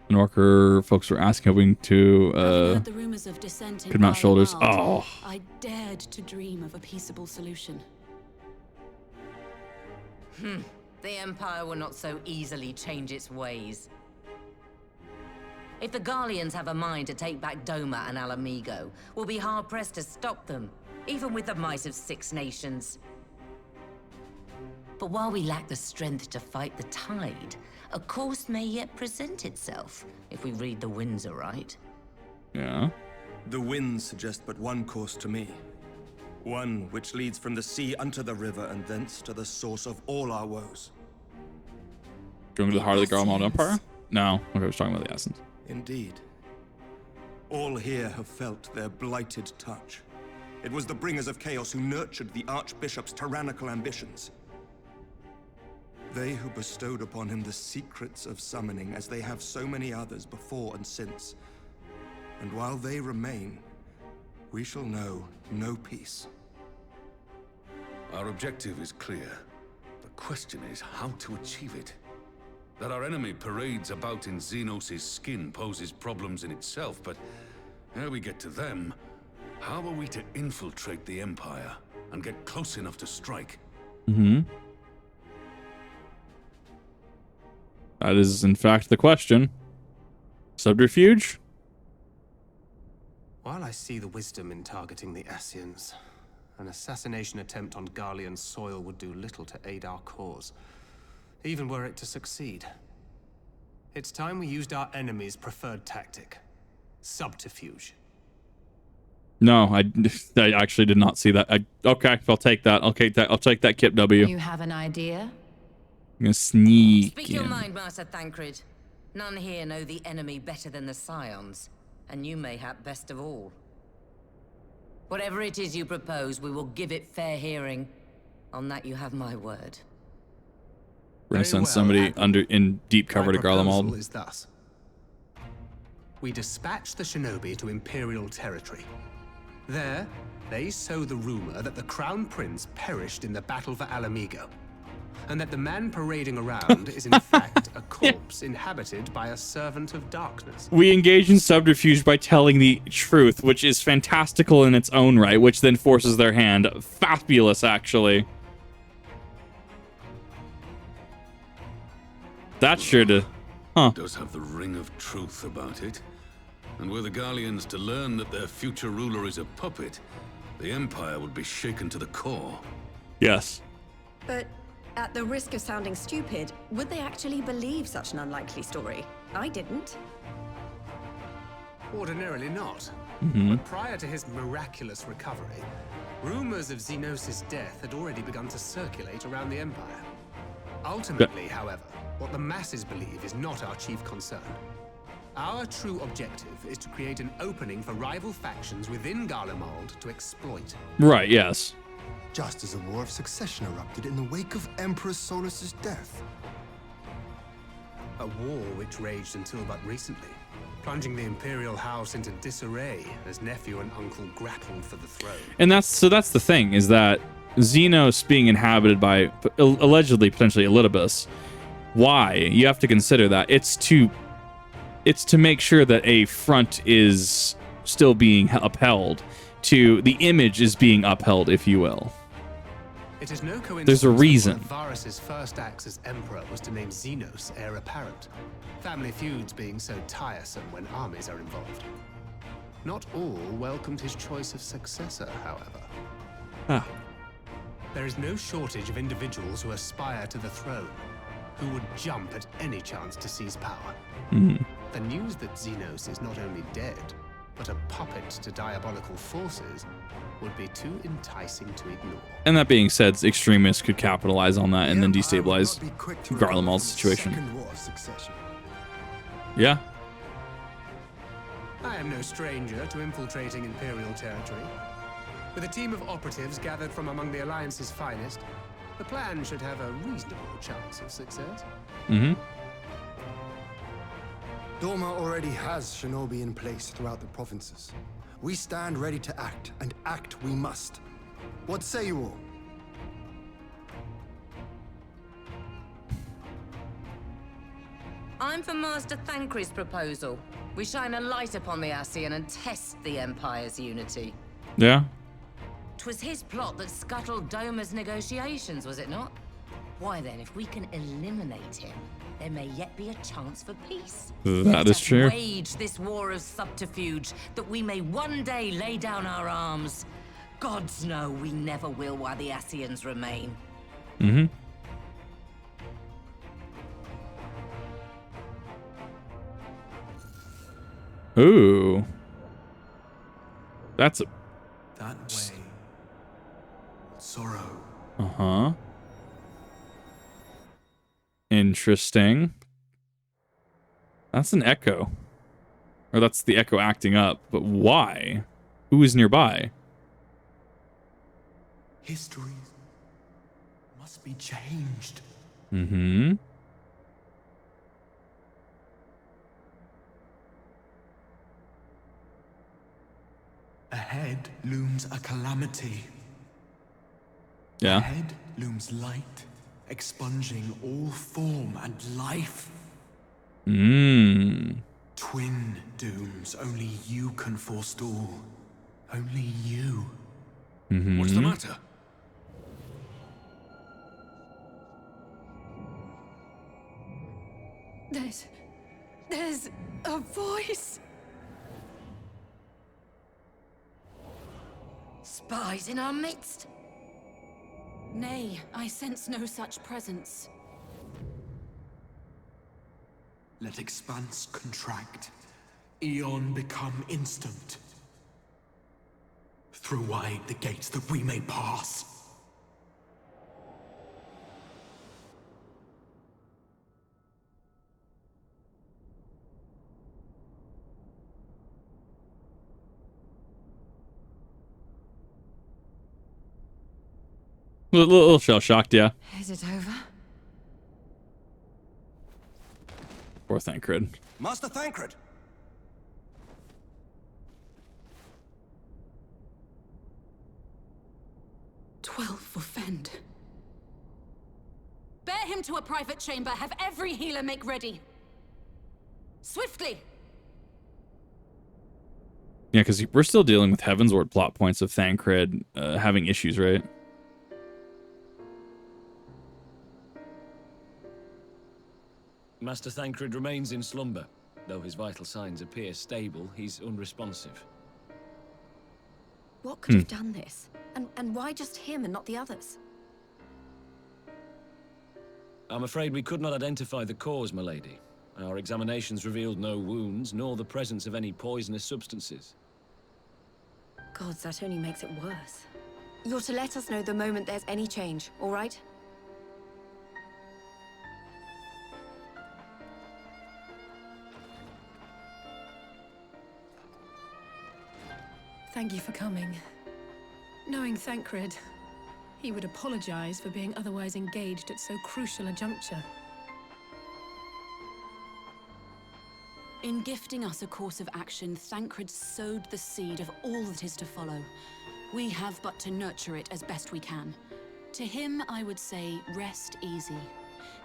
An Orker folks were asking, hoping to Heard the rumors of dissent in put him out shoulders. Balamard. Oh. I dared to dream of a peaceable solution. The Empire will not so easily change its ways. If the Garleans have a mind to take back Doma and Alamigo, we'll be hard-pressed to stop them, even with the might of 6 nations. But while we lack the strength to fight the tide, a course may yet present itself, if we read the winds aright. Yeah. The winds suggest but one course to me. One which leads from the sea unto the river and thence to the source of all our woes. Going to the heart of the Garlemald Empire? No. Okay, I was talking about the Essence. Indeed. All here have felt their blighted touch. It was the bringers of chaos who nurtured the Archbishop's tyrannical ambitions. They who bestowed upon him the secrets of summoning, as they have so many others before and since. And while they remain, we shall know no peace. Our objective is clear. The question is how to achieve it. That our enemy parades about in Xenos' skin poses problems in itself, but ere we get to them, how are we to infiltrate the Empire and get close enough to strike? That is, in fact, the question. Subterfuge? While I see the wisdom in targeting the Ascians, an assassination attempt on Garlean soil would do little to aid our cause, even were it to succeed. It's time we used our enemy's preferred tactic: subterfuge. No, I actually did not see that. Okay, I'll take that. I'll take that Kip W. You have an idea? I'm gonna sneak Speak in. your mind, Master Thancred. None here know the enemy better than the Scions, and you mayhap best of all. Whatever it is you propose, we will give it fair hearing. On that you have my word. We're gonna Very send well, somebody Admiral. in deep cover to My proposal Garlemald. is thus. We dispatch the shinobi to Imperial territory. There, they sow the rumor that the Crown Prince perished in the battle for Alamigo. and that the man parading around is in fact a corpse inhabited by a servant of darkness. We engage in subterfuge by telling the truth, which is fantastical in its own right, which then forces their hand. Fabulous, actually. That should, huh? It does have the ring of truth about it. And were the Garleans to learn that their future ruler is a puppet, the Empire would be shaken to the core. Yes. But at the risk of sounding stupid, would they actually believe such an unlikely story? I didn't. Ordinarily not. Mm-hmm. But prior to his miraculous recovery, rumors of Xenos' death had already begun to circulate around the Empire. Ultimately, however, what the masses believe is not our chief concern. Our true objective is to create an opening for rival factions within Garlemald to exploit. Right, yes. Just as a war of succession erupted in the wake of Emperor Solus's death. A war which raged until but recently, plunging the Imperial House into disarray as nephew and uncle grappled for the throne. And that's the thing, is that Xenos being inhabited by allegedly potentially Elidibus. Why? You have to consider that it's to make sure that a front is still being upheld, to the image is being upheld, if you will. It is no coincidence There's a reason. that Varys' first acts as emperor was to name Xenos heir apparent. Family feuds being so tiresome when armies are involved. Not all welcomed his choice of successor, however. Ah. There is no shortage of individuals who aspire to the throne, who would jump at any chance to seize power. Mm-hmm. The news that Xenos is not only dead, but a puppet to diabolical forces would be too enticing to ignore. And that being said, extremists could capitalize on that and then destabilize Garlemald's situation. Yeah. I am no stranger to infiltrating Imperial territory. With a team of operatives gathered from among the Alliance's finest, the plan should have a reasonable chance of success. Mm-hmm. Doma already has shinobi in place throughout the provinces. We stand ready to act, and act we must. What say you all? I'm for Master Thancred's proposal. We shine a light upon the Ascian and test the Empire's unity. Yeah. 'Twas his plot that scuttled Doma's negotiations, was it not? Why then, if we can eliminate him, there may yet be a chance for peace. That is true. Wage this war of subterfuge, that we may one day lay down our arms. Gods know we never will while the Ascians remain. Mm-hmm. Ooh. That's a... That way. Sorrow. Uh-huh. Interesting. That's an echo. Or that's the echo acting up. But why? Who is nearby? History must be changed. Mm-hmm. Ahead looms a calamity. Yeah. Ahead looms light, expunging all form and life. Mmm. Twin dooms only you can forestall. Only you. Mm-hmm. What's the matter? There's a voice. Spies in our midst? Nay, I sense no such presence. Let expanse contract. Eon become instant. Throw wide the gates that we may pass. A little shell-shocked, yeah. Is it over? Poor Thancred. Master Thancred! For Fend. into a private chamber. Have every healer make ready. Swiftly! Yeah, because we're still dealing with Heavensward plot points of Thancred having issues, right? Master Thancred remains in slumber. Though his vital signs appear stable, he's unresponsive. What could have done this? And why just him and not the others? I'm afraid we could not identify the cause, milady. Our examinations revealed no wounds, nor the presence of any poisonous substances. Gods, that only makes it worse. You're to let us know the moment there's any change, all right? Thank you for coming. Knowing Thancred, he would apologize for being otherwise engaged at so crucial a juncture. In gifting us a course of action, Thancred sowed the seed of all that is to follow. We have but to nurture it as best we can. To him, I would say, rest easy,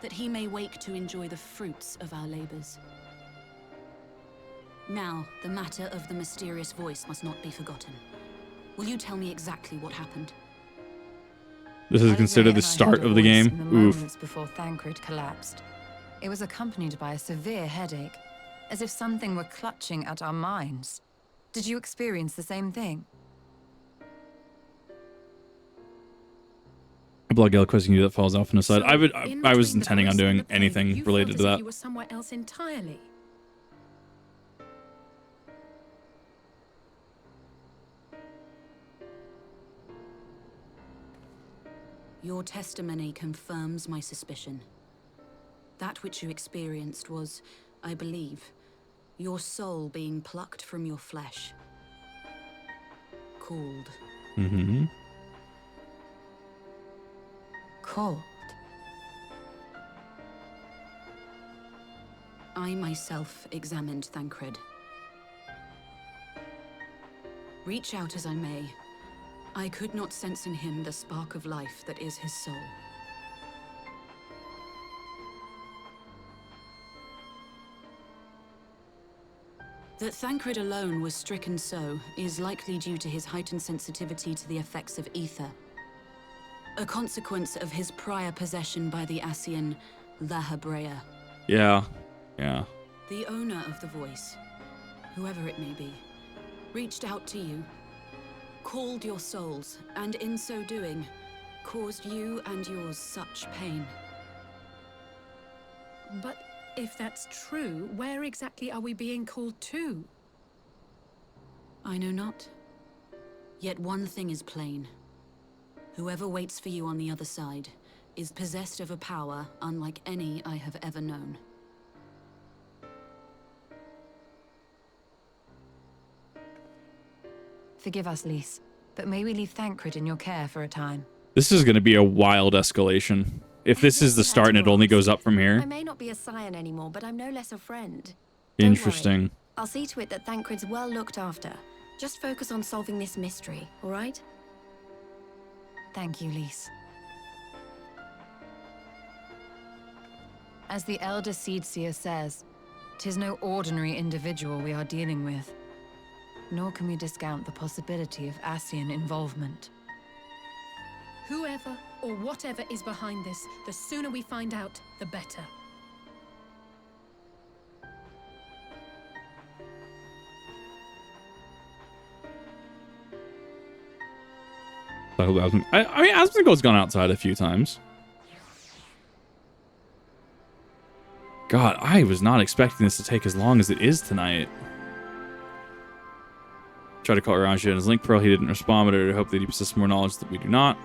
that he may wake to enjoy the fruits of our labors. Now, the matter of the mysterious voice must not be forgotten. Will you tell me exactly what happened? This is considered the start of the game. In the moments before Thancred collapsed. It was accompanied by a severe headache, as if something were clutching at our minds. Did you experience the same thing? Bloodgale questing you that falls off on the side. So, I was intending on doing anything related to that. You were somewhere else entirely. Your testimony confirms my suspicion. That which you experienced was, I believe, your soul being plucked from your flesh. Called. Mm-hmm. Called? I myself examined Thancred. Reach out as I may, I could not sense in him the spark of life that is his soul. That Thancred alone was stricken so is likely due to his heightened sensitivity to the effects of ether. A consequence of his prior possession by the Ascian La Hebrea. Yeah. The owner of the voice, whoever it may be, reached out to you, called your souls, and in so doing, caused you and yours such pain. But if that's true, where exactly are we being called to? I know not. Yet one thing is plain. Whoever waits for you on the other side is possessed of a power unlike any I have ever known. Forgive us, Lys, but may we leave Thancred in your care for a time? This is going to be a wild escalation. If this is the start and it only goes up from here. I may not be a scion anymore, but I'm no less a friend. Interesting. Don't worry. I'll see to it that Thancred's well looked after. Just focus on solving this mystery, all right? Thank you, Lys. As the Elder Seedseer says, 'tis no ordinary individual we are dealing with. Nor can we discount the possibility of Ascian involvement. Whoever or whatever is behind this, the sooner we find out, the better. I mean, Asmongold's gone outside a few times. God, I was not expecting this to take as long as it is tonight. Tried to call Oranja in his link pearl. He didn't respond, but I hope that he possesses more knowledge that we do not.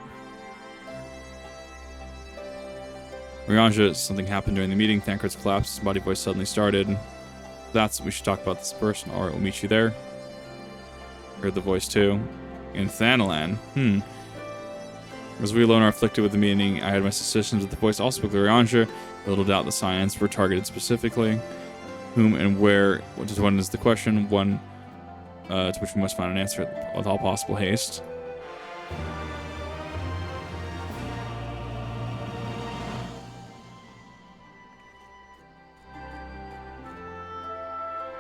Oranja, something happened during the meeting. Thancred's collapse. His body voice suddenly started. That's what we should talk about this person. Alright, we'll meet you there. Heard the voice too. In Thanalan. As we alone are afflicted with the meaning, I had my suspicions that the voice also spoke to Oranja. Little doubt the science were targeted specifically. Whom and where, which is one is the question. One to which we must find an answer with all possible haste.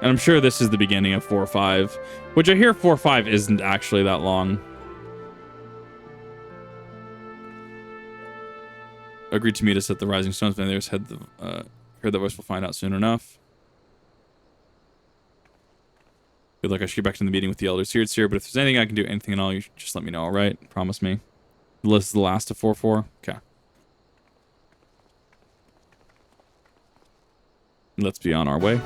And I'm sure this is the beginning of 4-5, which I hear 4-5 isn't actually that long. Agreed to meet us at the Rising Stones. There's heard that voice. We'll find out soon enough. Feel like I should get back to the meeting with the elders here. It's here, but if there's anything I can do, anything at all, you just let me know, all right? Promise me. This is the last of 4-4? Okay. Let's be on our way.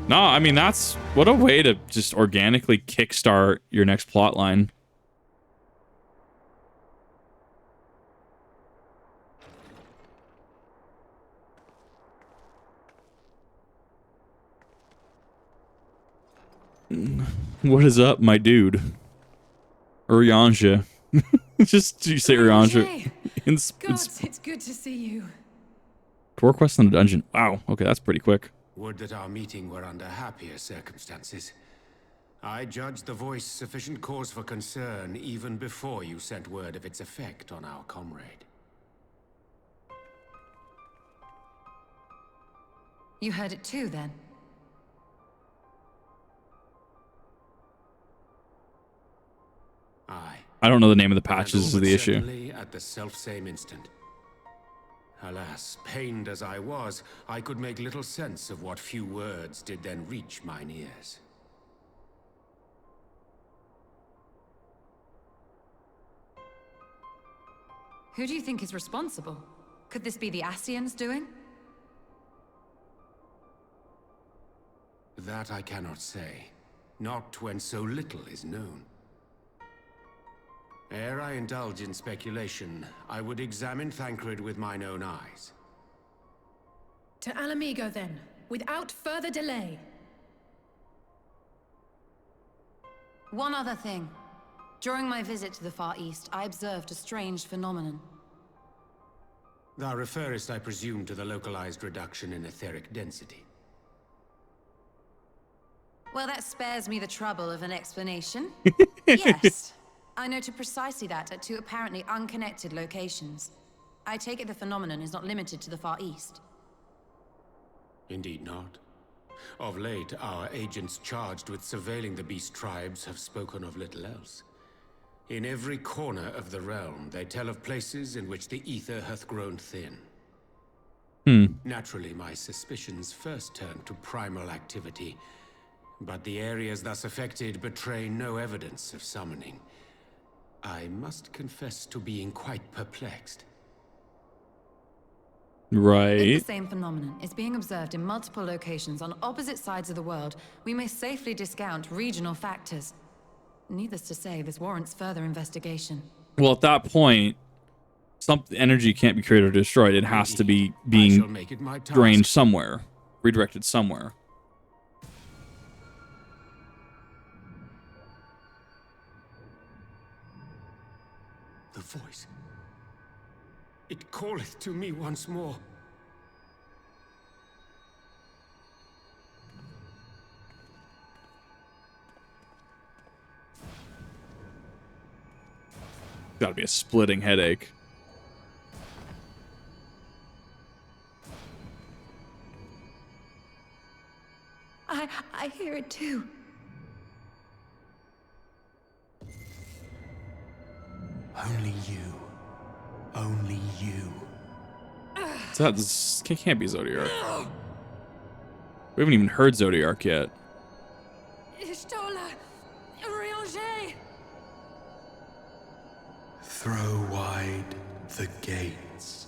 No, I mean, that's... What a way to just organically kickstart your next plot line. What is up, my dude? Urianja. Just, you say Urianja. It's good to see you. 4 quests in a dungeon. Wow. Okay, that's pretty quick. Would that our meeting were under happier circumstances. I judged the voice sufficient cause for concern even before you sent word of its effect on our comrade. You heard it too, then? I don't know the name of the patches is the issue. Certainly at the selfsame instant. Alas, pained as I was, I could make little sense of what few words did then reach mine ears. Who do you think is responsible? Could this be the Ascians doing? That I cannot say. Not when so little is known. Ere I indulge in speculation, I would examine Thancred with mine own eyes. To Alamigo, then, without further delay. One other thing. During my visit to the Far East, I observed a strange phenomenon. Thou referrest, I presume, to the localized reduction in etheric density. Well, that spares me the trouble of an explanation. Yes. I noted precisely that at 2 apparently unconnected locations. I take it the phenomenon is not limited to the Far East. Indeed not. Of late, our agents charged with surveilling the beast tribes have spoken of little else. In every corner of the realm, they tell of places in which the ether hath grown thin. Naturally, my suspicions first turned to primal activity, but the areas thus affected betray no evidence of summoning. I must confess to being quite perplexed. Right. If the same phenomenon is being observed in multiple locations on opposite sides of the world, we may safely discount regional factors. Needless to say, this warrants further investigation. Well, at that point, some energy can't be created or destroyed. It has to be being drained somewhere, redirected somewhere. The voice. It calleth to me once more. Gotta be a splitting headache. I hear it too. Only you. Only you. This can't be Zodiark. We haven't even heard Zodiark yet. Ishtola! Urianger! Throw wide the gates.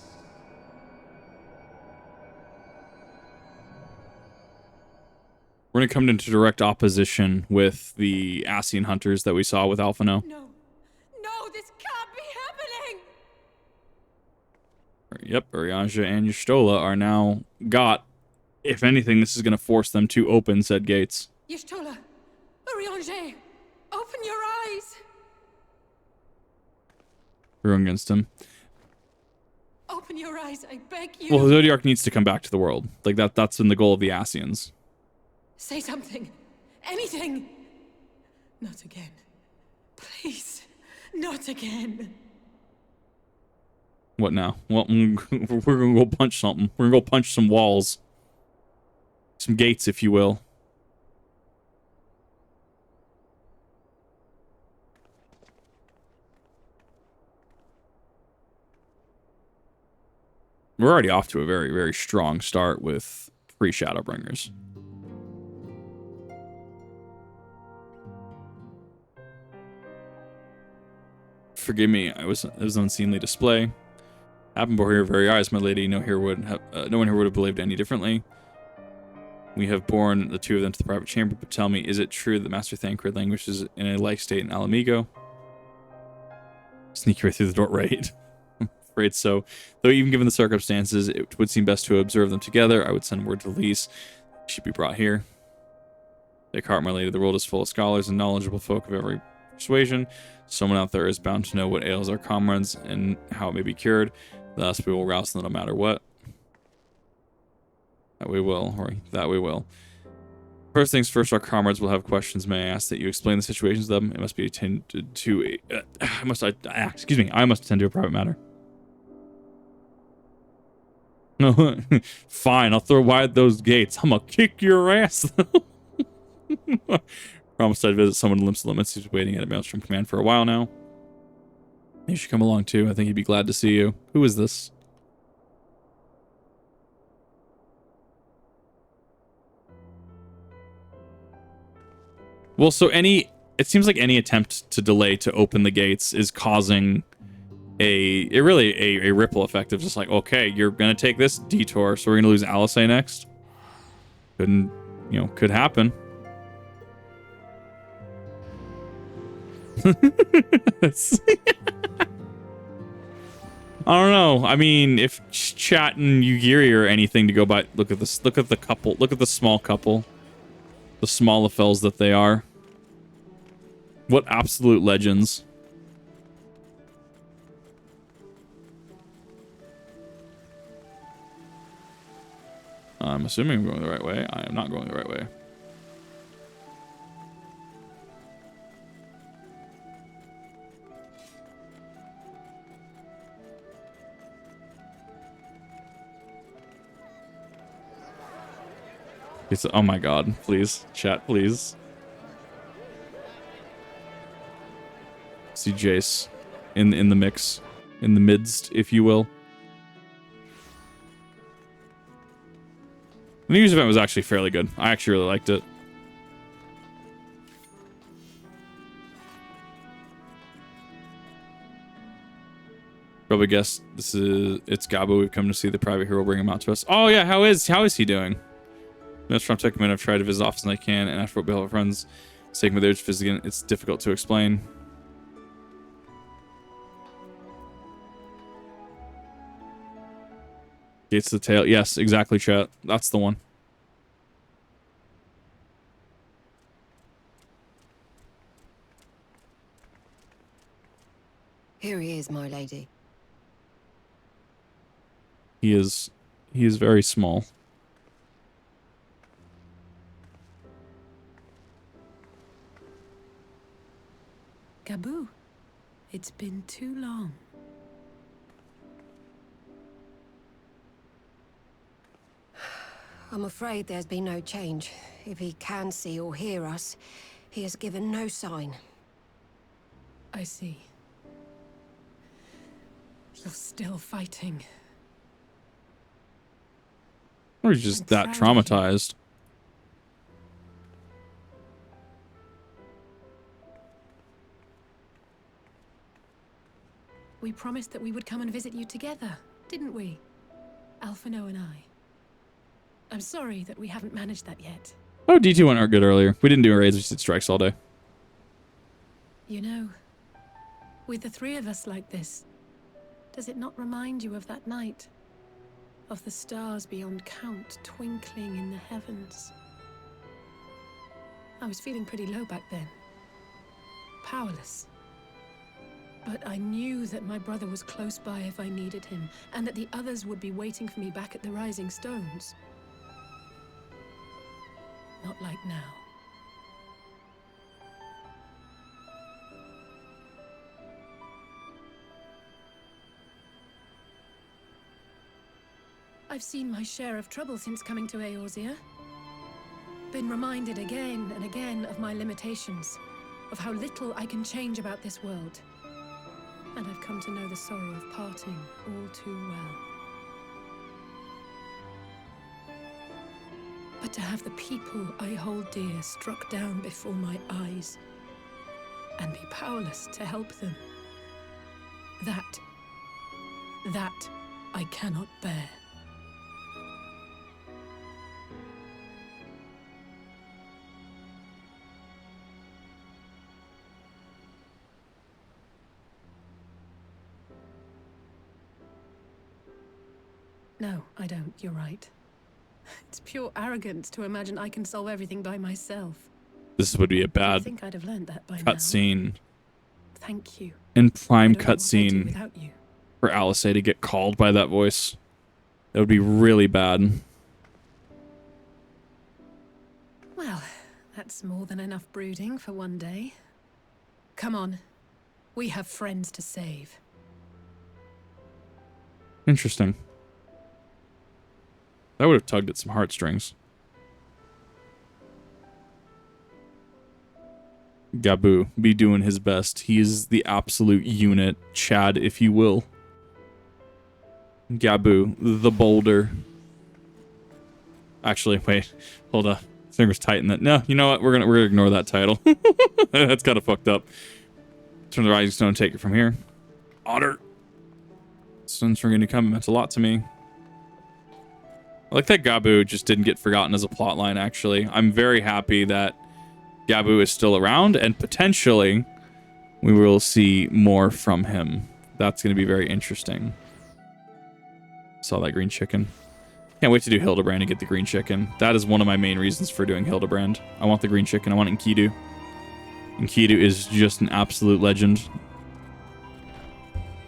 We're gonna come into direct opposition with the Ascian hunters that we saw with Alphino. No, this can't be happening! Yep, Urianger and Y'shtola are now got. If anything, this is gonna force them to open said gates. Y'shtola! Urianger! Open your eyes! We're going against him. Open your eyes, I beg you! Well, Zodiark needs to come back to the world. Like, that's in the goal of the Ascians. Say something! Anything! Not again. Please, not again. What now? Well, we're gonna go punch something. We're gonna go punch some walls. some gates, if you will. We're already off to a very, very strong start with 3 Shadowbringers. Forgive me, it was unseemly display. Happened before your very eyes, my lady. No one here would have believed any differently. We have borne the 2 of them to the private chamber, but tell me, is it true that Master Thancred languishes in a like state in Alamigo? Sneak right through the door, right? I'm afraid so. Though even given the circumstances, it would seem best to observe them together. I would send word to Lise. She should be brought here. Take heart, my lady. The world is full of scholars and knowledgeable folk of every persuasion. Someone out there is bound to know what ails our comrades and how it may be cured. Thus, we will rouse them no matter what. That we will, or that we will. First things first, our comrades will have questions. May I ask that you explain the situations to them? It must be attended to. I must attend to a private matter. No, fine. I'll throw wide those gates. I'm gonna kick your ass. Promised I'd visit someone in Limps Limits who's waiting at a Maelstrom Command for a while now. You should come along too. I think he'd be glad to see you. Who is this? Well, so it seems like any attempt to delay to open the gates is causing a ripple effect of just like, okay, you're gonna take this detour, so we're gonna lose Alice next. Could happen. I don't know. I mean, if Chat and Yugiri or anything to go by, look at this. Look at the couple. Look at the small couple. The Smallafels that they are. What absolute legends. I'm assuming I'm going the right way. I am not going the right way. Oh my god, please. Chat, please. See Jace in the mix. In the midst, if you will. The New Year's event was actually fairly good. I actually really liked it. Probably guess it's Gabo. We've come to see the private hero. Bring him out to us. Oh yeah, how is he doing? That's from Techman. I've tried to visit as often as I can, and after what we have friends sake with their physical, it's difficult to explain. Gates of the Tail. Yes, exactly, chat. That's the one. Here he is, my lady. He is very small. Gabu, it's been too long. I'm afraid there's been no change. If he can see or hear us, he has given no sign. I see. You're still fighting. Or he's just that traumatized. We promised that we would come and visit you together, didn't we? Alphino and I. I'm sorry that we haven't managed that yet. Oh, D2 went good earlier. We didn't do raids, we just did strikes all day. You know, with the 3 of us like this, does it not remind you of that night? Of the stars beyond count twinkling in the heavens? I was feeling pretty low back then. Powerless. But I knew that my brother was close by if I needed him, and that the others would be waiting for me back at the Rising Stones. Not like now. I've seen my share of trouble since coming to Eorzea. been reminded again and again of my limitations, of how little I can change about this world. And I've come to know the sorrow of parting all too well. But to have the people I hold dear struck down before my eyes, and be powerless to help them, that I cannot bear. No, I don't. You're right. It's pure arrogance to imagine I can solve everything by myself. This would be a I bad think I'd have learned that by now. cutscene. Thank you. And prime I don't know what I'd do cutscene without you. for Alice to get called by that voice. That would be really bad. Well, that's more than enough brooding for one day. Come on. We have friends to save. Interesting. That would have tugged at some heartstrings. Gabu be doing his best. He is the absolute unit, Chad, if you will. Gabu, the boulder. Actually, wait, hold on. Fingers tighten that. No, you know what? We're gonna ignore that title. That's kind of fucked up. Turn the rising stone. Take it from here. Otter. Sun's going to come. It meant a lot to me. I like that Gabu just didn't get forgotten as a plotline. Actually, I'm very happy that Gabu is still around, and potentially we will see more from him. That's going to be very interesting. Saw that green chicken. Can't wait to do Hildebrand and get the green chicken. That is one of my main reasons for doing Hildebrand. I want the green chicken. I want Enkidu. Enkidu is just an absolute legend.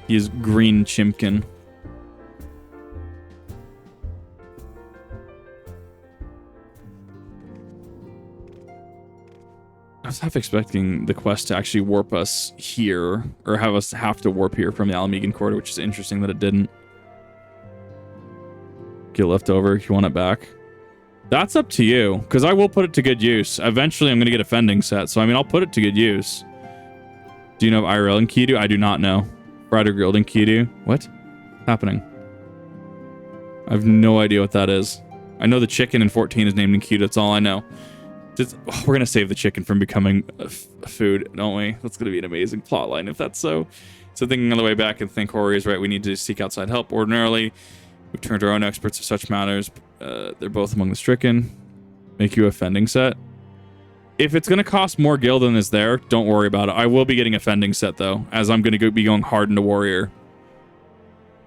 He is green chimkin. I was half expecting the quest to actually warp us here, or have us have to warp here from the Alamegan Quarter, which is interesting that it didn't. Get left over if you want it back. That's up to you, because I will put it to good use. Eventually, I'm going to get a fending set, so I mean, I'll put it to good use. Do you know IRL Enkidu? I do not know. Fried or grilled Enkidu? What? Happening? I have no idea what that is. I know the chicken in 14 is named Enkidu. That's all I know. We're going to save the chicken from becoming a food, don't we? That's going to be an amazing plotline if that's so. So thinking on the way back and think Hori is right, we need to seek outside help. Ordinarily, we turn to our own experts of such matters. They're both among the stricken. Make you a fending set. If it's going to cost more gil than is there, don't worry about it. I will be getting a fending set, though, as I'm going to be going hard into warrior.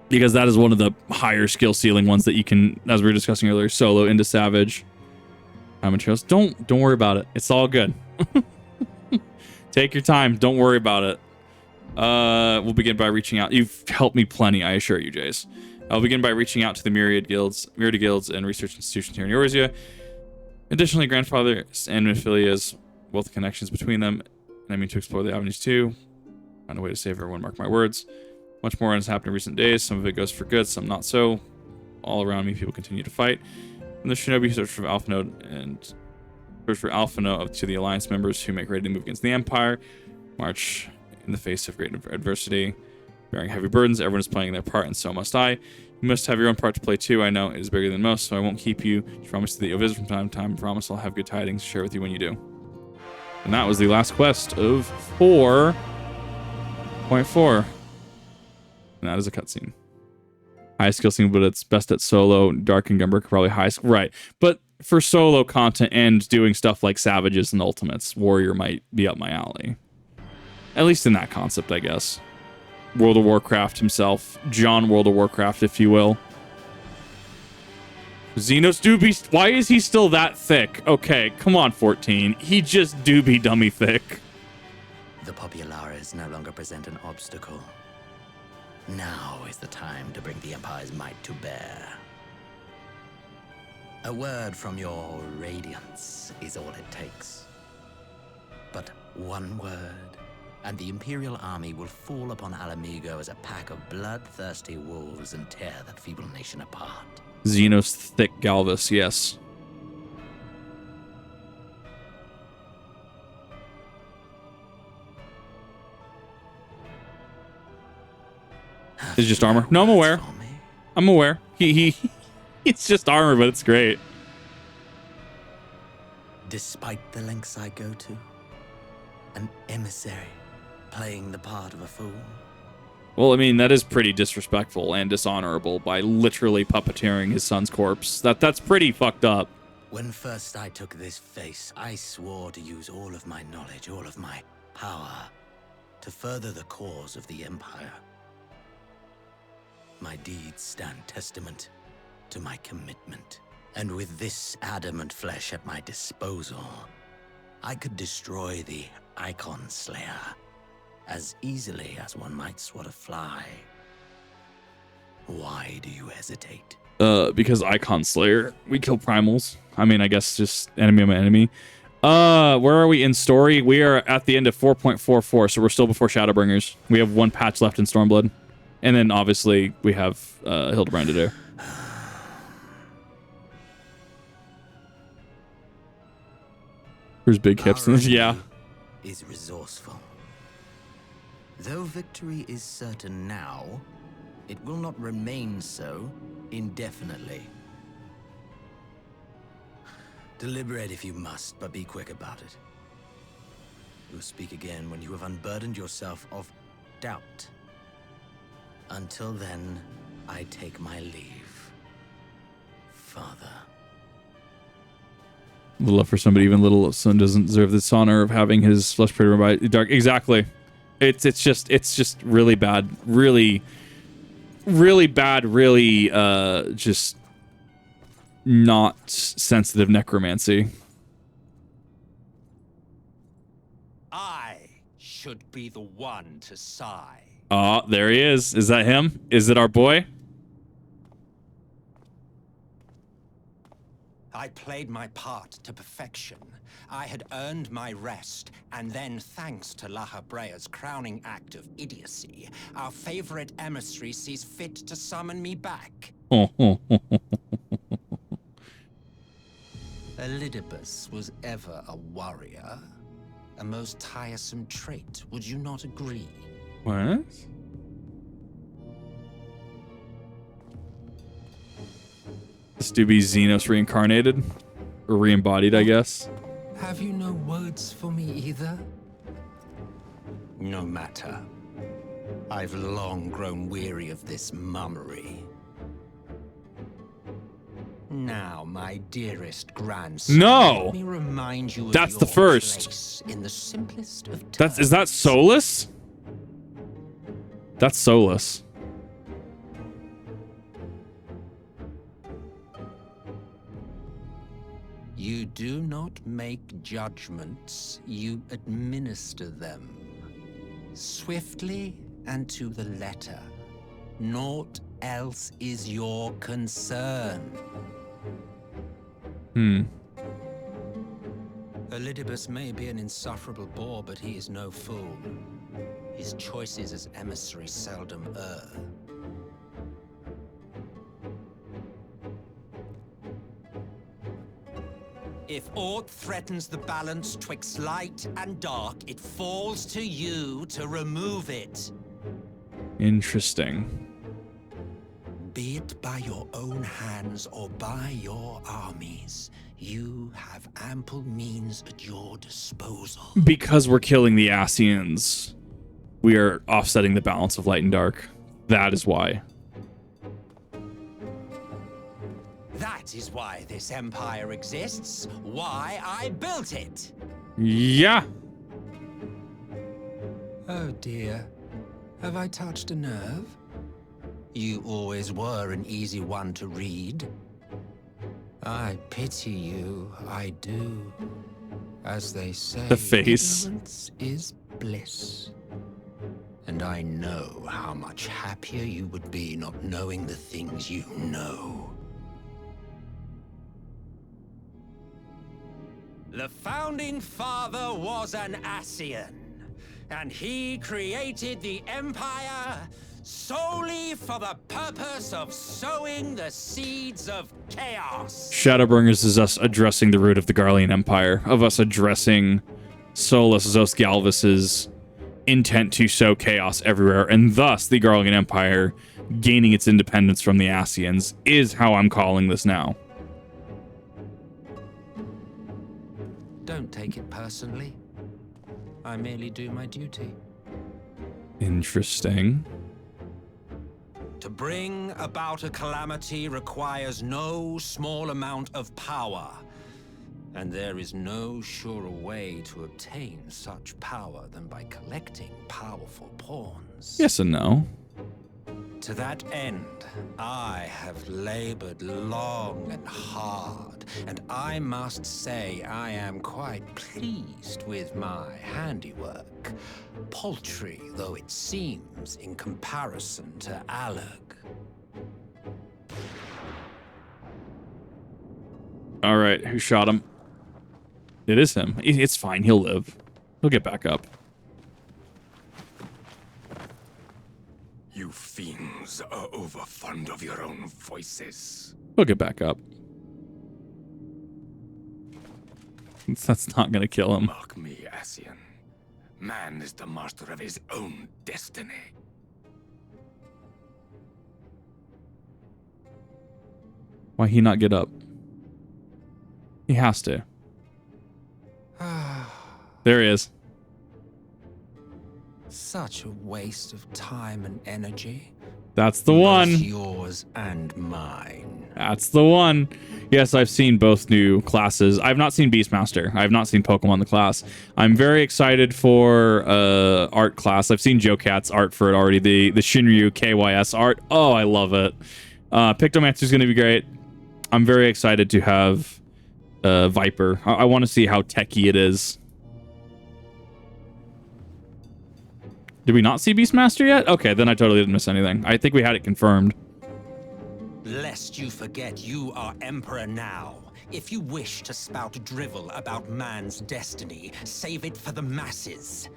Because that is one of the higher skill ceiling ones that you can, as we were discussing earlier, solo into savage. Amateurs. Don't worry about it. It's all good. Take your time. Don't worry about it. We'll begin by reaching out. You've helped me plenty, I assure you, Jace. I'll begin by reaching out to the myriad guilds and research institutions here in Eorzea. Additionally, grandfathers and Nephilia's wealth connections between them, and I mean to explore the avenues too. Find a way to save everyone, mark my words. Much more has happened in recent days. Some of it goes for good, some not so. All around me, people continue to fight. And the Shinobi search for Alphinaud to the Alliance members who make ready to move against the Empire. March in the face of great adversity. Bearing heavy burdens, everyone is playing their part, and so must I. You must have your own part to play too. I know it is bigger than most, so I won't keep you. Just promise that you'll visit from time to time. I promise I'll have good tidings to share with you when you do. And that was the last quest of 4.4. And that is a cutscene. High skill scene, but it's best at solo. Dark and Gumber probably high skill. Right. But for solo content and doing stuff like Savages and Ultimates, Warrior might be up my alley. At least in that concept, I guess. World of Warcraft himself. John World of Warcraft, if you will. Xenos do be... Why is he still that thick? Okay, come on, 14. He just do be dummy thick. The Populares no longer present an obstacle. Now is the time to bring the Empire's might to bear. A word from your Radiance is all it takes. But one word, and the Imperial army will fall upon Alamigo as a pack of bloodthirsty wolves and tear that feeble nation apart. Xenos thick Galvus, yes. It's just armor. No, I'm aware. I'm aware. It's just armor, but it's great. Despite the lengths I go to, an emissary playing the part of a fool. Well, I mean, that is pretty disrespectful and dishonorable by literally puppeteering his son's corpse. That's pretty fucked up. When first I took this face, I swore to use all of my knowledge, all of my power, to further the cause of the Empire. My deeds stand testament to my commitment. And with this adamant flesh at my disposal, I could destroy the Icon Slayer as easily as one might swat a fly. Why do you hesitate? Because Icon Slayer, we kill primals. I mean, I guess just enemy of my enemy. Where are we in story? We are at the end of 4.44, so we're still before Shadowbringers. We have one patch left in Stormblood. And then, obviously, we have Hildebrand to do. There's big hips. Yeah. Is resourceful. Though victory is certain now, it will not remain so indefinitely. Deliberate if you must, but be quick about it. We'll speak again when you have unburdened yourself of doubt. Until then, I take my leave, Father. The love for somebody even little son doesn't deserve this honor of having his flesh predator by dark. Exactly. It's just really bad. Really bad. Really just not sensitive necromancy. I should be the one to sigh. Oh, there he is. Is that him? Is it our boy? I played my part to perfection. I had earned my rest, and then thanks to La Habrea's crowning act of idiocy, our favorite emissary sees fit to summon me back. Elidibus was ever a warrior. A most tiresome trait, would you not agree? What? This dude be Xenos reincarnated? Or re-embodied, I guess. Have you no words for me either? No matter. I've long grown weary of this mummery. Now, my dearest grandson, no! let me remind you of that's your the first. place in the simplest of terms. Is that Solus? That's Solus. You do not make judgments, you administer them. Swiftly and to the letter. Naught else is your concern. Elidibus may be an insufferable bore, but he is no fool. His choices as emissary seldom err. If aught threatens the balance twixt light and dark, it falls to you to remove it. Interesting. Be it by your own hands or by your armies, you have ample means at your disposal. Because we're killing the Ascians, we are offsetting the balance of light and dark. That is why. That is why this empire exists, why I built it. Yeah. Oh dear, have I touched a nerve? You always were an easy one to read. I pity you, I do. As they say, the face. Ignorance is bliss. And I know how much happier you would be not knowing the things you know. The founding father was an Ascian, and he created the Empire solely for the purpose of sowing the seeds of chaos. Shadowbringers is us addressing the root of the Garlean Empire, of us addressing Solus Zos Galvus's intent to sow chaos everywhere, and thus the Garlean Empire gaining its independence from the Ascians is how I'm calling this now. Don't take it personally. I merely do my duty. Interesting. To bring about a calamity requires no small amount of power. And there is no surer way to obtain such power than by collecting powerful pawns. Yes and no. To that end, I have labored long and hard, and I must say I am quite pleased with my handiwork, paltry though it seems in comparison to Alec. All right, who shot him? It is him. It's fine. He'll live. He'll get back up. You fiends are overfond of your own voices. He'll get back up. That's not going to kill him. Mark me, Ascian. Man is the master of his own destiny. Why he not get up? He has to. There he is. Such a waste of time and energy. That's the one. Both yours and mine. That's the one. Yes, I've seen both new classes. I've not seen Beastmaster. I have not seen Pokemon the class. I'm very excited for art class. I've seen Joe Cat's art for it already. The Shinryu KYS art. Oh, I love it. Pictomancer is going to be great. I'm very excited to have Viper. I want to see how techy it is. Did we not see Beastmaster yet? Okay, then I totally didn't miss anything. I think we had it confirmed. Lest you forget you are Emperor now. If you wish to spout drivel about man's destiny, save it for the masses.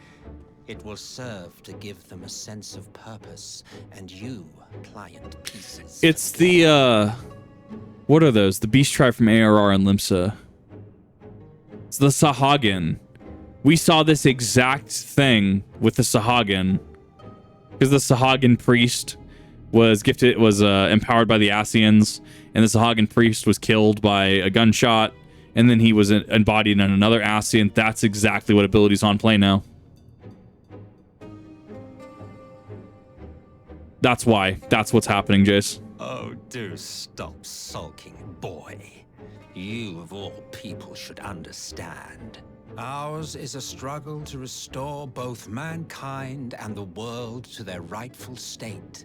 It will serve to give them a sense of purpose, and you, pliant pieces. It's the, what are those? The Beast Tribe from ARR and Limsa. It's the Sahagin. We saw this exact thing with the Sahagin, because the Sahagin priest was empowered by the Ascians, and the Sahagin priest was killed by a gunshot, and then he was embodied in another Ascian. That's exactly what ability's on play now. That's why. That's what's happening, Jace. Oh, do stop sulking, boy. You, of all people, should understand. Ours is a struggle to restore both mankind and the world to their rightful state.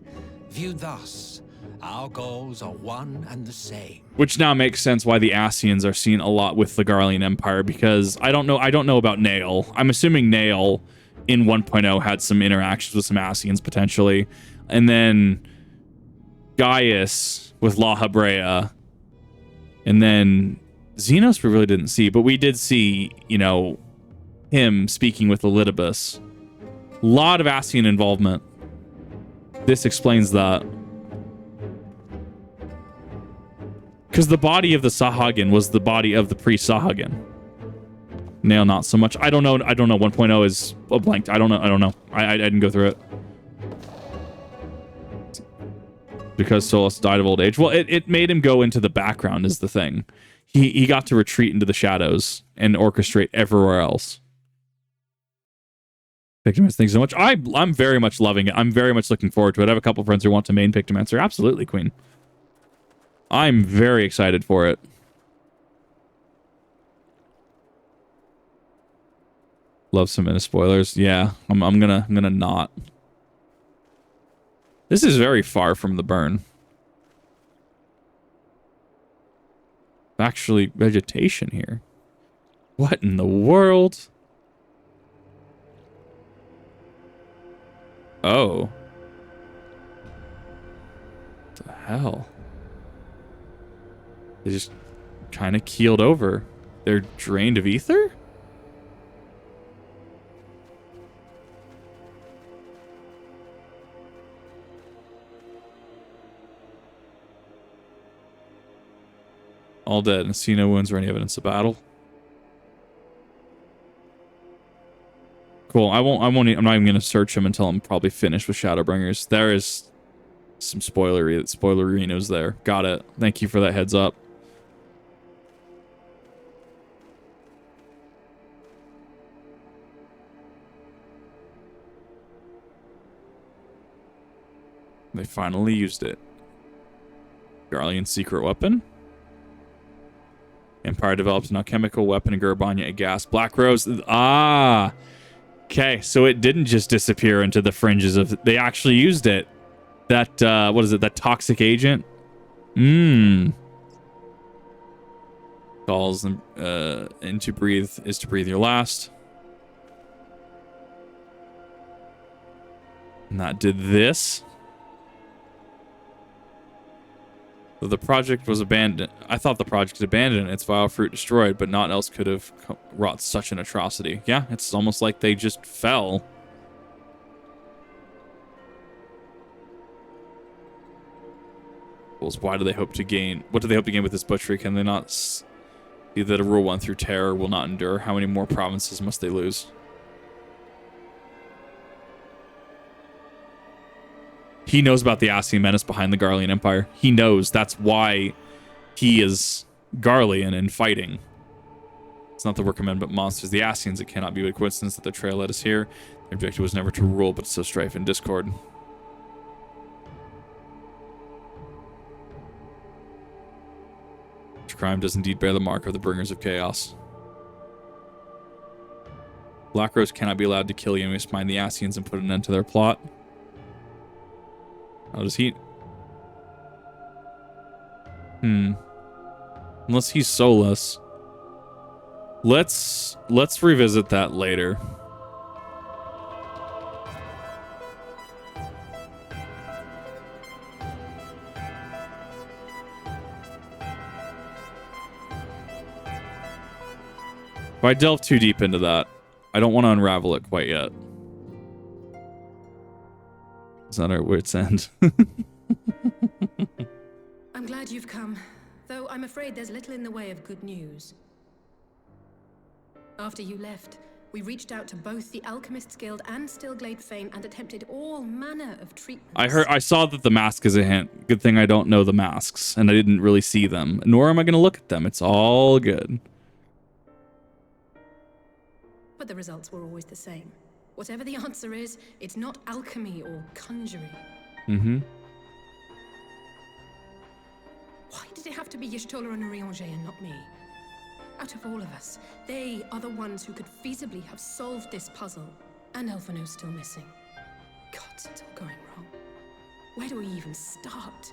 Viewed thus, our goals are one and the same. Which now makes sense why the Ascians are seen a lot with the Garlean Empire, because I don't know about Nail. I'm assuming Nail in 1.0 had some interactions with some Ascians potentially. And then Gaius with La Habrea. And then Xenos we really didn't see, but we did see, you know, him speaking with Elidibus. A lot of Ascian involvement. This explains that. Because the body of the Sahagin was the body of the priest Sahagin. Nail, not so much. I don't know. 1.0 is a blank. I don't know. I didn't go through it. Because Solus died of old age. Well, it made him go into the background is the thing. He got to retreat into the shadows and orchestrate everywhere else. Pictomancer, thanks so much. I'm very much loving it. I'm very much looking forward to it. I have a couple friends who want to main Pictomancer. Absolutely, Queen. I'm very excited for it. Love some minute spoilers. Yeah, I'm gonna not. This is very far from the burn. Actually, vegetation here. What in the world? Oh. What the hell? They just kind of keeled over. They're drained of ether? All dead and see no wounds or any evidence of battle. Cool. I'm not even gonna search him until I'm probably finished with Shadowbringers. There is some spoilerinos there. Got it. Thank you for that heads up. They finally used it. Garlean's secret weapon. Empire develops an alchemical weapon in Gurbanya, a gas. Black Rose. Ah. Okay, so it didn't just disappear into the fringes of... They actually used it. That, what is it? That toxic agent? Calls them, and to breathe is to breathe your last. And that did this. The project was abandoned. I thought the project abandoned and its vile fruit destroyed, but naught else could have wrought such an atrocity. Yeah, it's almost like they just fell. Why do they hope to gain? What do they hope to gain with this butchery? Can they not see that a rule won through terror will not endure? How many more provinces must they lose? He knows about the Ascian menace behind the Garlean Empire. He knows. That's why he is Garlean and fighting. It's not the work of men but monsters. The Ascians, it cannot be a coincidence that the trail led us here. Their objective was never to rule, but to sow strife and discord. Which crime does indeed bear the mark of the bringers of chaos. Black Rose cannot be allowed to kill you, and we must find the Ascians and put an end to their plot. How does he... Unless he's soulless. Let's revisit that later. If I delve too deep into that, I don't want to unravel it quite yet. It's not our wit's end. I'm glad you've come, though I'm afraid there's little in the way of good news. After you left, we reached out to both the Alchemists Guild and Stillglade Fane and attempted all manner of treatments. I saw that the mask is a hint. Good thing I don't know the masks, and I didn't really see them. Nor am I going to look at them. It's all good. But the results were always the same. Whatever the answer is, it's not alchemy or conjuring. Why did it have to be Y'shtola and Urianger and not me? Out of all of us, they are the ones who could feasibly have solved this puzzle. And Elfino's still missing. God, it's all going wrong. Where do we even start?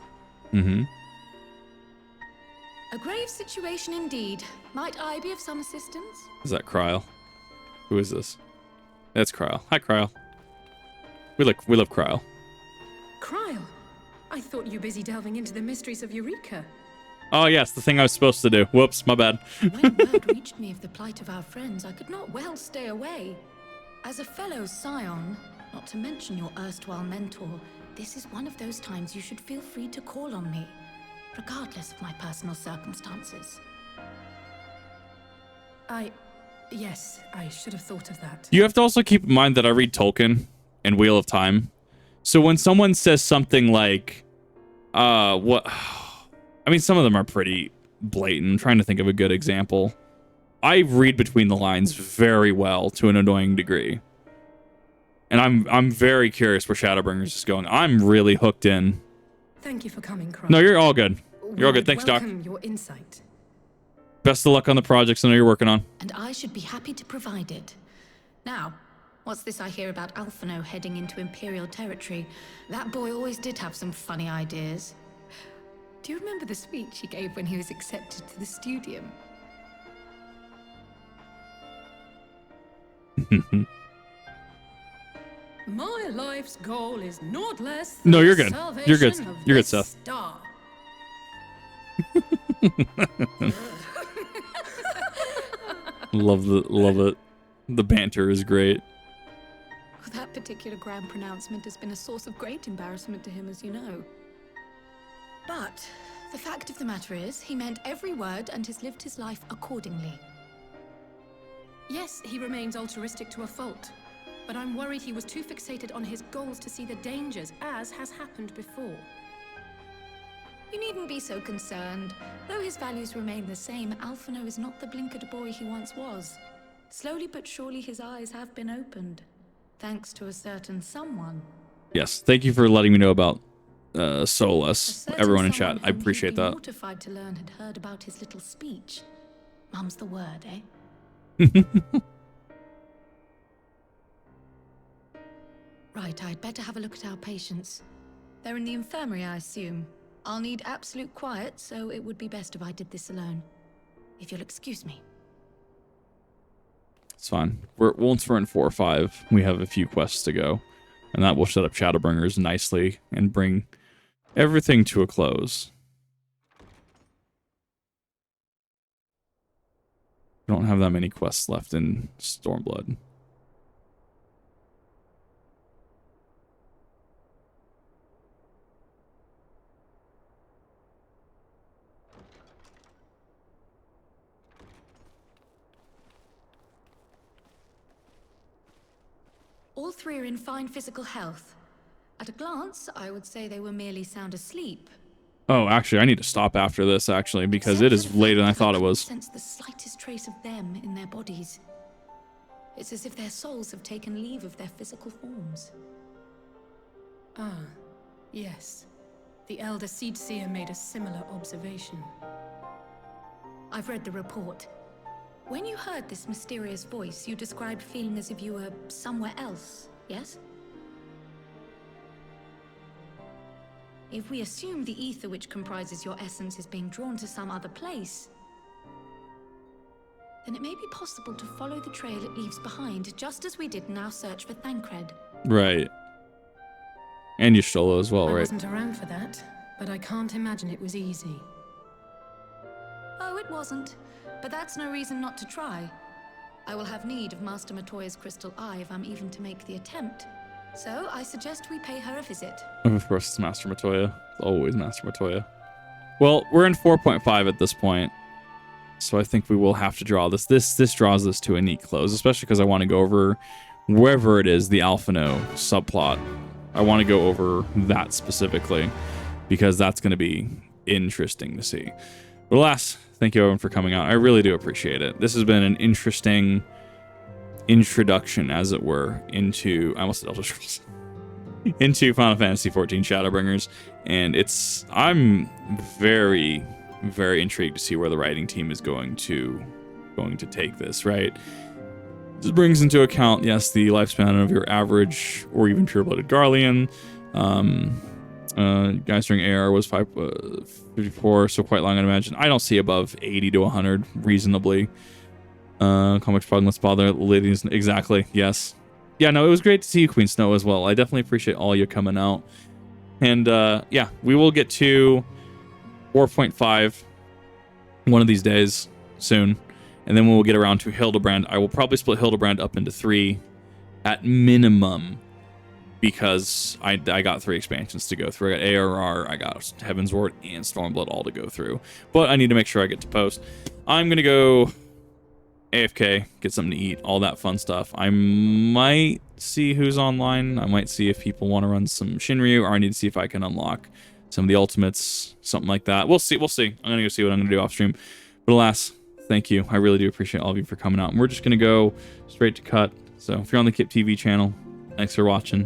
A grave situation indeed. Might I be of some assistance? Is that Kryl? Who is this? That's Kryl. Hi, Kryl. We love Kryl. Kryl? I thought you were busy delving into the mysteries of Eureka. Oh, yes, the thing I was supposed to do. Whoops, my bad. When word reached me of the plight of our friends, I could not well stay away. As a fellow scion, not to mention your erstwhile mentor, this is one of those times you should feel free to call on me, regardless of my personal circumstances. Yes, I should have thought of that. You have to also keep in mind that I read Tolkien and Wheel of Time. So when someone says something like, what... I mean, some of them are pretty blatant. I'm trying to think of a good example. I read between the lines very well to an annoying degree. And I'm very curious where Shadowbringers is going. I'm really hooked in. Thank you for coming, Kryl. No, you're all good. You're all good. Thanks, Doc. Welcome your insight. Best of luck on the projects I know you're working on. And I should be happy to provide it. Now, what's this I hear about Alphino heading into Imperial territory? That boy always did have some funny ideas. Do you remember the speech he gave when he was accepted to the Studium? My life's goal is not less No, than you're good. You're good. salvation of You're good, this Seth. Star. Love it. The banter is great. That particular grand pronouncement has been a source of great embarrassment to him, as you know. But the fact of the matter is, he meant every word and has lived his life accordingly. Yes, he remains altruistic to a fault. but I'm worried he was too fixated on his goals to see the dangers, as has happened before. You needn't be so concerned. Though his values remain the same, Alphino is not the blinkered boy he once was. Slowly but surely his eyes have been opened, thanks to a certain someone. Yes, thank you for letting me know about Solus, everyone in chat. I appreciate that. Mortified to learn had heard about his little speech. Mum's the word, eh? Right, I'd better have a look at our patients. They're in the infirmary, I assume. I'll need absolute quiet, so it would be best if I did this alone. If you'll excuse me. It's fine. Once we're in 4 or 5, we have a few quests to go. And that will set up Shadowbringers nicely and bring everything to a close. We don't have that many quests left in Stormblood. All three are in fine physical health. At a glance, I would say they were merely sound asleep. Oh, actually, I need to stop after this, actually, because it is later than I thought it was. Sense the slightest trace of them in their bodies. It's as if their souls have taken leave of their physical forms. Ah, yes. The Elder Seedseer made a similar observation. I've read the report. When you heard this mysterious voice, you described feeling as if you were somewhere else, yes? If we assume the ether which comprises your essence is being drawn to some other place, then it may be possible to follow the trail it leaves behind, just as we did in our search for Thancred. Right. And Y'shtola as well, I right? wasn't around for that, but I can't imagine it was easy. Oh, it wasn't. But that's no reason not to try. I will have need of Master Miqo'te's crystal eye if I'm even to make the attempt. So I suggest we pay her a visit. Of course, it's Master Miqo'te. It's always Master Miqo'te. Well, we're in 4.5 at this point, so I think we will have to draw this. This draws this to a neat close, especially because I want to go over wherever it is, the Alphino subplot. I want to go over that specifically, because that's going to be interesting to see. But alas, thank you everyone for coming out. I really do appreciate it. This has been an interesting introduction, as it were, into, I almost said Elder Scrolls, into Final Fantasy XIV Shadowbringers, and I'm very, very intrigued to see where the writing team is going to take this, right? This brings into account, yes, the lifespan of your average or even pure-blooded Garlean. Guys during AR was 54, so quite long, I'd imagine. I don't see above 80 to 100 reasonably. Comics Pug, let's bother ladies. Exactly, yes. Yeah, no, it was great to see you, Queen Snow, as well. I definitely appreciate all you coming out. And yeah, we will get to 4.5 one of these days soon. And then when we'll get around to Hildebrand, I will probably split Hildebrand up into 3 at minimum, because I got 3 expansions to go through. I got ARR, I got Heavensward, and Stormblood all to go through. But I need to make sure I get to post. I'm going to go AFK, get something to eat, all that fun stuff. I might see who's online. I might see if people want to run some Shinryu, or I need to see if I can unlock some of the ultimates, something like that. We'll see. I'm going to go see what I'm going to do off stream. But alas, thank you. I really do appreciate all of you for coming out. And we're just going to go straight to cut. So if you're on the Kip TV channel, thanks for watching.